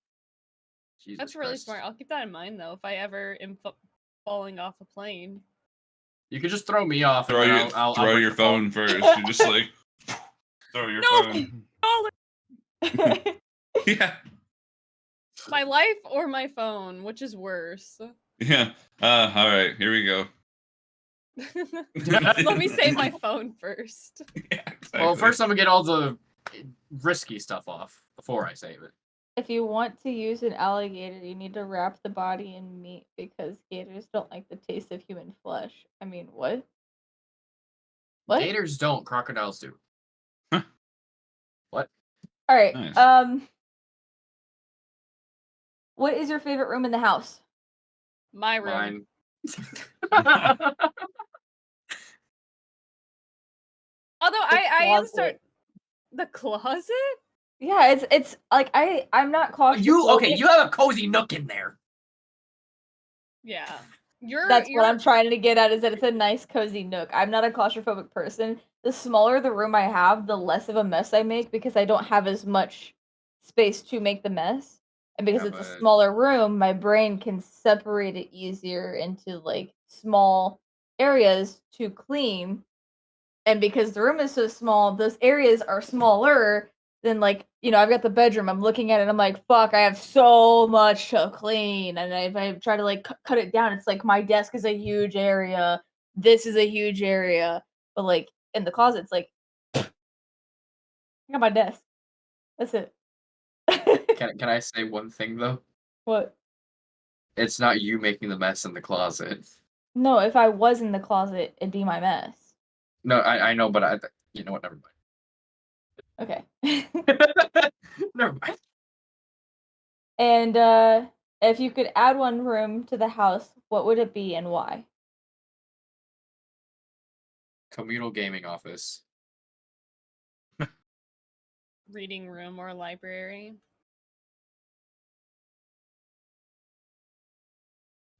Jesus That's really Christ. smart. I'll keep that in mind though. If I ever am falling off a plane. You could just throw me off. throw and then your I'll throw break your the fall. phone first. You're just like throw your No! phone. Yeah, My life or my phone, which is worse? yeah. All right, here we go. Let me save my phone first. Yeah, exactly. Well, first I'm gonna get all the risky stuff off before I save it. If you want to use an alligator, you need to wrap the body in meat because gators don't like the taste of human flesh. I mean, what? What? Gators don't. Crocodiles do. What? All right. Nice. What is your favorite room in the house? My room. Mine. Although The I am closet. the closet? Yeah, it's like I'm not claustrophobic. You have a cozy nook in there. Yeah. That's what I'm trying to get at, is that it's a nice cozy nook. I'm not a claustrophobic person. The smaller the room I have, the less of a mess I make because I don't have as much space to make the mess. And because Yeah, it's a but- smaller room, my brain can separate it easier into like small areas to clean. And because the room is so small, those areas are smaller than like, I've got the bedroom. I'm looking at it and I'm like, fuck, I have so much to clean. And if I try to like cut it down, it's like my desk is a huge area. This is a huge area. But like in the closet, it's like, I got my desk. That's it. Can I say one thing though? What? It's not you making the mess in the closet. No, if I was in the closet, it'd be my mess. No, I know, but you know what? Never Okay. mind. Never mind. And if you could add one room to the house, what would it be and why? Communal gaming office. Reading room or library.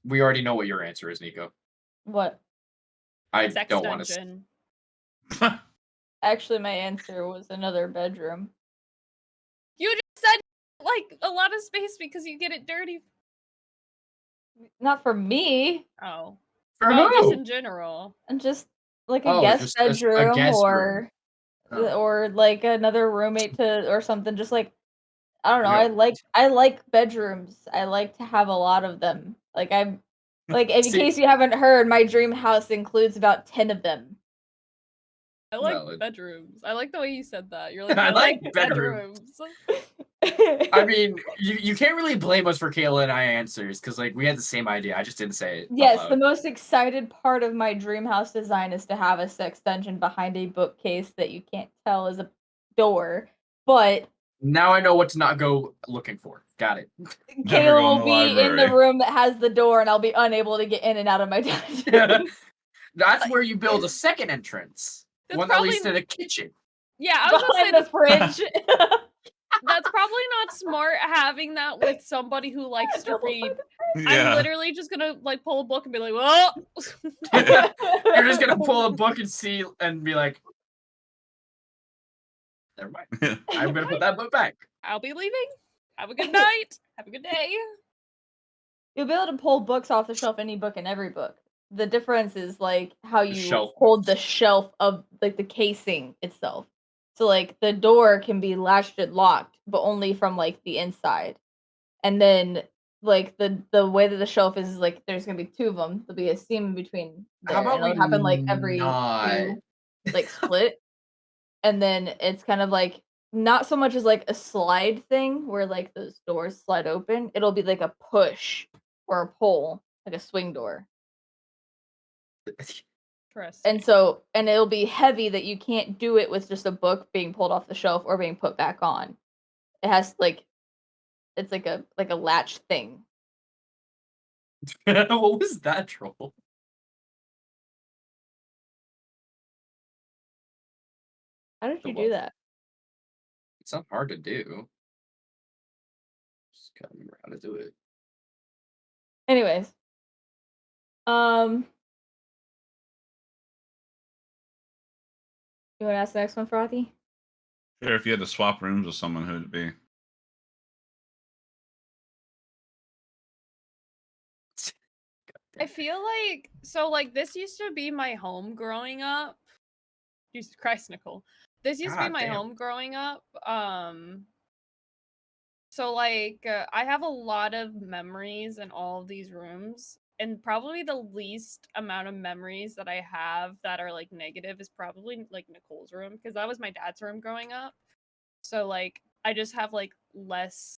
We already know what your answer is, Nico. What? I Sex don't want to. dungeon. Actually, my answer was another bedroom. You just said like a lot of space because you get it dirty. Not for me. Oh. For Oh, just who? in general. And just like a Oh, guest just a bedroom guest or room. or like another roommate to or something. Just like I don't know. Yeah. I like bedrooms. I like to have a lot of them. Like I'm like in See- case you haven't heard, my dream house includes about 10 of them. I like Valid. bedrooms. I like the way you said that. You're like, I I like like bedrooms. bedrooms. I mean, you can't really blame us for Kayla and I answers because like we had the same idea. I just didn't say it. out Yes, the loud. most excited part of my dream house design is to have a sex dungeon behind a bookcase that you can't tell is a door. But Now I know what to not go looking for. Got it. Never Kayla go in will the be in the library. room that has the door, and I'll be unable to get in and out of my dungeon. That's where you build a second entrance. That's One that leads to probably- the kitchen. Yeah, I was gonna say Behind the fridge. that's probably not smart having that with somebody who likes to read. I'm Yeah. literally just gonna like pull a book and be like, well, You're just gonna pull a book and see and be like, never mind. I'm gonna put that book back. I'll be leaving. Have a good night. Have a good day. You'll be able to pull books off the shelf, any book and every book. The difference is like how you shelf hold books. the shelf of like the casing itself. So like the door can be latched and locked, but only from like the inside. And then like the way that the shelf is like there's gonna be two of them. There'll be a seam in between there, How about and it'll we happen like every not? two like split. And then it's kind of like not so much as like a slide thing where like those doors slide open. It'll be like a push or a pull, like a swing door. Interesting. And it'll be heavy that you can't do it with just a book being pulled off the shelf or being put back on. It has like it's like a latch thing. What was that troll? How did The you do what? that? It's not hard to do. Just gotta remember how to do it. Anyways. You want to ask the next one, Frothy? Sure, if you had to swap rooms with someone, who would it be? I feel like so like this used to be my home growing up. Jesus Christ, Nicole. This used to be God my damn. home growing up. So like I have a lot of memories in all of these rooms, and probably the least amount of memories that I have that are like negative is probably like Nicole's room because that was my dad's room growing up. So like I just have like less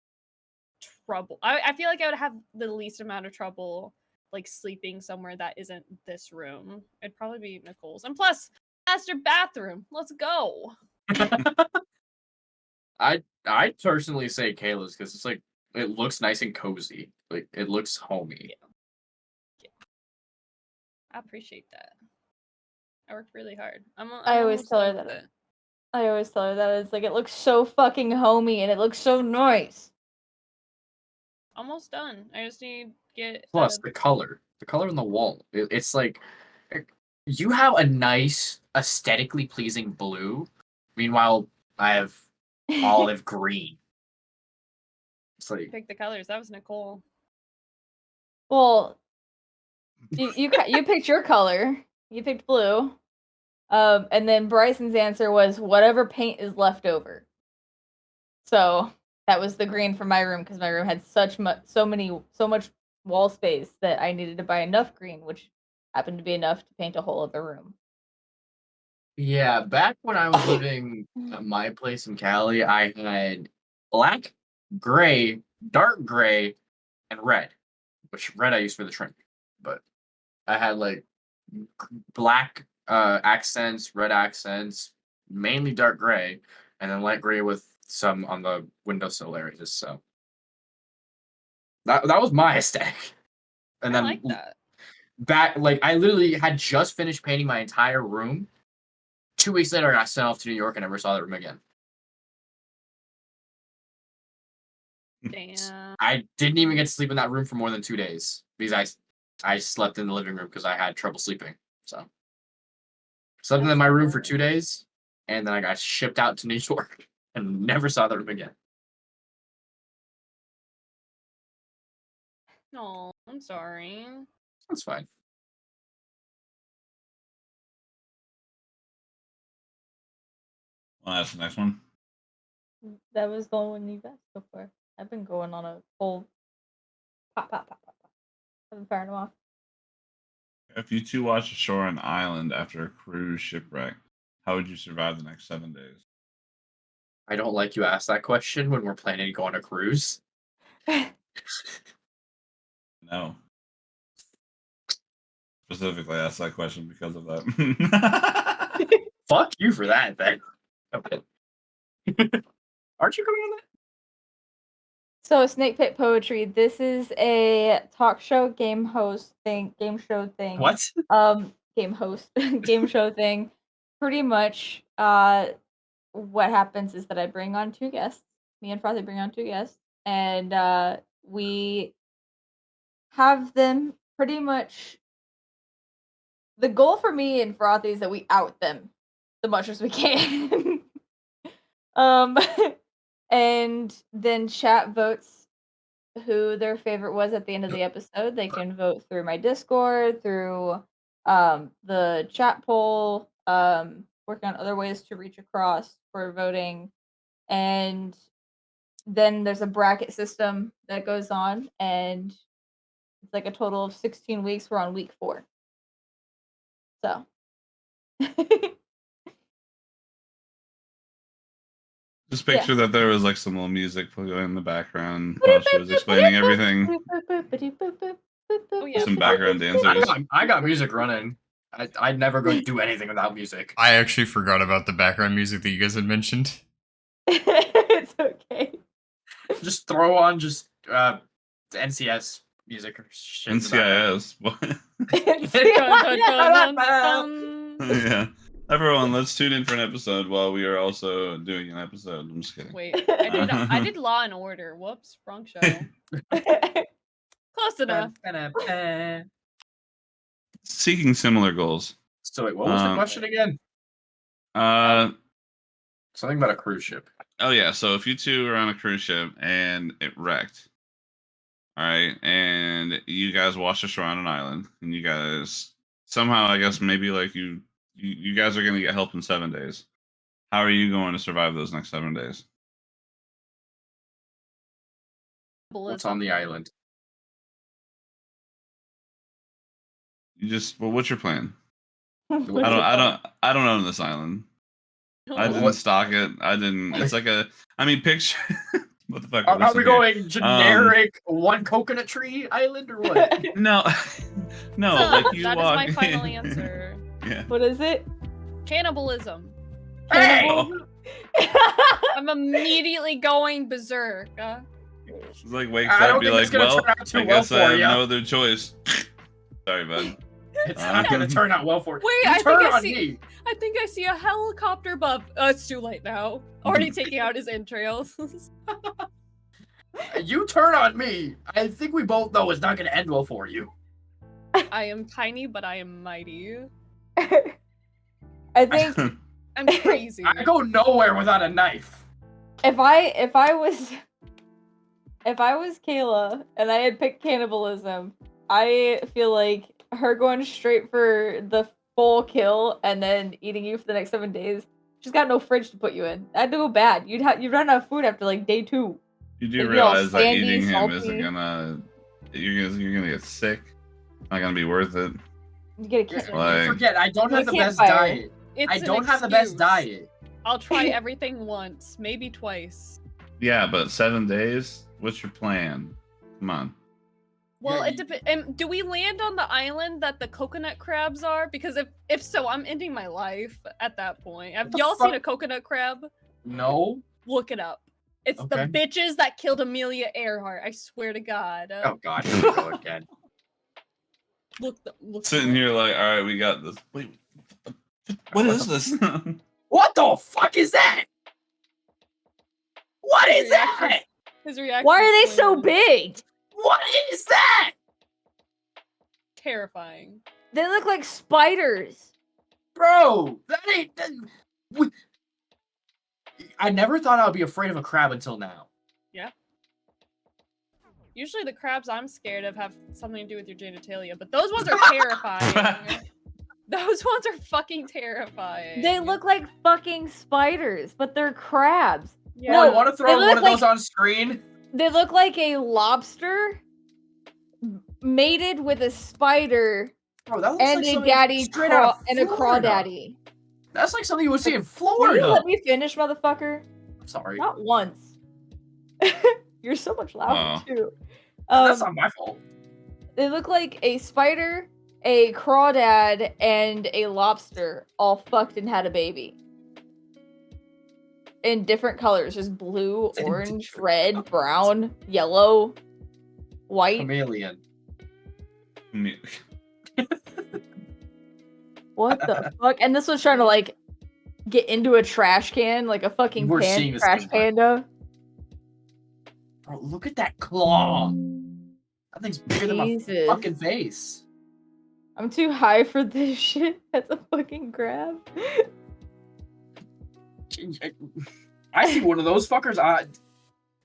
trouble. I feel like I would have the least amount of trouble like sleeping somewhere that isn't this room. It'd probably be Nicole's. And plus, master bathroom. Let's go. I'd personally say Kayla's because it's like it looks nice and cozy. Like it looks homey. Yeah. I appreciate that. I worked really hard. I'm I always almost tell her done with that. it. I always tell her that it's like it looks so fucking homey and it looks so nice. Almost done. I just need to get Plus the color on the wall. It's like you have a nice, aesthetically pleasing blue. Meanwhile, I have olive green. It's like pick the colors. That was Nicole. Well, you picked your color. You picked blue. And then Bryson's answer was whatever paint is left over. So that was the green for my room because my room had so much wall space that I needed to buy enough green, which happened to be enough to paint a whole other room. yeah. Back when I was living at my place in Cali, I had black, gray, dark gray, and red. Which red I used for the shrink, but I had like black accents, red accents, mainly dark gray, and then light gray with some on the windowsill areas. So that was my aesthetic. And I then like that. back like I literally had just finished painting my entire room. 2 weeks later, I got sent off to New York and never saw that room again. Damn. I didn't even get to sleep in that room for more than 2 days because I slept in the living room because I had trouble sleeping. So slept in That's my the room for 2 worst. days, and then I got shipped out to New York and never saw the room again. No, I'm sorry. That's fine. Well, that's the next one. That was the one you've asked so far. I've been going on a whole pop. I've been firing them off. If you two watch ashore on an island after a cruise shipwreck, how would you survive the next 7 days? I don't like you asked that question when we're planning to go on a cruise. No. Specifically asked that question because of that. Fuck you for that, then. Okay. Aren't you coming on that? So Snake Pit Poetry, this is a talk show game show thing. What? Game host game show thing. Pretty much what happens is that I bring on 2 guests. Me and Frothy bring on 2 guests, and we have them pretty much. The goal for me and Frothy is that we out them the much as we can. And then chat votes who their favorite was at the end of the episode. They can vote through my Discord, through the chat poll, working on other ways to reach across for voting. And then there's a bracket system that goes on, and it's like a total of 16 weeks. We're on week 4. So Just picture that there was like some little music playing in the background while she was explaining everything. Oh, yeah. Some background dancers. I got music running. I'd never go do anything without music. I actually forgot about the background music that you guys had mentioned. It's okay. Just throw on NCS music or shit. NCIS. What? Yeah. Everyone, let's tune in for an episode while we are also doing an episode. I'm just kidding. Wait, I did Law and Order. Whoops, wrong show. Close enough. Seeking similar goals. So wait, what was the question again? Something about a cruise ship. Oh yeah, so if you two are on a cruise ship and it wrecked, all right, and you guys wash ashore on an island, and you guys somehow, I guess maybe like you guys are gonna get help in 7 days. How are you going to survive those next 7 days? What's on the island? What's your plan? I don't own this island. I didn't stock it. It's like picture. What the fuck? Are we going generic one coconut tree island or what? No, like you that walk. is my final answer. Yeah. What is it? Cannibalism. Hey! I'm immediately going berserk. It's like wakes I up, don't be think like, it's gonna well, turn out too I well guess I have for ya." no other choice. Sorry, bud. It's not gonna turn out well for you. Wait, You I turn think I on see. me. I think I see a helicopter above. It's too late now. Already taking out his entrails. You turn on me. I think we both know it's not gonna end well for you. I am tiny, but I am mighty. I think I'm crazy. I go nowhere without a knife. if I was Kayla and I had picked cannibalism, I feel like her going straight for the full kill and then eating you for the next 7 days. She's got no fridge to put you in. That'd go bad. You'd run out of food after like day 2. You do It'd be all realize that sandy, eating him salty. isn't gonna. You're gonna get sick. Not gonna be worth it. You get a kiss. Like- Forget, I don't have the best campfire. diet. It's I an don't have the best excuse. diet. I'll try everything once, maybe twice. Yeah, but 7 days. What's your plan? Come on. Well, Yeah, it depends. Do we land on the island that the coconut crabs are? Because if so, I'm ending my life at that point. Have the y'all fuck? seen a coconut crab? No. Look it up. It's Okay. the bitches that killed Amelia Earhart. I swear to God. Oh God, here we go again. Look. Sitting here like, all right, we got this. Wait, what is this? What the fuck is that? What is that? Reaction. His reaction. Why are they is so big? What is that? terrifying? They look like spiders. Bro, that ain't. I never thought I would be afraid of a crab until now. Usually the crabs I'm scared of have something to do with your genitalia, but those ones are terrifying. Those ones are fucking terrifying. They look like fucking spiders, but they're crabs. Yeah. No, I No, want to they throw look one of those like- on screen. They look like a lobster mated with a spider Bro, that looks and like a something daddy straight out of and a Florida. crawdaddy. That's like something you would see in Will you Florida. let me finish, motherfucker? I'm sorry. Not once. You're so much louder Wow. too. That's not my fault. They look like a spider, a crawdad, and a lobster all fucked and had a baby. In different colors, just blue, In orange, different red, colors. brown, yellow, white. Chameleon. What the fuck? And this was trying to like get into a trash can, like a fucking We're seeing this trash thing, right? panda. Bro, look at that claw. That thing's bigger than my Jesus. fucking face. I'm too high for this shit. That's a fucking grab. I see one of those fuckers.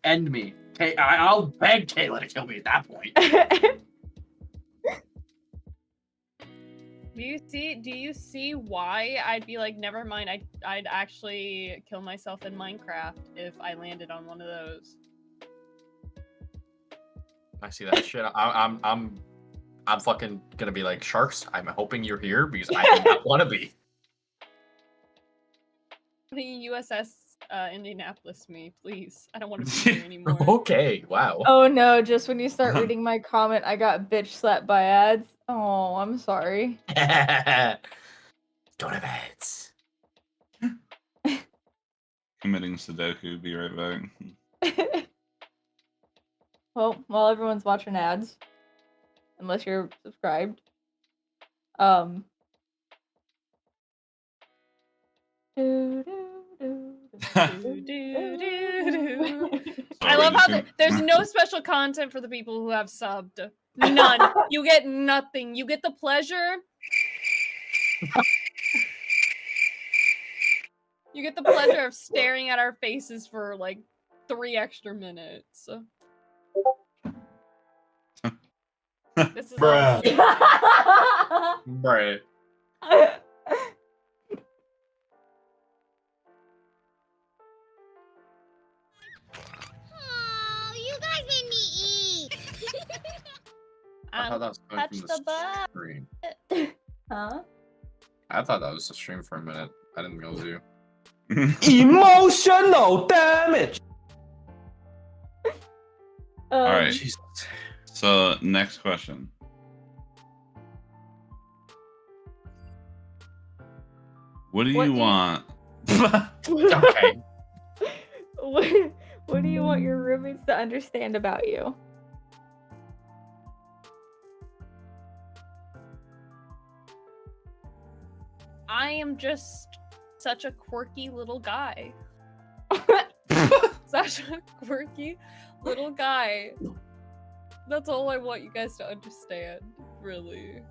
End me. I'll beg Kayla to kill me at that point. Do you see why I'd be like, never mind, I'd actually kill myself in Minecraft if I landed on one of those. I see that shit. I'm fucking gonna be like, Sharks, I'm hoping you're here because I do not want to be. The USS Indianapolis me, please. I don't want to be here anymore. Okay, wow. Oh no, just when you start reading my comment, I got bitch slapped by ads. Oh, I'm sorry. Don't have ads. Committing Sudoku. Be right back. Well, while everyone's watching ads, unless you're subscribed, I love how there's no special content for the people who have subbed. None. You get nothing. You get the pleasure. You get the pleasure of staring at our faces for like 3 extra minutes. This is Bruh. Right. Oh, you guys made me eat. I thought that was coming touch from the butt. stream. Huh? I thought that was a stream for a minute. I didn't know it was you. Emotional damage. All right. Jesus. So next question. What do you want? Okay. What do you want your roommates to understand about you? I am just such a quirky little guy. Such a quirky little guy. That's all I want you guys to understand, really.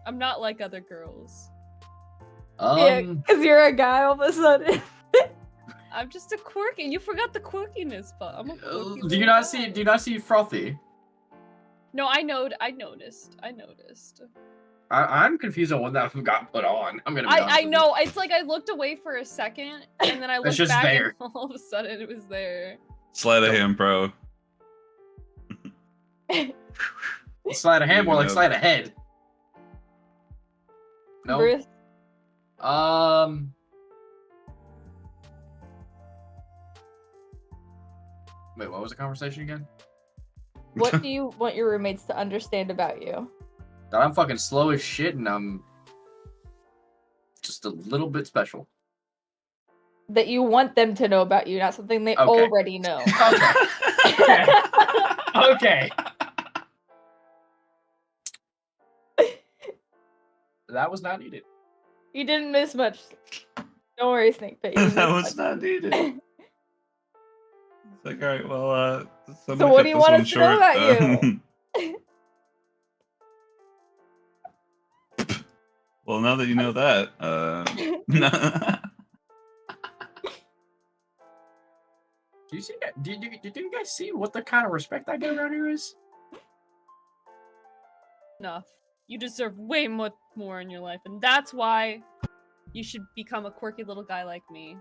I'm not like other girls. Yeah, because you're a guy all of a sudden. I'm just a quirky. You forgot the quirkiness, but I'm a quirky Do you not see Frothy? No, I noticed. I'm confused on what that got put on. I'm gonna be honest I with you. know. It's like I looked away for a second, and then I looked just back, there. and all of a sudden it was there. Sleight of hand, bro. Sleight of hand, more like Yeah. sleight of head. No. Bruce, Wait, what was the conversation again? what do you want your roommates to understand about you? That I'm fucking slow as shit and I'm just a little bit special. That you want them to know about you, not something they Okay. already know. Okay. Okay. That was not needed. You didn't miss much. Don't worry, Snake Pit. you didn't That miss was much. not needed. It's like, all right, well, So what do you want us to know about you? Well, now that you know that, Do you see that? Did you guys see what the kind of respect I get around here is? Enough. You deserve way more in your life, and that's why you should become a quirky little guy like me.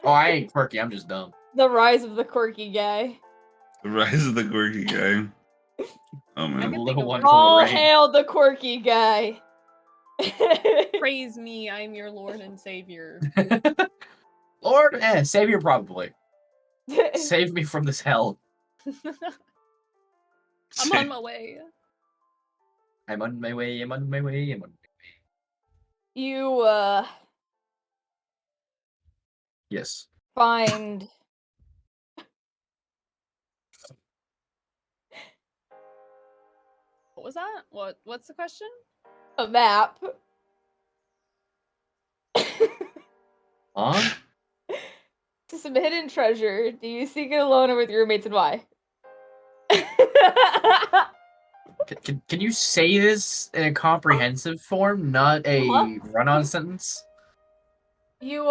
Oh, I ain't quirky. I'm just dumb. The rise of the quirky guy. The rise of the quirky guy. Oh I man. can Little think of one All from the rain. hail the quirky guy. Praise me, I am your Lord and Savior. Lord, savior probably. Save me from this hell. I'm on my way. I'm on my way. I'm on my way. I'm on my way. You Yes. find What was that? What's the question? a map. Huh? To some hidden treasure. Do you seek it alone or with your roommates, and why? Can you say this in a comprehensive form, not a run-on sentence? You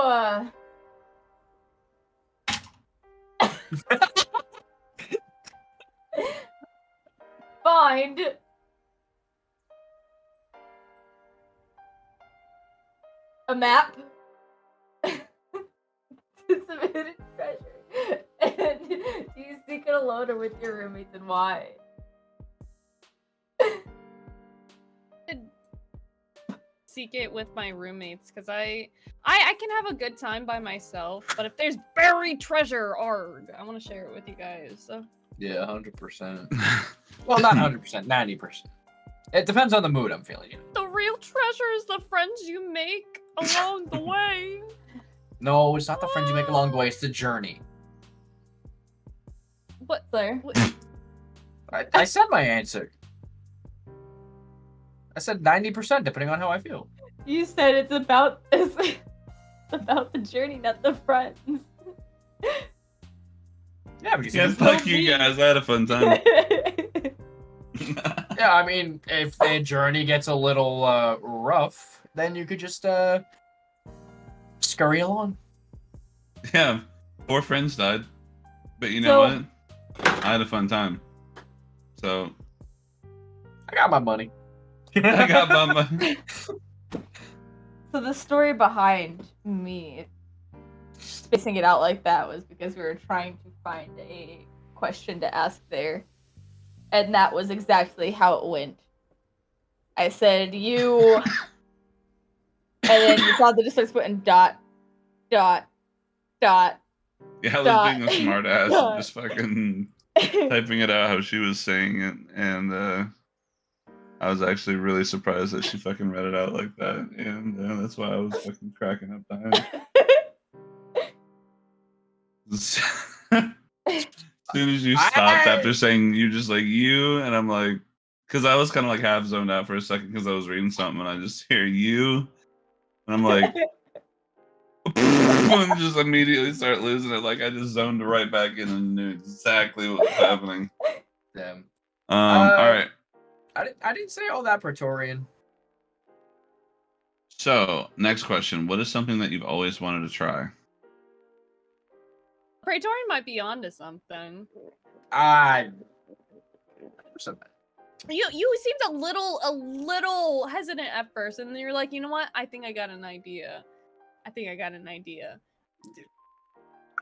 find a map to some hidden treasure. And do you seek it alone or with your roommates, and why? Seek it with my roommates, because I can have a good time by myself, but if there's buried treasure, arg, I want to share it with you guys. So. Yeah, 100%. Well, not 100%, 90%. It depends on the mood I'm feeling. The real treasure is the friends you make along the way. No, it's not the friends you make along the way, it's the journey. But Claire? I said my answer. I said 90%, depending on how I feel. You said it's about this. About the journey, not the friends. Yeah, but you Yeah, fuck you guys. I had a fun time. Yeah, I mean, if the journey gets a little rough, then you could just scurry along. Yeah, 4 friends died, but you know So- what? I had a fun time. So I got my money. I got my money. So the story behind me spacing it out like that was because we were trying to find a question to ask there. And that was exactly how it went. I said, you... and then you probably just starts putting dot. Yeah, I was Dot. being a smart ass Dot. and just fucking typing it out how she was saying it, and I was actually really surprised that she fucking read it out like that, and that's why I was fucking cracking up dying. As soon as you stopped after saying you just like you, and I'm like, because I was kind of like half zoned out for a second because I was reading something and I just hear you, and I'm like, and just immediately start losing it. Like I just zoned right back in and knew exactly what was happening. Damn. All right. I didn't say all that Praetorian. So next question: what is something that you've always wanted to try? Praetorian might be onto something. You seemed a little hesitant at first, and then you're like, you know what? I think I got an idea.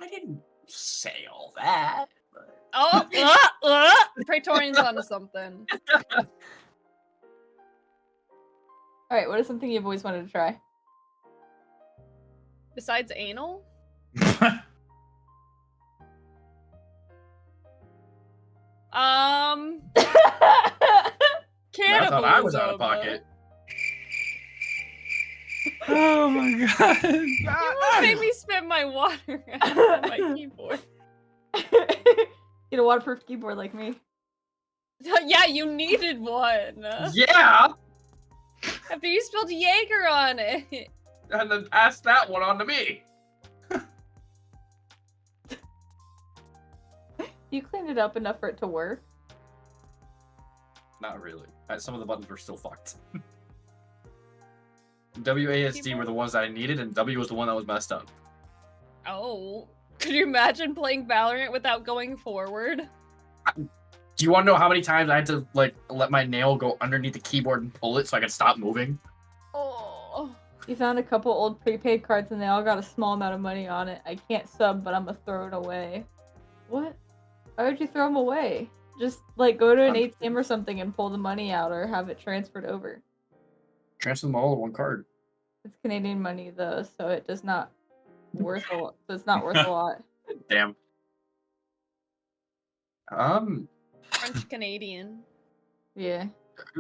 I didn't say all that. Oh, Praetorian's onto something. All right, what is something you've always wanted to try? Besides anal? I thought I was out of pocket. Oh my god! You almost made me spit my water out on my keyboard. Get a waterproof keyboard like me. Yeah, you needed one. Yeah! After you spilled Jaeger on it. And then pass that one on to me. You cleaned it up enough for it to work. Not really. Some of the buttons were still fucked. WASD were the ones that I needed, and W was the one that was messed up. Oh. Could you imagine playing Valorant without going forward? Do you want to know how many times I had to like let my nail go underneath the keyboard and pull it so I could stop moving? Oh. You found a couple old prepaid cards and they all got a small amount of money on it. I can't sub, but I'm gonna throw it away. What? Why would you throw them away? Just like go to an ATM or something and pull the money out or have it transferred over. Transfer them all to one card. It's Canadian money though, so it does not worth a lot. So it's not worth a lot. Damn. French Canadian. Yeah.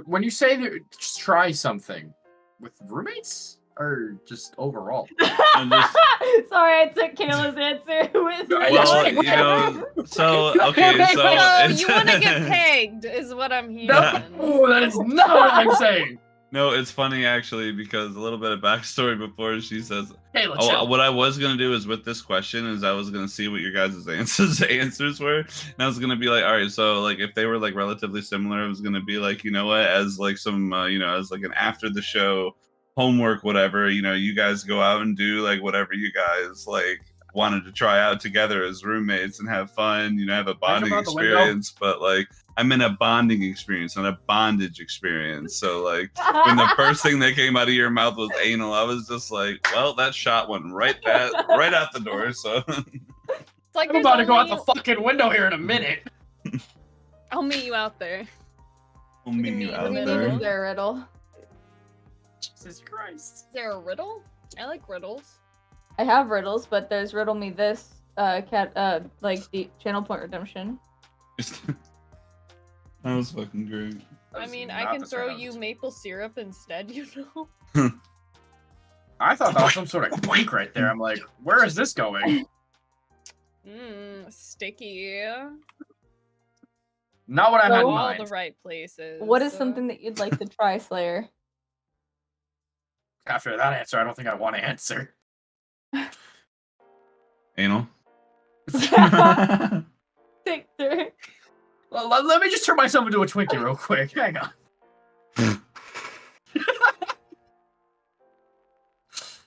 When you say that, just try something with roommates or just overall. Sorry, I took Kayla's answer with. Well, you know, so okay, so So it's, you want to get pegged, is what I'm hearing. No, that is not what I'm saying. No, it's funny actually because a little bit of backstory before she says. Kayla, Oh, chill. what I was gonna do is with this question is I was gonna see what your guys' answers were, and I was gonna be like, all right, so like if they were like relatively similar, I was gonna be like, you know what, as like some as like an after the show homework, whatever, you guys go out and do like whatever you guys like wanted to try out together as roommates and have fun, have a bonding out the window? experience, but like I'm in a bonding experience, not a bondage experience. So like when the first thing that came out of your mouth was anal, I was just like, well, that shot went right out the door. So It's like I'm about to go out the fucking window here in a minute. I'll meet you out there. we'll We meet can you meet in out the Is middle. there. there a riddle? Jesus Christ. Is there a riddle? I like riddles. I have riddles, but there's riddle me this like the channel point redemption. That was fucking great. I mean, I can throw you maple syrup instead, you know? I thought that was some sort of quake right there. I'm like, where is this going? Sticky. Not what I had in All mind. the right places. What is something that you'd like to try, Slayer? After that answer, I don't think I want to answer. Anal. Victor. Well, let me just turn myself into a Twinkie real quick. Hang on. Have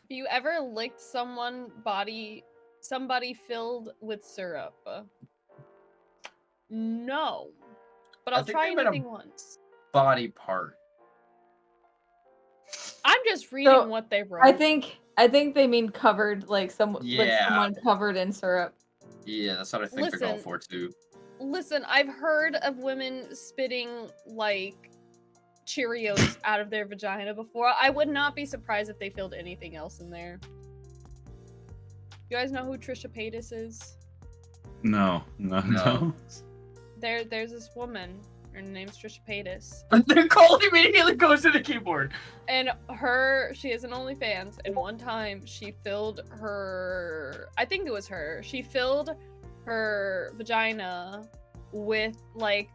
you ever licked somebody filled with syrup? No. But I I'll think try they meant a- anything once. Body part. I'm just reading what they wrote. I think they mean covered, like someone covered in syrup. Yeah, that's what I think they're going for too. Listen, I've heard of women spitting like Cheerios out of their vagina before. I would not be surprised if they filled anything else in there. You guys know who Trisha Paytas is? No. There's this woman. Her name's Trisha Paytas. The call immediately goes to the keyboard. And she has an OnlyFans, and one time she filled her, I think it was her, she filled her vagina with like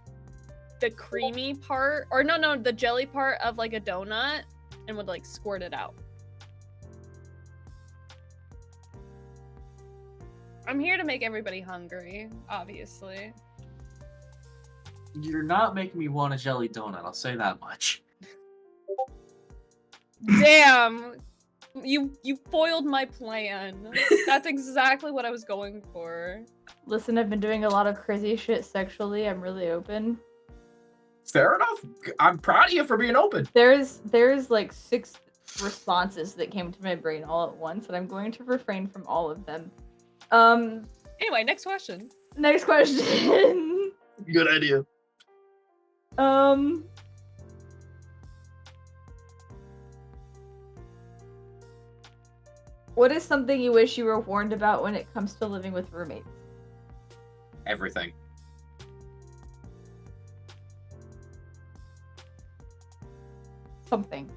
the creamy part, or no, the jelly part of like a donut, and would like squirt it out. I'm here to make everybody hungry, obviously. You're not making me want a jelly donut, I'll say that much. Damn! You foiled my plan. That's exactly what I was going for. Listen, I've been doing a lot of crazy shit sexually. I'm really open. Fair enough. I'm proud of you for being open. There's like 6 responses that came to my brain all at once, and I'm going to refrain from all of them. Anyway, next question. Next question. Good idea. What is something you wish you were warned about when it comes to living with roommates? Everything. Something.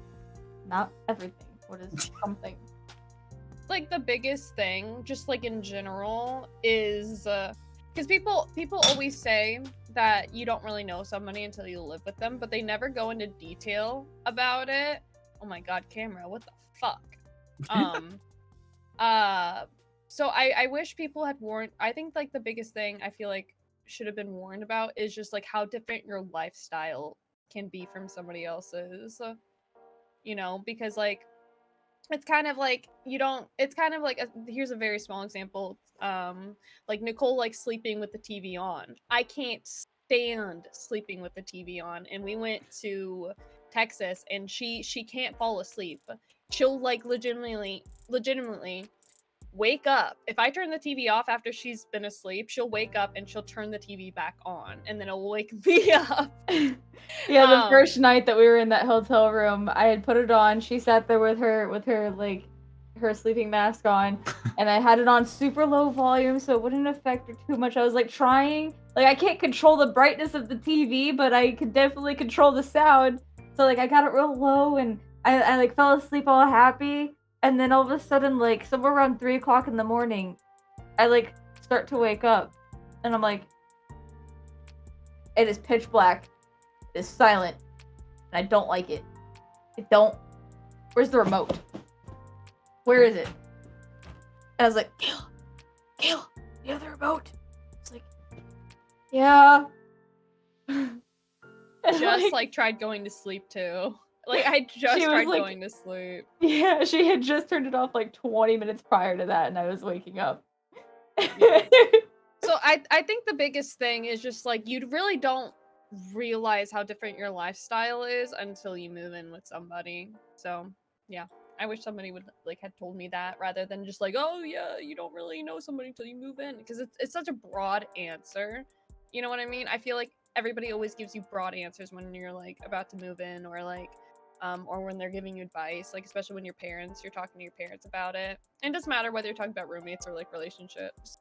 Not everything. What is something? Like the biggest thing, just like in general, is because people always say that you don't really know somebody until you live with them, but they never go into detail about it. Oh my god, camera, what the fuck? So I wish people had warned. I think like the biggest thing I feel like should have been warned about is just like how different your lifestyle can be from somebody else's. Because like it's kind of like here's a very small example. Like Nicole likes sleeping with the TV on. I can't stand sleeping with the TV on, and we went to Texas, and she can't fall asleep. She'll like legitimately wake up. If I turn the TV off after she's been asleep, she'll wake up and she'll turn the TV back on, and then it'll wake me up. Yeah, the first night that we were in that hotel room, I had put it on. She sat there with her like her sleeping mask on, and I had it on super low volume so it wouldn't affect her too much. I was like trying, like I can't control the brightness of the TV, but I could definitely control the sound. So like I got it real low, and I like fell asleep all happy. And then all of a sudden, like somewhere around 3 o'clock in the morning, I like start to wake up, and I'm like, it is pitch black, it is silent, and I don't like it. I don't. Where's the remote? Where is it? And I was like, Kayla, you have the remote? It's like, yeah. Just like tried going to sleep too. Like I just tried going to sleep. Yeah, she had just turned it off like 20 minutes prior to that, and I was waking up. So I think the biggest thing is just like you really don't realize how different your lifestyle is until you move in with somebody. So yeah, I wish somebody would like had told me that rather than just like, oh yeah, you don't really know somebody until you move in, because it's such a broad answer. You know what I mean? I feel like everybody always gives you broad answers when you're like about to move in, or when they're giving you advice, like especially when you're talking to your parents about it. And it doesn't matter whether you're talking about roommates or like relationships.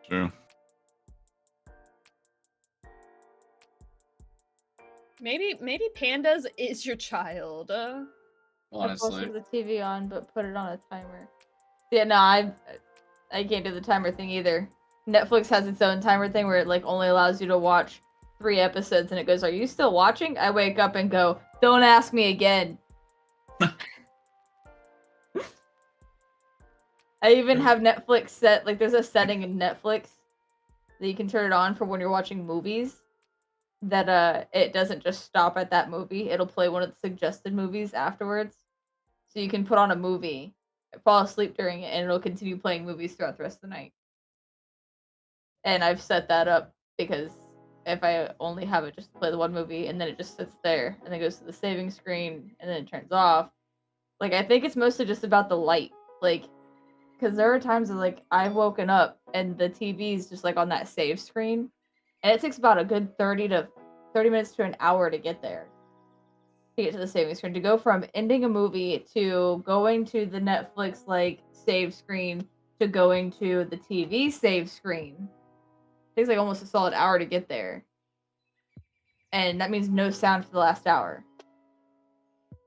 True. Maybe Pandas is your child. Honestly, I posted the TV on, but put it on a timer. Yeah, no, I can't do the timer thing either. Netflix has its own timer thing where it like only allows you to watch 3 episodes, and it goes, "Are you still watching?" I wake up and go, "Don't ask me again." I even have Netflix set, like there's a setting in Netflix that you can turn it on for when you're watching movies, that it doesn't just stop at that movie. It'll play one of the suggested movies afterwards. So you can put on a movie, fall asleep during it, and it'll continue playing movies throughout the rest of the night. And I've set that up because if I only have it just play the one movie and then it just sits there and then goes to the saving screen and then it turns off, like I think it's mostly just about the light. Like, because there are times that like I've woken up and the TV's just like on that save screen, and it takes about a good 30 minutes to an hour to get there, to get to the saving screen, to go from ending a movie to going to the Netflix like save screen to going to the TV save screen. It takes like almost a solid hour to get there, and that means no sound for the last hour.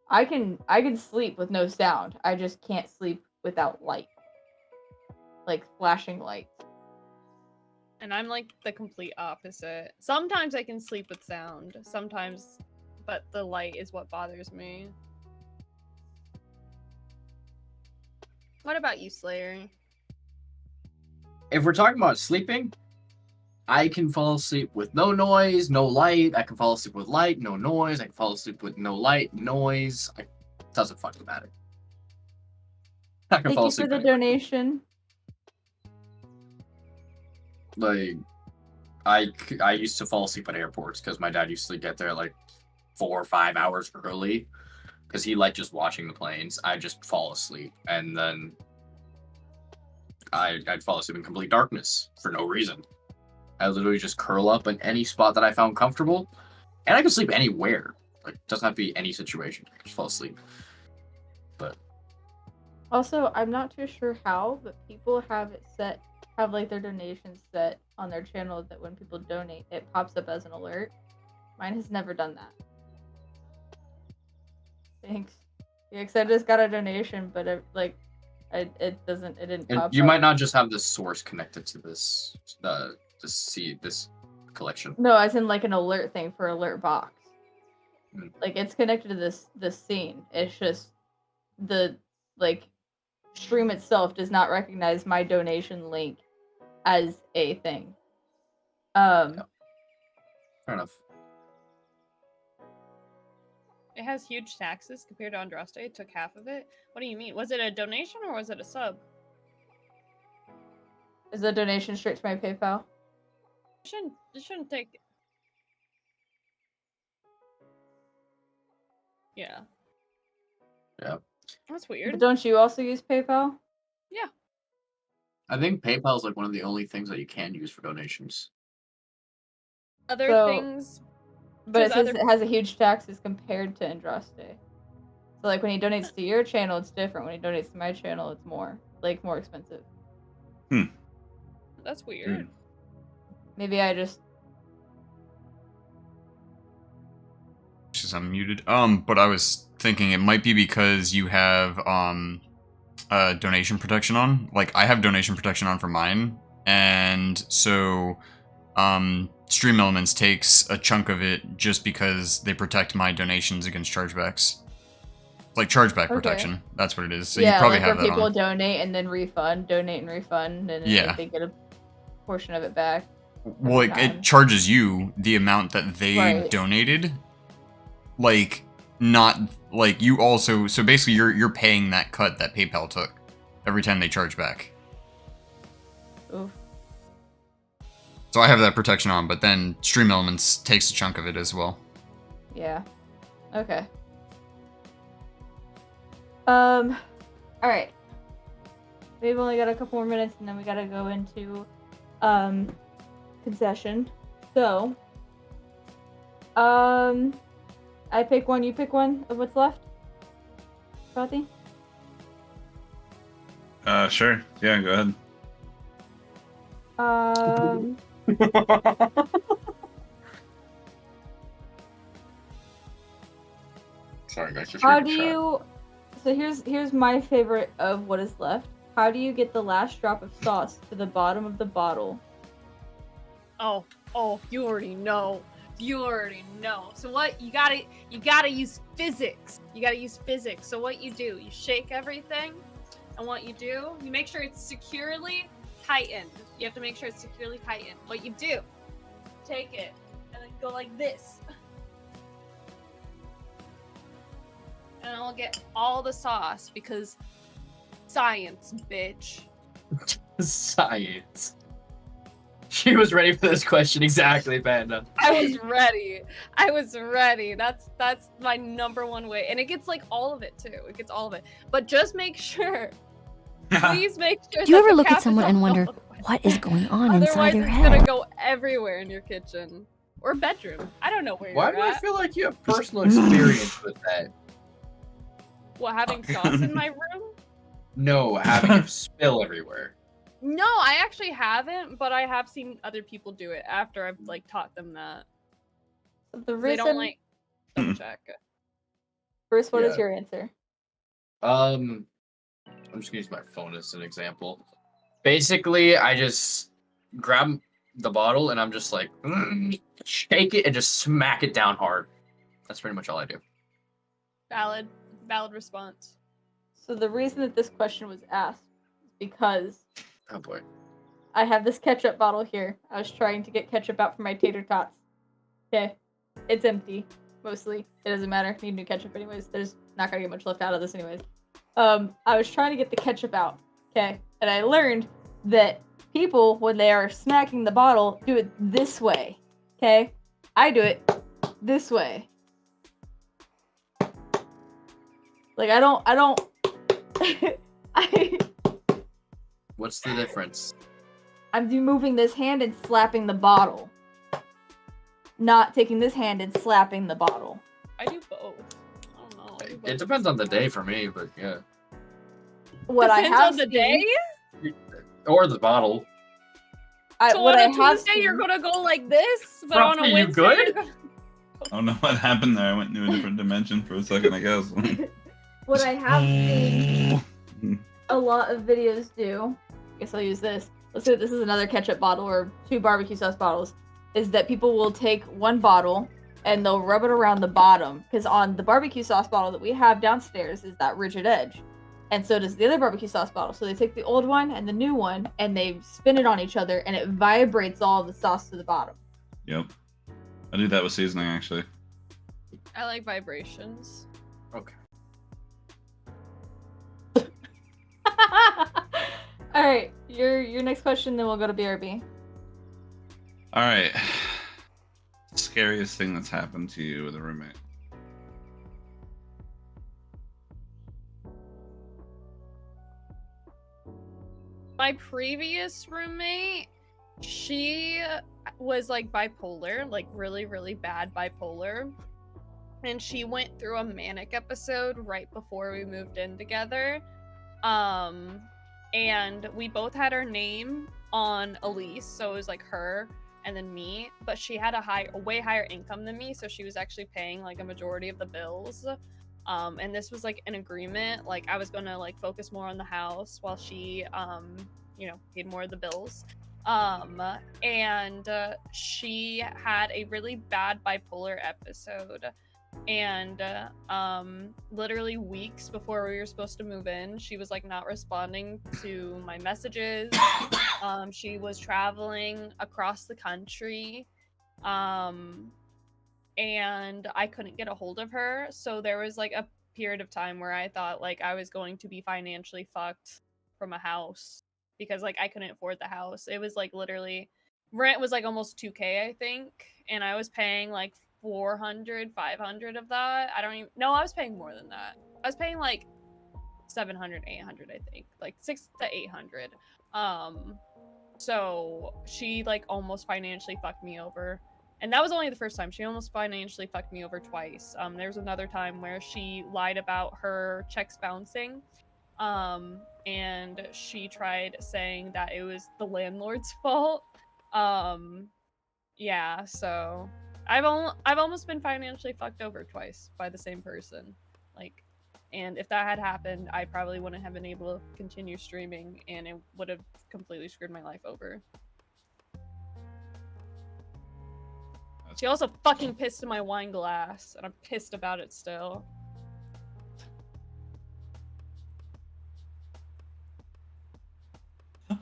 I can sleep with no sound. I just can't sleep without light, like flashing lights. And I'm like the complete opposite. Sometimes I can sleep with sound, sometimes, but the light is what bothers me. What about you, Slayer? if we're talking about sleeping, I can fall asleep with no noise, no light. I can fall asleep with light, no noise. I can fall asleep with no light, noise. It doesn't fucking matter. I can Thank fall you asleep for the anywhere. donation. Like, I used to fall asleep at airports because my dad used to get there like 4 or 5 hours early because he liked just watching the planes. I'd just fall asleep, and then I'd fall asleep in complete darkness for no reason. I literally just curl up in any spot that I found comfortable, and I can sleep anywhere. Like, it doesn't have to be any situation. I can just fall asleep. But Also, I'm not too sure how, but people have like their donations set on their channel that when people donate, it pops up as an alert. Mine has never done that. Thanks. Yeah, 'cause I just got a donation, but it didn't and pop you up. might not just have this source connected to this this collection. No, as in like an alert thing for alert box. Hmm. Like it's connected to this scene. It's just the like stream itself does not recognize my donation link as a thing. Fair enough. It has huge taxes compared to Andraste. It took half of it. What do you mean? Was it a donation or was it a sub? Is the donation straight to my PayPal? You shouldn't take it. Yeah. Yeah. That's weird. But don't you also use PayPal? Yeah. I think PayPal is like one of the only things that you can use for donations. Other So- things. But it There's says it has a huge tax as compared to Andraste. So like when he donates to your channel, it's different. When he donates to my channel, it's more expensive. That's weird. Maybe I just She's unmuted. But I was thinking it might be because you have donation protection on. Like I have donation protection on for mine, and so Stream Elements takes a chunk of it just because they protect my donations against chargebacks. Like chargeback protection. That's what it is. So you probably like have where that people on. donate and then refund, and then Yeah. like, they get a portion of it back. Well, every time. it charges you the amount that they Right. donated. Like, not like you also. So basically, you're paying that cut that PayPal took every time they charge back. Oof. So I have that protection on, but then Stream Elements takes a chunk of it as well. Yeah. Okay. All right. We've only got a couple more minutes, and then we gotta go into concession. So, I pick one. You pick one of what's left. Frothy? Sure. Yeah, go ahead. Sorry, guys. Just How reading do chat. you? So here's my favorite of what is left. How do you get the last drop of sauce to the bottom of the bottle? Oh, you already know. You already know. So what you gotta use physics. You gotta use physics. So what you do, you shake everything, and what you do, you make sure it's securely tightened. You have to make sure it's securely tightened. What you do, take it and then go like this. And I'll get all the sauce because science, bitch. Science. She was ready for this question exactly, Panda. I was ready. That's my number one way. And it gets like all of it too. It gets all of it. But just make sure. Please make sure. Do you that ever the look cap at is someone and on wonder, all the way. what is going on inside Otherwise, their it's head? gonna go everywhere in your kitchen or bedroom. I don't know where Why you're do I at. feel like you have personal experience with that? What, having sauce in my room? No, having it spill everywhere. No, I actually haven't, but I have seen other people do it after I've like taught them that. The 'Cause they reason. don't like double check. Bruce, what is Yeah. your answer? I'm just gonna use my phone as an example. Basically, I just grab the bottle and I'm just like shake it and just smack it down hard. That's pretty much all I do. Valid response. So the reason that this question was asked is because Oh boy. I have this ketchup bottle here. I was trying to get ketchup out for my tater tots. Okay. It's empty, mostly. It doesn't matter. Need new ketchup anyways. There's not gonna get much left out of this anyways. I was trying to get the ketchup out. Okay. And I learned that people, when they are smacking the bottle, do it this way. Okay? I do it this way. Like I don't What's the difference? I'm moving this hand and slapping the bottle. Not taking this hand and slapping the bottle. I do both. I don't know. I do both. It depends on the day for me, but yeah. What Depends I have on the seen- day. Or the bottle. So what on I a have Tuesday you're seen- gonna go like this, but Frothy, on a you Wednesday good? you're gonna... I don't know what happened there. I went into a different dimension for a second, I guess. What I have seen a lot of videos do, I guess I'll use this. Let's say this is another ketchup bottle or 2 barbecue sauce bottles, is that people will take one bottle and they'll rub it around the bottom. Because on the barbecue sauce bottle that we have downstairs is that rigid edge. And so does the other barbecue sauce bottle. So they take the old one and the new one and they spin it on each other and it vibrates all of the sauce to the bottom. Yep. I do that with seasoning, actually. I like vibrations. Okay. All right, your next question, then we'll go to BRB. All right. Scariest thing that's happened to you with a roommate. My previous roommate, she was like bipolar, like really, really bad bipolar. And she went through a manic episode right before we moved in together. And we both had our name on a lease, so it was like her and then me, but she had a way higher income than me, so she was actually paying like a majority of the bills. And this was like an agreement, like I was gonna like focus more on the house while she paid more of the bills. And she had a really bad bipolar episode, and literally weeks before we were supposed to move in, she was like not responding to my messages. She was traveling across the country, and I couldn't get a hold of her, so there was like a period of time where I thought like I was going to be financially fucked from a house, because like I couldn't afford the house. It was like literally rent was like almost 2K, I think, and I was paying like 400, 500 of that. I don't even no, I was paying more than that. I was paying like 700, 800, I think, like 6 to 800. So she like almost financially fucked me over, and that was only the first time. She almost financially fucked me over twice. There was another time where she lied about her checks bouncing, and she tried saying that it was the landlord's fault. Yeah, so I've almost been financially fucked over twice by the same person. Like, and if that had happened, I probably wouldn't have been able to continue streaming, and it would have completely screwed my life over. She also fucking pissed in my wine glass, and I'm pissed about it still.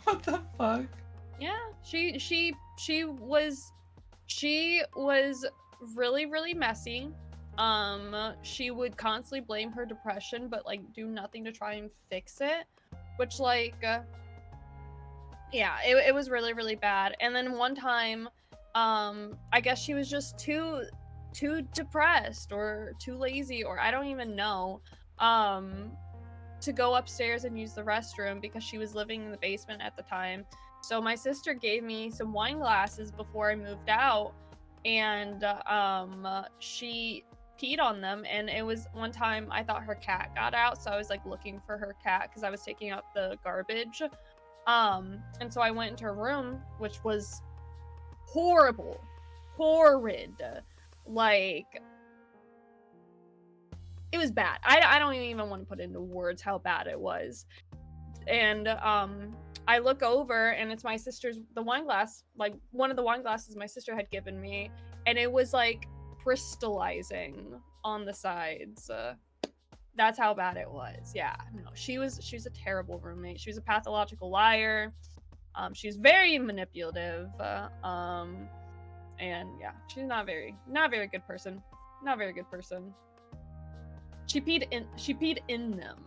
What the fuck? Yeah, she was really, really messy. She would constantly blame her depression, but like do nothing to try and fix it, which like yeah, it was really, really bad. And then one time, I guess she was just too depressed or too lazy, or I don't even know, to go upstairs and use the restroom because she was living in the basement at the time. So my sister gave me some wine glasses before I moved out, and she peed on them, and it was one time I thought her cat got out, so I was like looking for her cat because I was taking out the garbage. And so I went into her room, which was horrible, horrid. Like, it was bad. I don't even want to put into words how bad it was. And I look over, and it's my sister's, the wine glass, like one of the wine glasses my sister had given me, and it was like crystallizing on the sides. That's how bad it was. Yeah, no, she was a terrible roommate. She was a pathological liar. She was very manipulative. And yeah, she's not very good person. Not very good person. She peed in them.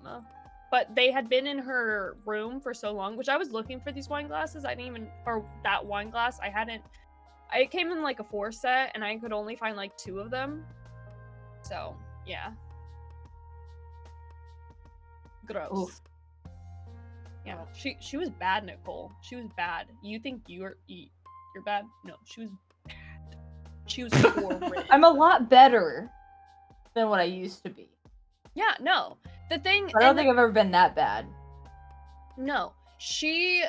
But they had been in her room for so long, which I was looking for these wine glasses. I didn't even, or that wine glass, it came in like a 4 set, and I could only find like 2 of them. So, yeah. Gross. Oof. Yeah, she was bad, Nicole. She was bad. You think you're bad? No, she was bad. She was horrid. I'm a lot better than what I used to be. Yeah, no. The thing, I don't think I've ever been that bad. No.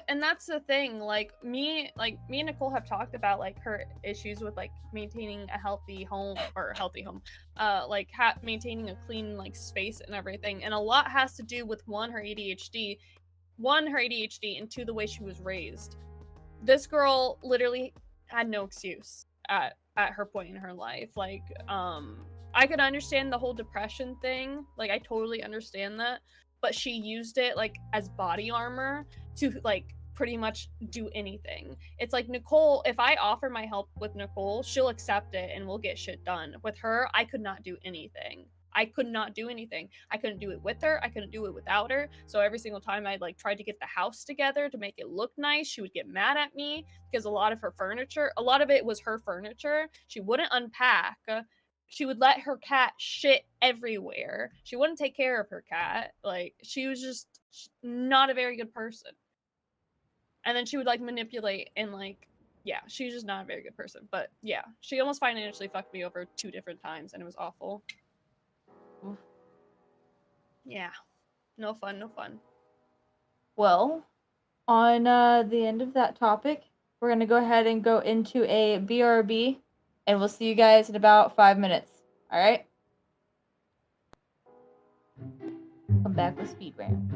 And that's the thing, like me and Nicole have talked about like her issues with like maintaining a healthy home, like maintaining a clean like space and everything, and a lot has to do with her ADHD, and 2, the way she was raised. This girl literally had no excuse at her point in her life. Like, I could understand the whole depression thing, like I totally understand that, but she used it like as body armor to like pretty much do anything. It's like Nicole, if I offer my help with Nicole, she'll accept it and we'll get shit done. With her, I could not do anything. I could not do anything. I couldn't do it with her. I couldn't do it without her. So every single time I like tried to get the house together to make it look nice, she would get mad at me because a lot of it was her furniture. She wouldn't unpack. She would let her cat shit everywhere. She wouldn't take care of her cat. Like, she was just not a very good person. And then she would like manipulate and like, yeah, she's just not a very good person. But yeah, she almost financially fucked me over 2 different times and it was awful. Yeah, no fun, no fun. Well, on the end of that topic, we're going to go ahead and go into a BRB, and we'll see you guys in about 5 minutes. All right? Come back with speed round.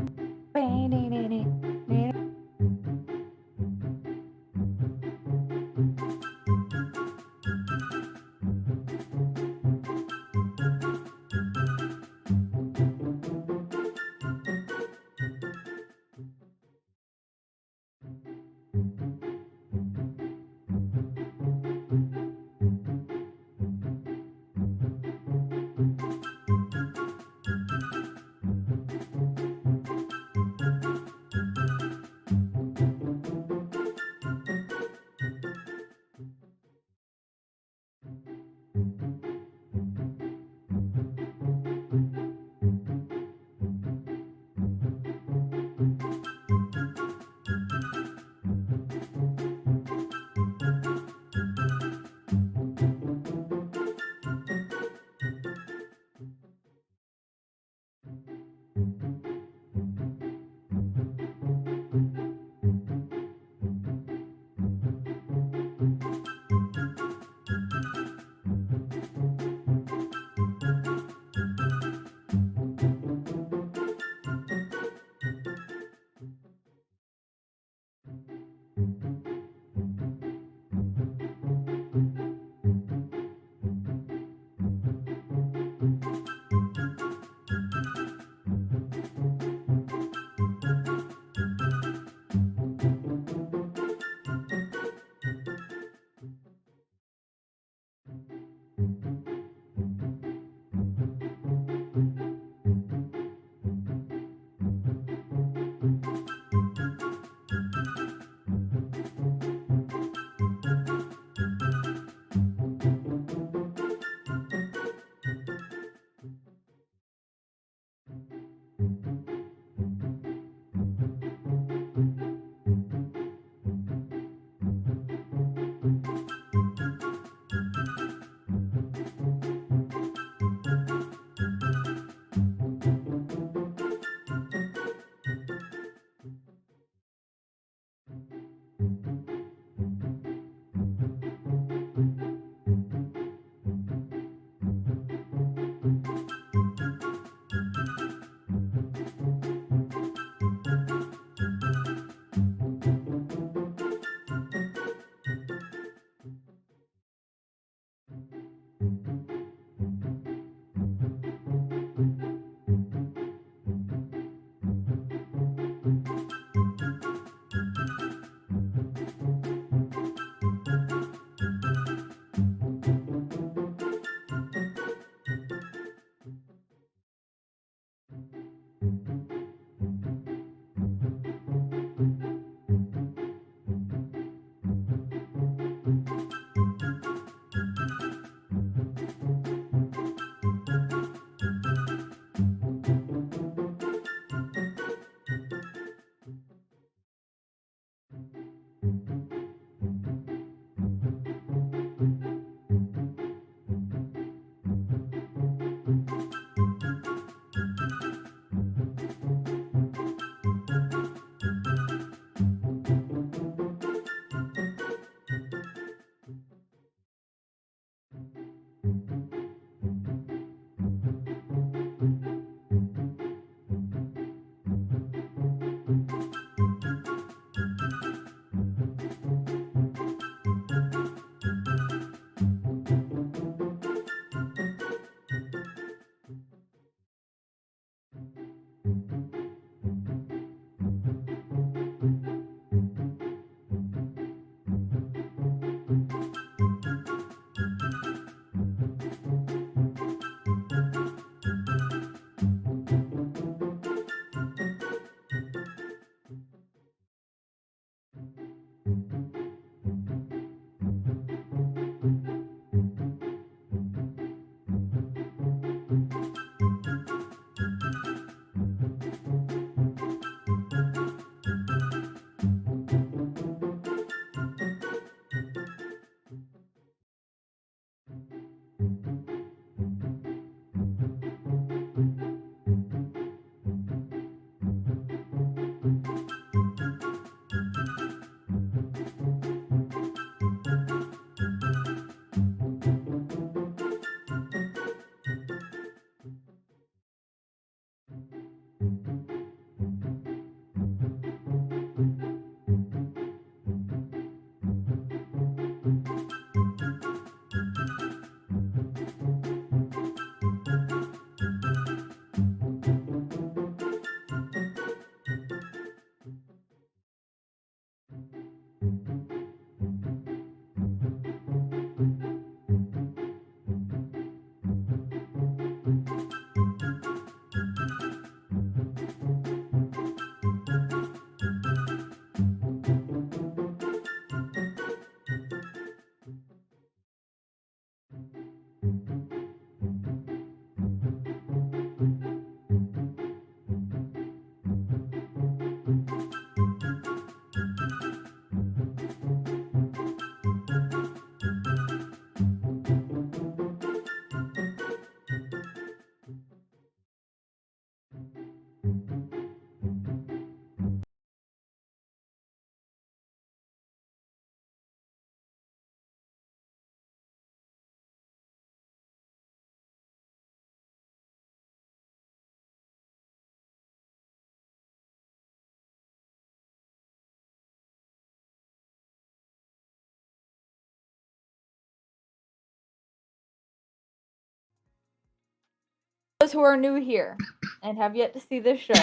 those who are new here and have yet to see this show,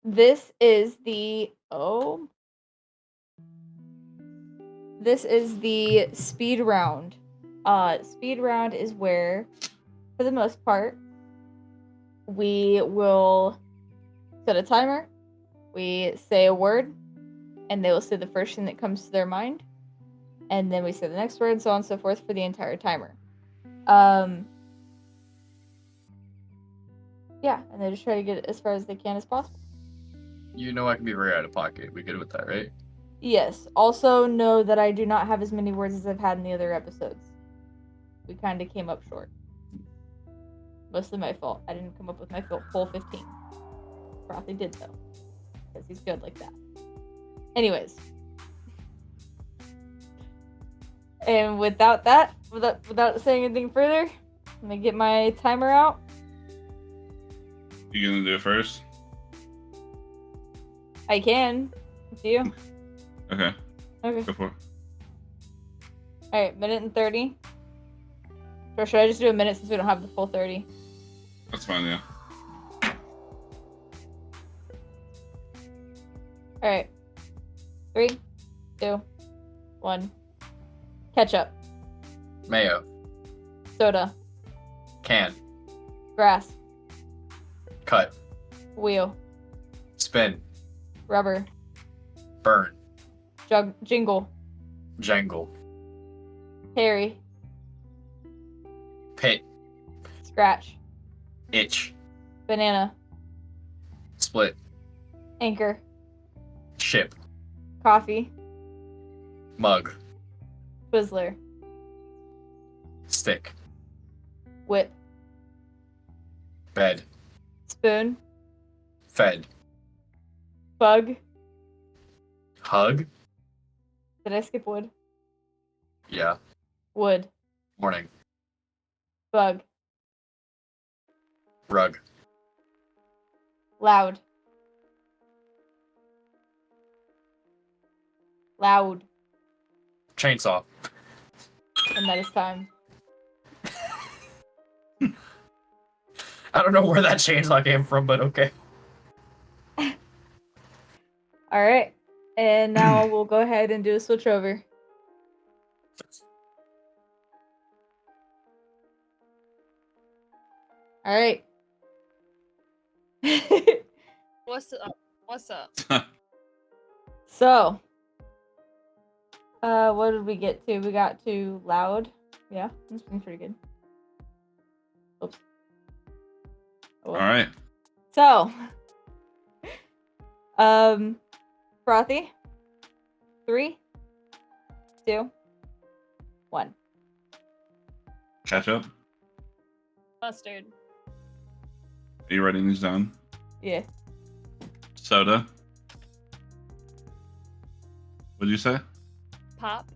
this is the speed round. Speed round is where, for the most part, we will set a timer. We say a word, and they will say the first thing that comes to their mind, and then we say the next word, and so on and so forth for the entire timer. Yeah, and they just try to get it as far as they can as possible. You know I can be very out of pocket. We good with that, right? Yes. Also know that I do not have as many words as I've had in the other episodes. We kind of came up short. Mostly my fault. I didn't come up with my full 15. Frothy did though, because he's good like that. Anyways. And without saying anything further, I'm gonna get my timer out. You gonna do it first? I can. It's you. Okay. Okay. Go for it. Alright, minute and 30. Or should I just do a minute since we don't have the full 30? That's fine, yeah. Alright. 3, 2, 1. Ketchup. Mayo. Soda. Can. Grass. Cut. Wheel. Spin. Rubber. Burn. Jingle. Jangle. Harry. Pit. Scratch. Itch. Banana. Split. Anchor. Ship. Coffee. Mug. Twizzler. Stick. Whip. Bed. Spoon. Fed. Bug. Hug. Did I skip wood? Yeah. Wood. Morning. Bug. Rug. Loud. Loud. Chainsaw. And that is time. I don't know where that chainsaw came from, but okay. Alright. And now we'll go ahead and do a switch over. Alright. What's up? What's up? So, what did we get to? We got to loud. Yeah, that's been pretty good. Oops. Oh, well. All right. So, Frothy. 3, 2, 1. Ketchup. Mustard. Are you writing these down? Yeah. Soda. What did you say? Pop.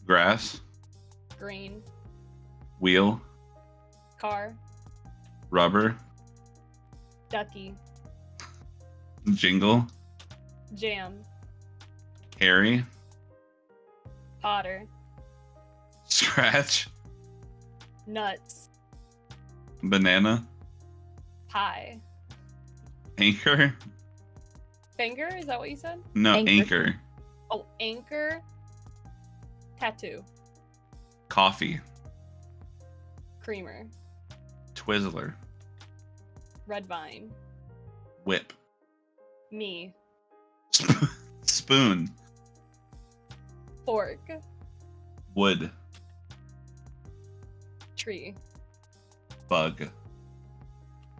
Grass. Green. Wheel. Car. Rubber. Ducky. Jingle. Jam. Harry. Potter. Scratch. Nuts. Banana. Pie. Anchor. Finger? Is that what you said? No, Anchor. anchor. Oh, anchor. Tattoo. Coffee. Creamer. Twizzler. Red vine. Whip. Me. Spoon. Fork. Wood. Tree. Bug.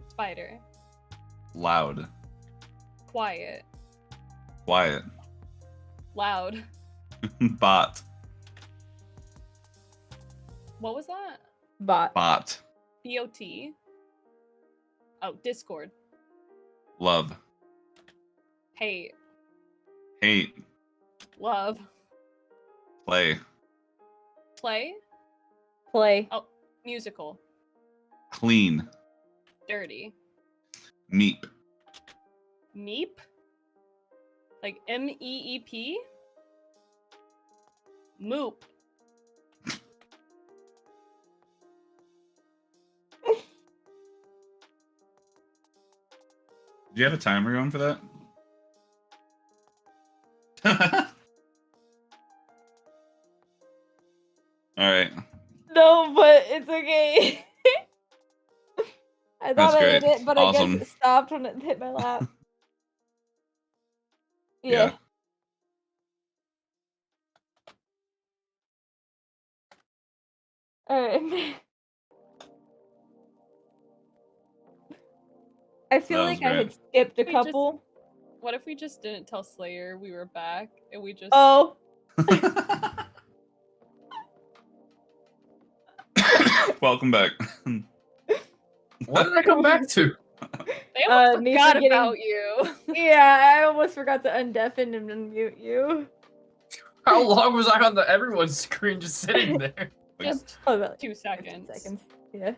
Spider. Loud. Quiet. Quiet. Loud. Bot. What was that? Bot. Bot. BOT. Oh, Discord. Love. Hate. Hate. Love. Play. Play. Play. Oh, musical. Clean. Dirty. Meep. Meep. Like MEEP. Moop. Do you have a timer going for that? All right. No, but it's okay. I thought That's I great. hit it, but I Awesome. guess it stopped when it hit my lap. Yeah. Alright. I feel That was like I had great. skipped a We just- couple. What if we just didn't tell Slayer we were back and we just? Oh. Welcome back. What did I come back to? They almost me forgot forgetting- about you. Yeah, I almost forgot to undeafen and unmute you. How long was I on everyone's screen just sitting there? Just Oh, about 2 seconds. 15 seconds. Yeah.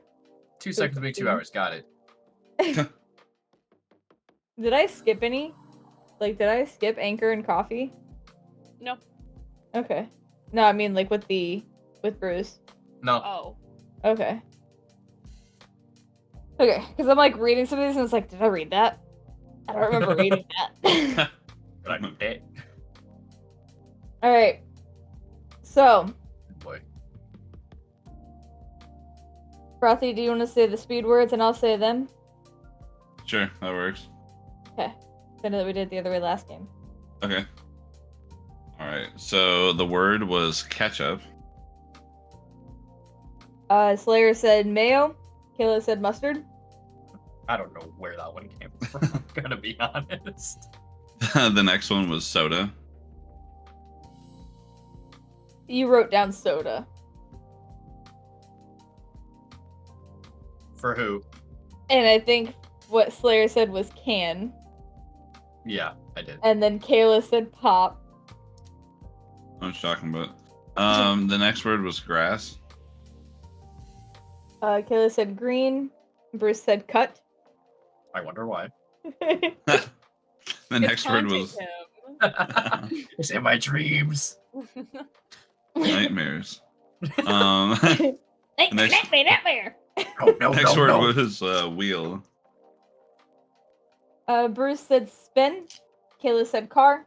2 seconds to be 2 hours. Got it. Did I skip any? Like, did I skip Anchor and Coffee? No. Okay. No, I mean, like, with Bruce. No. Oh. Okay. Okay, because I'm, like, reading some of these and it's like, did I read that? I don't remember reading that. But I did. Alright. So, Boy. Frothy, do you want to say the speed words and I'll say them? Sure, that works. Okay. I know that we did it the other way last game. Okay. All right. So the word was ketchup. Slayer said mayo. Kayla said mustard. I don't know where that one came from. I'm gonna be honest. The next one was soda. You wrote down soda. For who? And I think what Slayer said was can. Yeah, I did. And then Kayla said pop. I was talking about. The next word was grass. Kayla said green. Bruce said cut. I wonder why. The next word haunting was him. It's in my dreams. nightmares. Nightmare. Oh, no, Next no, word no. was wheel. Bruce said spin. Kayla said car.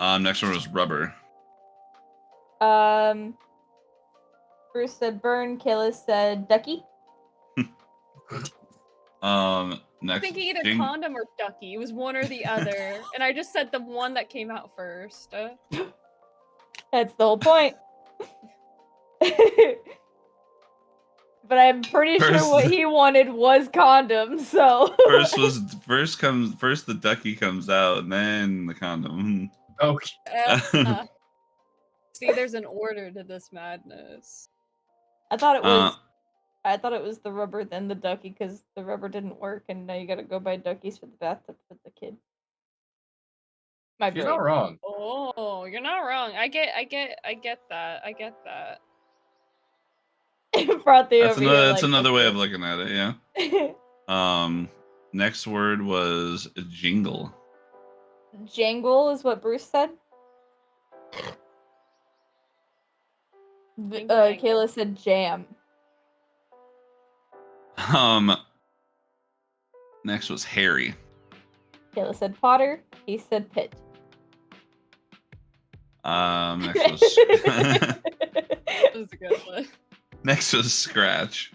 Next word was rubber. Bruce said burn. Kayla said ducky. I'm Next thinking either jing- condom or ducky. It was one or the other, and I just said the one that came out first. That's the whole point. But I'm pretty sure First- what he wanted was condom, so first the ducky comes out, and then the condom. Okay. See, there's an order to this madness. I thought it was the rubber then the ducky because the rubber didn't work and now you gotta go buy duckies for the bathtub for the kid. My She's brain. not wrong. Oh, you're not wrong. I get that. I get that. Frothy That's over here, that's like, another way okay. of looking at it. Yeah. Next word was jingle. Jangle is what Bruce said. Jingle jangle. Kayla said jam. Next was Harry. Kayla said Potter. He said Pit. Next was That was a good one. next was scratch.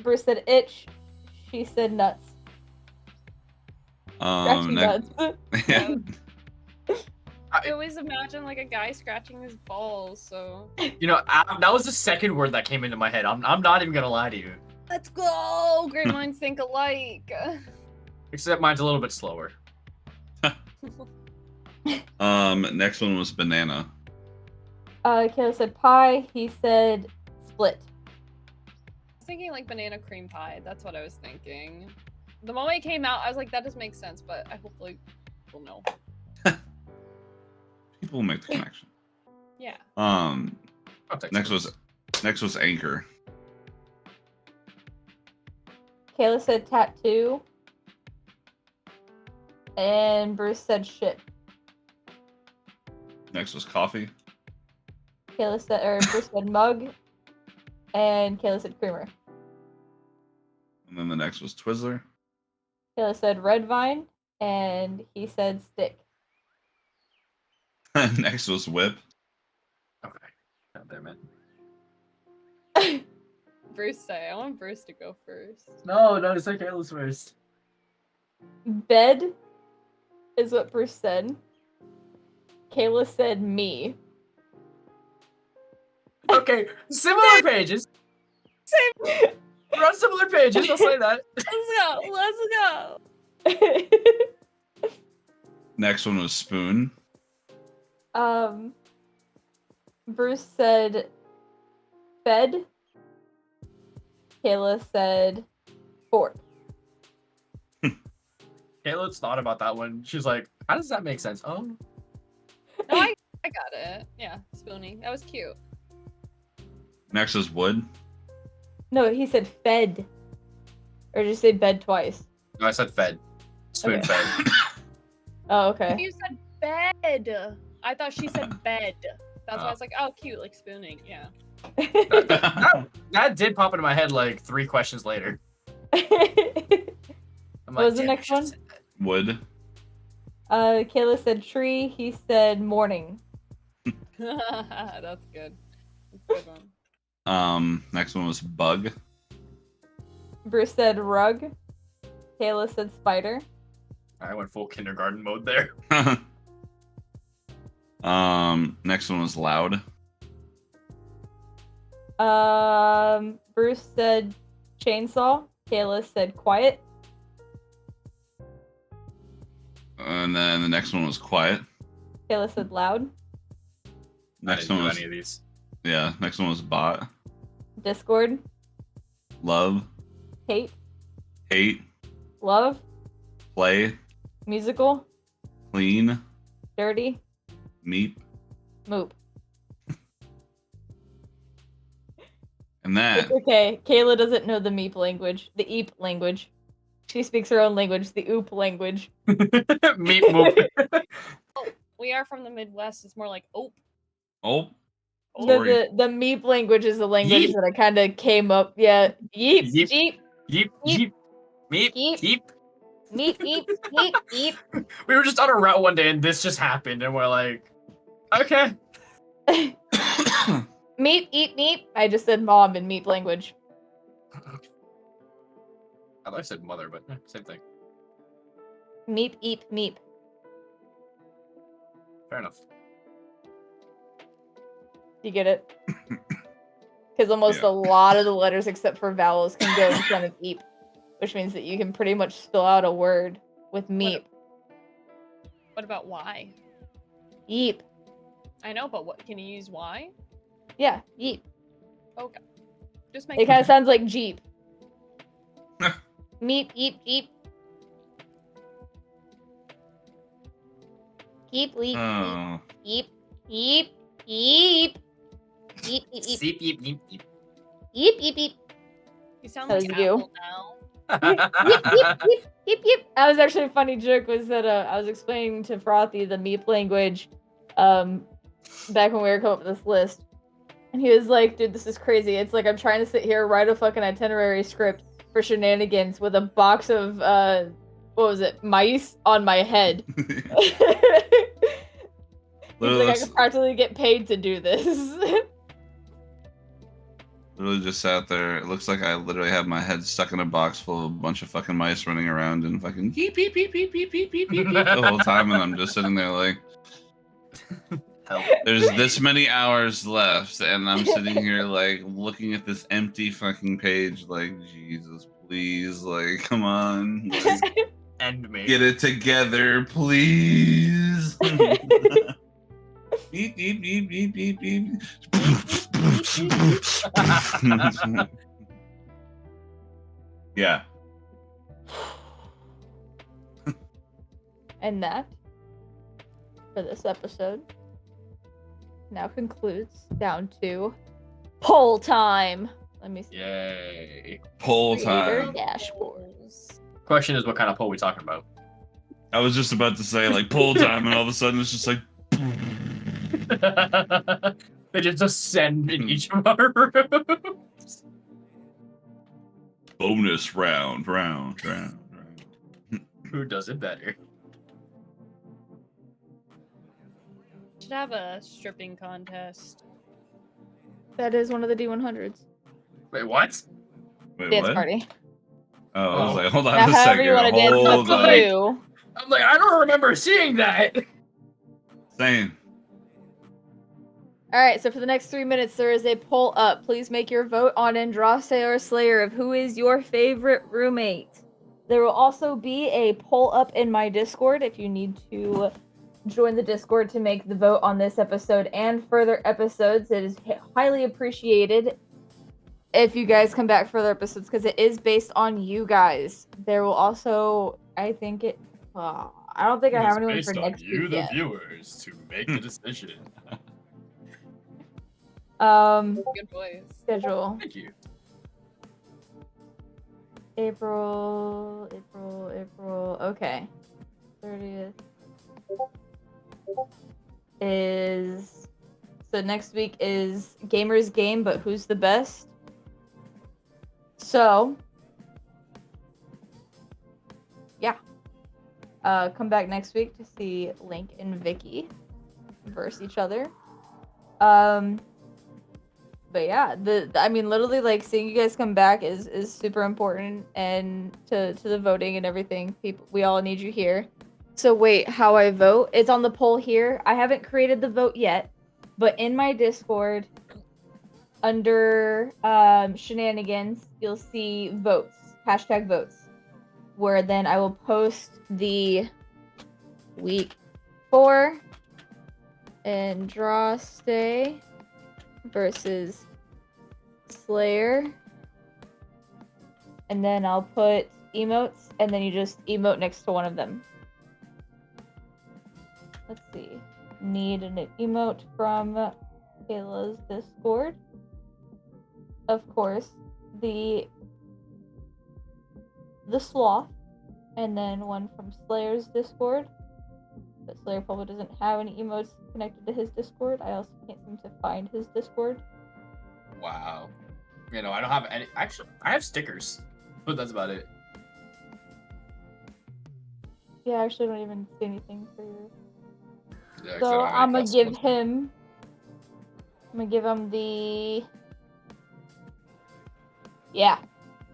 Bruce said itch. She said nuts. Scratching Next, nuts. yeah. I always imagine like a guy scratching his balls. So You know, that was the second word that came into my head. I'm not even gonna lie to you. let's go. Great minds think alike. Except mine's a little bit slower. Next one was banana. Kayla said pie. He said split. I was thinking like banana cream pie. That's what I was thinking. The moment it came out, I was like, that does make sense, but I hopefully will know. People will make the connection. Yeah. I'll take Next some. was anchor. Kayla said tattoo. And Bruce said shit. Next was coffee. Bruce said mug. And Kayla said creamer. And then the next was Twizzler. Kayla said red vine, and he said stick. Next was Whip. Okay. God damn it. Bruce say. I want Bruce to go first. No, it's like Kayla's first. Bed is what Bruce said. Kayla said me. Okay, similar pages. Same. We're on similar pages, I'll say that. Let's go. Next one was Spoon. Bruce said fed. Kayla said fork. Kayla's thought about that one. She's like, how does that make sense? Oh. No, I got it. Yeah, Spoonie. That was cute. Next was Wood. No, he said fed. Or did you say bed twice? No, I said fed. Spoon Okay. fed. Oh, okay. You said bed. I thought she said bed. That's why I was like, oh, cute, like spooning. Yeah. That did pop into my head like 3 questions later. I'm What was the "Damn, next I one? should've said that." Wood. Kayla said tree. He said morning. That's good. That's a good one. Next one was Bug. Bruce said rug. Kayla said spider. I went full kindergarten mode there. Next one was Loud. Bruce said chainsaw. Kayla said quiet. And then the next one was Quiet. Kayla said loud. I Next didn't one do was any of these. Next one was Bot. Discord. Love. Hate. Hate. Love. Play. Musical. Clean. Dirty. Meep. Moop. And that It's okay. Kayla doesn't know the meep language. The eep language. She speaks her own language, the oop language. Meep moop. We are from the Midwest. It's more like, oh. Sorry. The meep language is the language Yeep. that I kind of came up. Yeah. Yeep. Yeep. Jeep. Yeep, Yeep. yeep, meep, Yeep. yeep. Meep. Eep. Yeep. Yeep. We were just on a route one day and this just happened and we're like, okay. Meep. Eat. Meep. I just said mom in meep language. I thought I said mother, but same thing. Meep. Eep. Meep. Fair enough. You get it? Because almost a lot of the letters, except for vowels, can go in front of eep, which means that you can pretty much spell out a word with meep. What about Y? Yeep. I know, but what can you use Y? Yeah, yeep. Okay. Just It make kind of sounds like Jeep. Meep, eep, jeep. Keep, leap, Oh. yeep, yeep, yeep. Yeep, yeep, yeep. Seep, yeep, yeep, yeep. Yeep, yeep, yeep. You sound That like was you. Apple now. Yeep, yeep, yeep, yeep, yeep. That was actually a funny joke, was that I was explaining to Frothy the meep language back when we were coming up with this list. And he was like, dude, this is crazy. It's like I'm trying to sit here, write a fucking itinerary script for Shenanigans with a box of, what was it, mice on my head. He's like, I could practically get paid to do this. Literally just sat there. It looks like I literally have my head stuck in a box full of a bunch of fucking mice running around and fucking beep beep beep beep beep beep beep beep the whole time, and I'm just sitting there like, Help. there's this many hours left, and I'm sitting here like looking at this empty fucking page, like, Jesus, please, like, come on, like, End me. get it together, please. Beep beep beep beep beep beep. Yeah. And that, for this episode, now concludes down to poll time. Let me see. Yay. Poll Creator time. dashboard. Question is, what kind of poll we talking about? I was just about to say like poll time, and all of a sudden it's just like. They just ascend in each of our rooms. bonus round. Who does it better? Should have a stripping contest. That is one of the D100s. Wait, what? Wait, Dance what? party. Oh, I was Oh. like, hold on Now, a however second. you want to dance, it's Hold up on. to you. I'm like, I don't remember seeing that. Same. All right, so for the next 3 minutes, there is a poll up. Please make your vote on Andraste or Slayer of who is your favorite roommate. There will also be a poll up in my Discord if you need to join the Discord to make the vote on this episode and further episodes. It is highly appreciated if you guys come back for other episodes because it is based on you guys. There will also, I don't think I have anyone for next week the yet. viewers, to make the decision. Good voice. Schedule. Thank you. April. Okay. 30th is so next week is Gamer's Game, but who's the best? So yeah. Come back next week to see Link and Vicky verse each other. But yeah, I mean, literally, like, seeing you guys come back is super important, and to the voting and everything. People, we all need you here. So wait, how I vote? It's on the poll here. I haven't created the vote yet, but in my Discord, under Shenanigans, you'll see votes, #votes, where then I will post the week 4 Andraste versus Slayer, and then I'll put emotes, and then you just emote next to one of them. Let's see. Need an emote from Kayla's Discord. Of course, the sloth, and then one from Slayer's Discord. But Slayer probably doesn't have any emotes connected to his Discord. I also can't seem to find his Discord. Wow. You know, I don't have any. Actually, I have stickers, but that's about it. Yeah, I actually don't even see anything for you. Yeah, 'cause I So don't have any I'm gonna custom give ones. him. I'm gonna give him the. Yeah,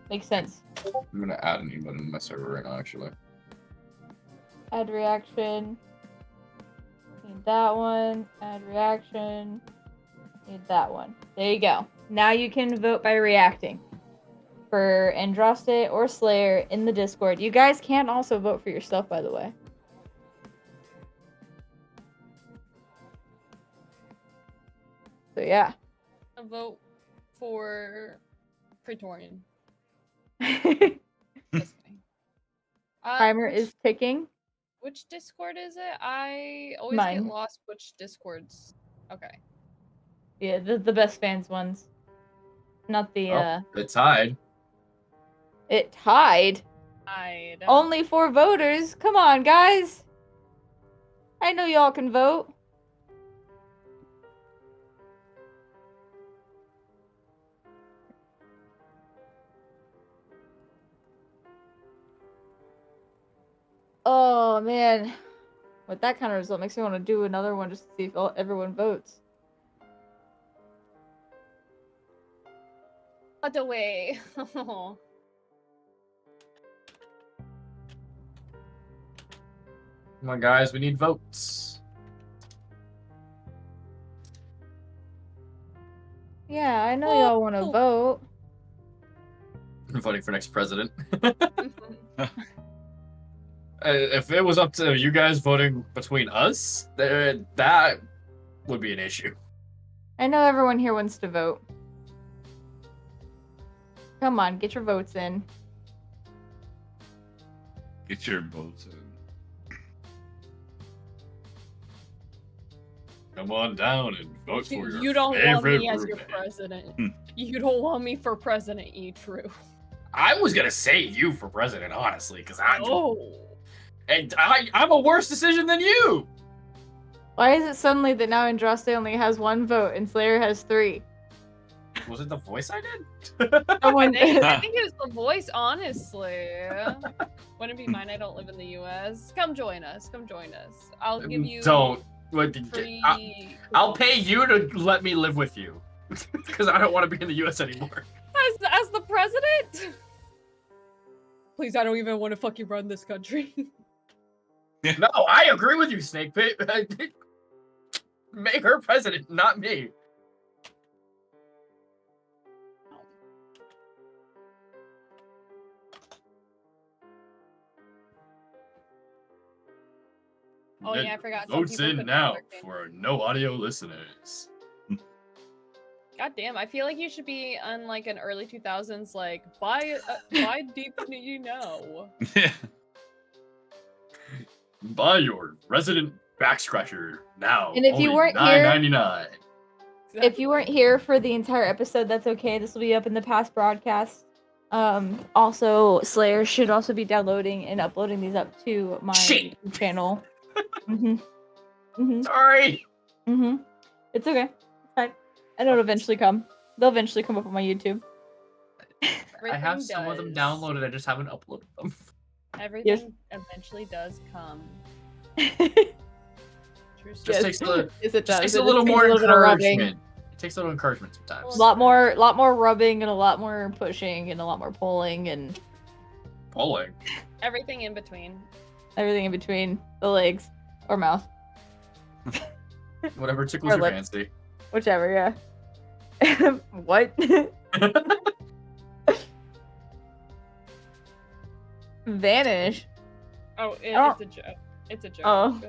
makes sense. I'm gonna add an emote in my server right now, actually. Add reaction. Need that one. Add reaction. Need that one. There you go. Now you can vote by reacting for Andraste or Slayer in the Discord. You guys can also vote for yourself, by the way. So yeah. A vote for Praetorian. Just kidding. Timer is ticking. Which Discord is it? I always Mine. get lost which Discords. Okay. Yeah, the best fans ones. Not the Oh, it tied. It tied. Only 4 voters. Come on, guys. I know y'all can vote. Oh man, with that kind of result, makes me want to do another one just to see if everyone votes. What away. Come on, guys, we need votes. Yeah, I know y'all want to vote. I'm voting for next president. If it was up to you guys voting between us, that would be an issue. I know everyone here wants to vote. Come on, get your votes in. Get your votes in. Come on down and vote for your You don't want favorite me as your roommate. president. You don't want me for president, E-True. I was gonna say you for president, honestly, because I'm a worse decision than you. Why is it suddenly that now Andraste only has 1 vote and Slayer has 3? Was it the voice I did? Someone I think it was the voice, honestly. Wouldn't be mine. I don't live in the U.S. Come join us. Come join us. I'll give you Don't. free. I'll pay you to let me live with you, because I don't want to be in the U.S. anymore. As the president. Please, I don't even want to fucking run this country. No, I agree with you, Snake Pit. Make her president, not me. Oh yeah, I forgot. some Votes people in couldn't now work it. for no audio listeners. God damn, I feel like you should be on like an early 2000s, like buy deep you know. Yeah. Buy your resident back scratcher now. And if you only weren't here- $9.99. If you weren't here for the entire episode, that's okay. This will be up in the past broadcast. Also, Slayer should also be downloading and uploading these up to my Shit. YouTube channel. Sorry. It's okay. It's fine. I know it'll eventually come. They'll eventually come up on my YouTube. I have some of them downloaded. I just haven't uploaded them. Everything eventually does come. True Just story. takes a, Yes, it does. takes It a little just takes more a little bit of rubbing. encouragement. It takes a little encouragement sometimes. A lot more rubbing and a lot more pushing and a lot more pulling and Pulling. Everything in between. everything in between the legs or mouth. Whatever tickles Or your lip. fancy. Whichever, yeah. What? Vanish. Oh, Oh. it's a joke. It's a joke. Oh.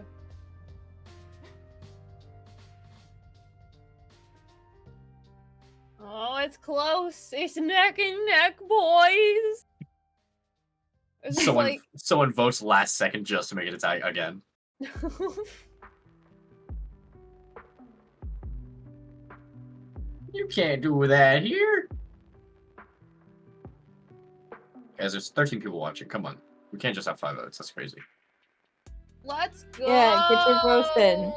Oh, it's close. It's neck and neck, boys. This is Someone votes last second just to make it attack again. You can't do that here. Guys, there's 13 people watching. Come on. We can't just have 5 votes. That's crazy. Let's go. Yeah, get your votes in.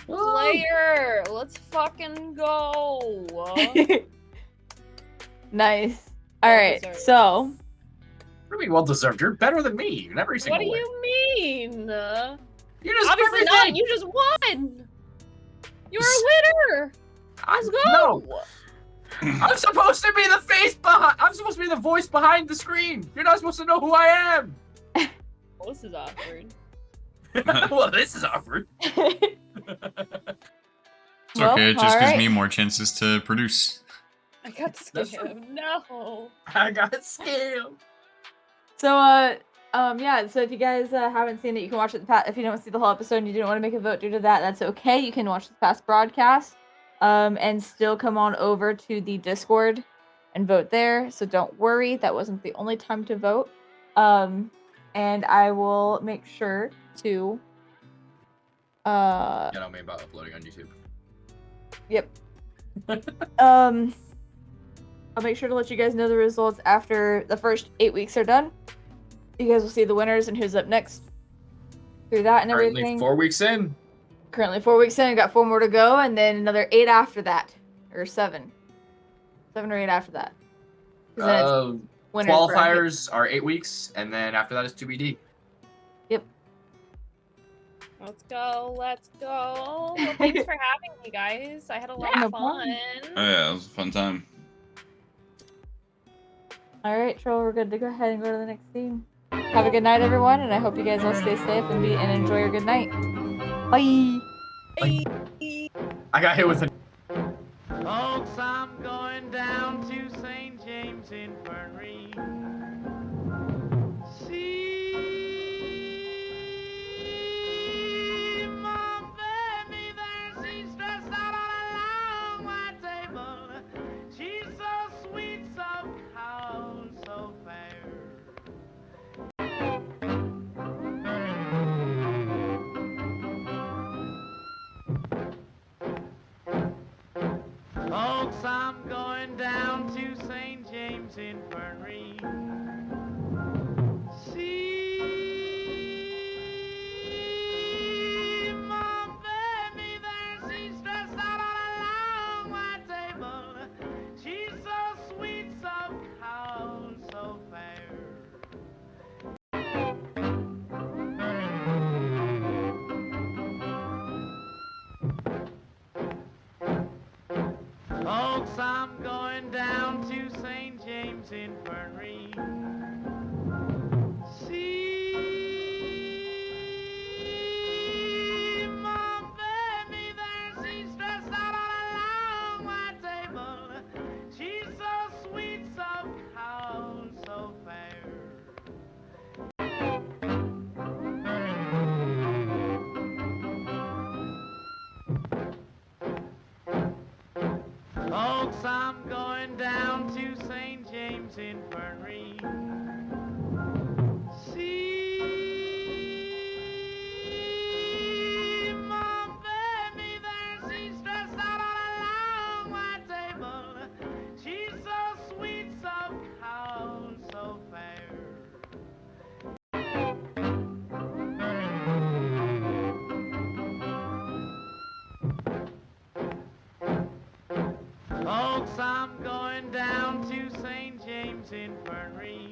Slayer, let's fucking go. Nice. Alright, deserved. so What do you mean well deserved? You're better than me in every What single do way. you mean? You just Obviously everything. not. You just won. You're a winner. Let's go. No. I'm supposed to be the face behind. I'm supposed to be the voice behind the screen. You're not supposed to know who I am. Well, this is awkward. Well, this is awkward. It's Well, okay, it just gives alright. me more chances to produce. I got That's scammed. No. I got scammed. So yeah, so if you guys haven't seen it, you can watch it if you don't see the whole episode and you didn't want to make a vote due to that, that's okay. You can watch the past broadcast and still come on over to the Discord and vote there. So don't worry, that wasn't the only time to vote. And I will make sure to Get on me about uploading on YouTube. Yep. I'll make sure to let you guys know the results after the first 8 weeks are done. You guys will see the winners and who's up next through that and Currently everything. 4 weeks in. Currently 4 weeks in, got 4 more to go, and then another 8 after that. Or 7. 7 or 8 after that. 'Cause then it's winners bracket. Qualifiers are 8 weeks, and then after that is 2BD. Yep. Let's go. Let's go. Well, thanks for having me, guys. I had a lot Yeah, no of fun. Oh yeah, it was a fun time. Alright, Troll, we're good to go ahead and go to the next scene. Have a good night, everyone, and I hope you guys all stay safe and enjoy your good night. Bye! I got hit with a. Folks, I'm going down to St. James Infirmary. See my baby there, she's stressed out on a long white table. She's so sweet, so cold, so fair. Folks, I'm going down to St. James Infirmary. See my baby there, she's stressed out on a long white table. Folks, I'm going down to St. James Infirmary. See my baby there, she's stressed out on a long white table. She's so sweet, so calm, so fair. Folks, I'm going down to St. James Infirmary. See my baby there, she's stressed out on a long white table. She's so sweet, so calm, so fair. Folks, I'm going down to St. James Infirmary.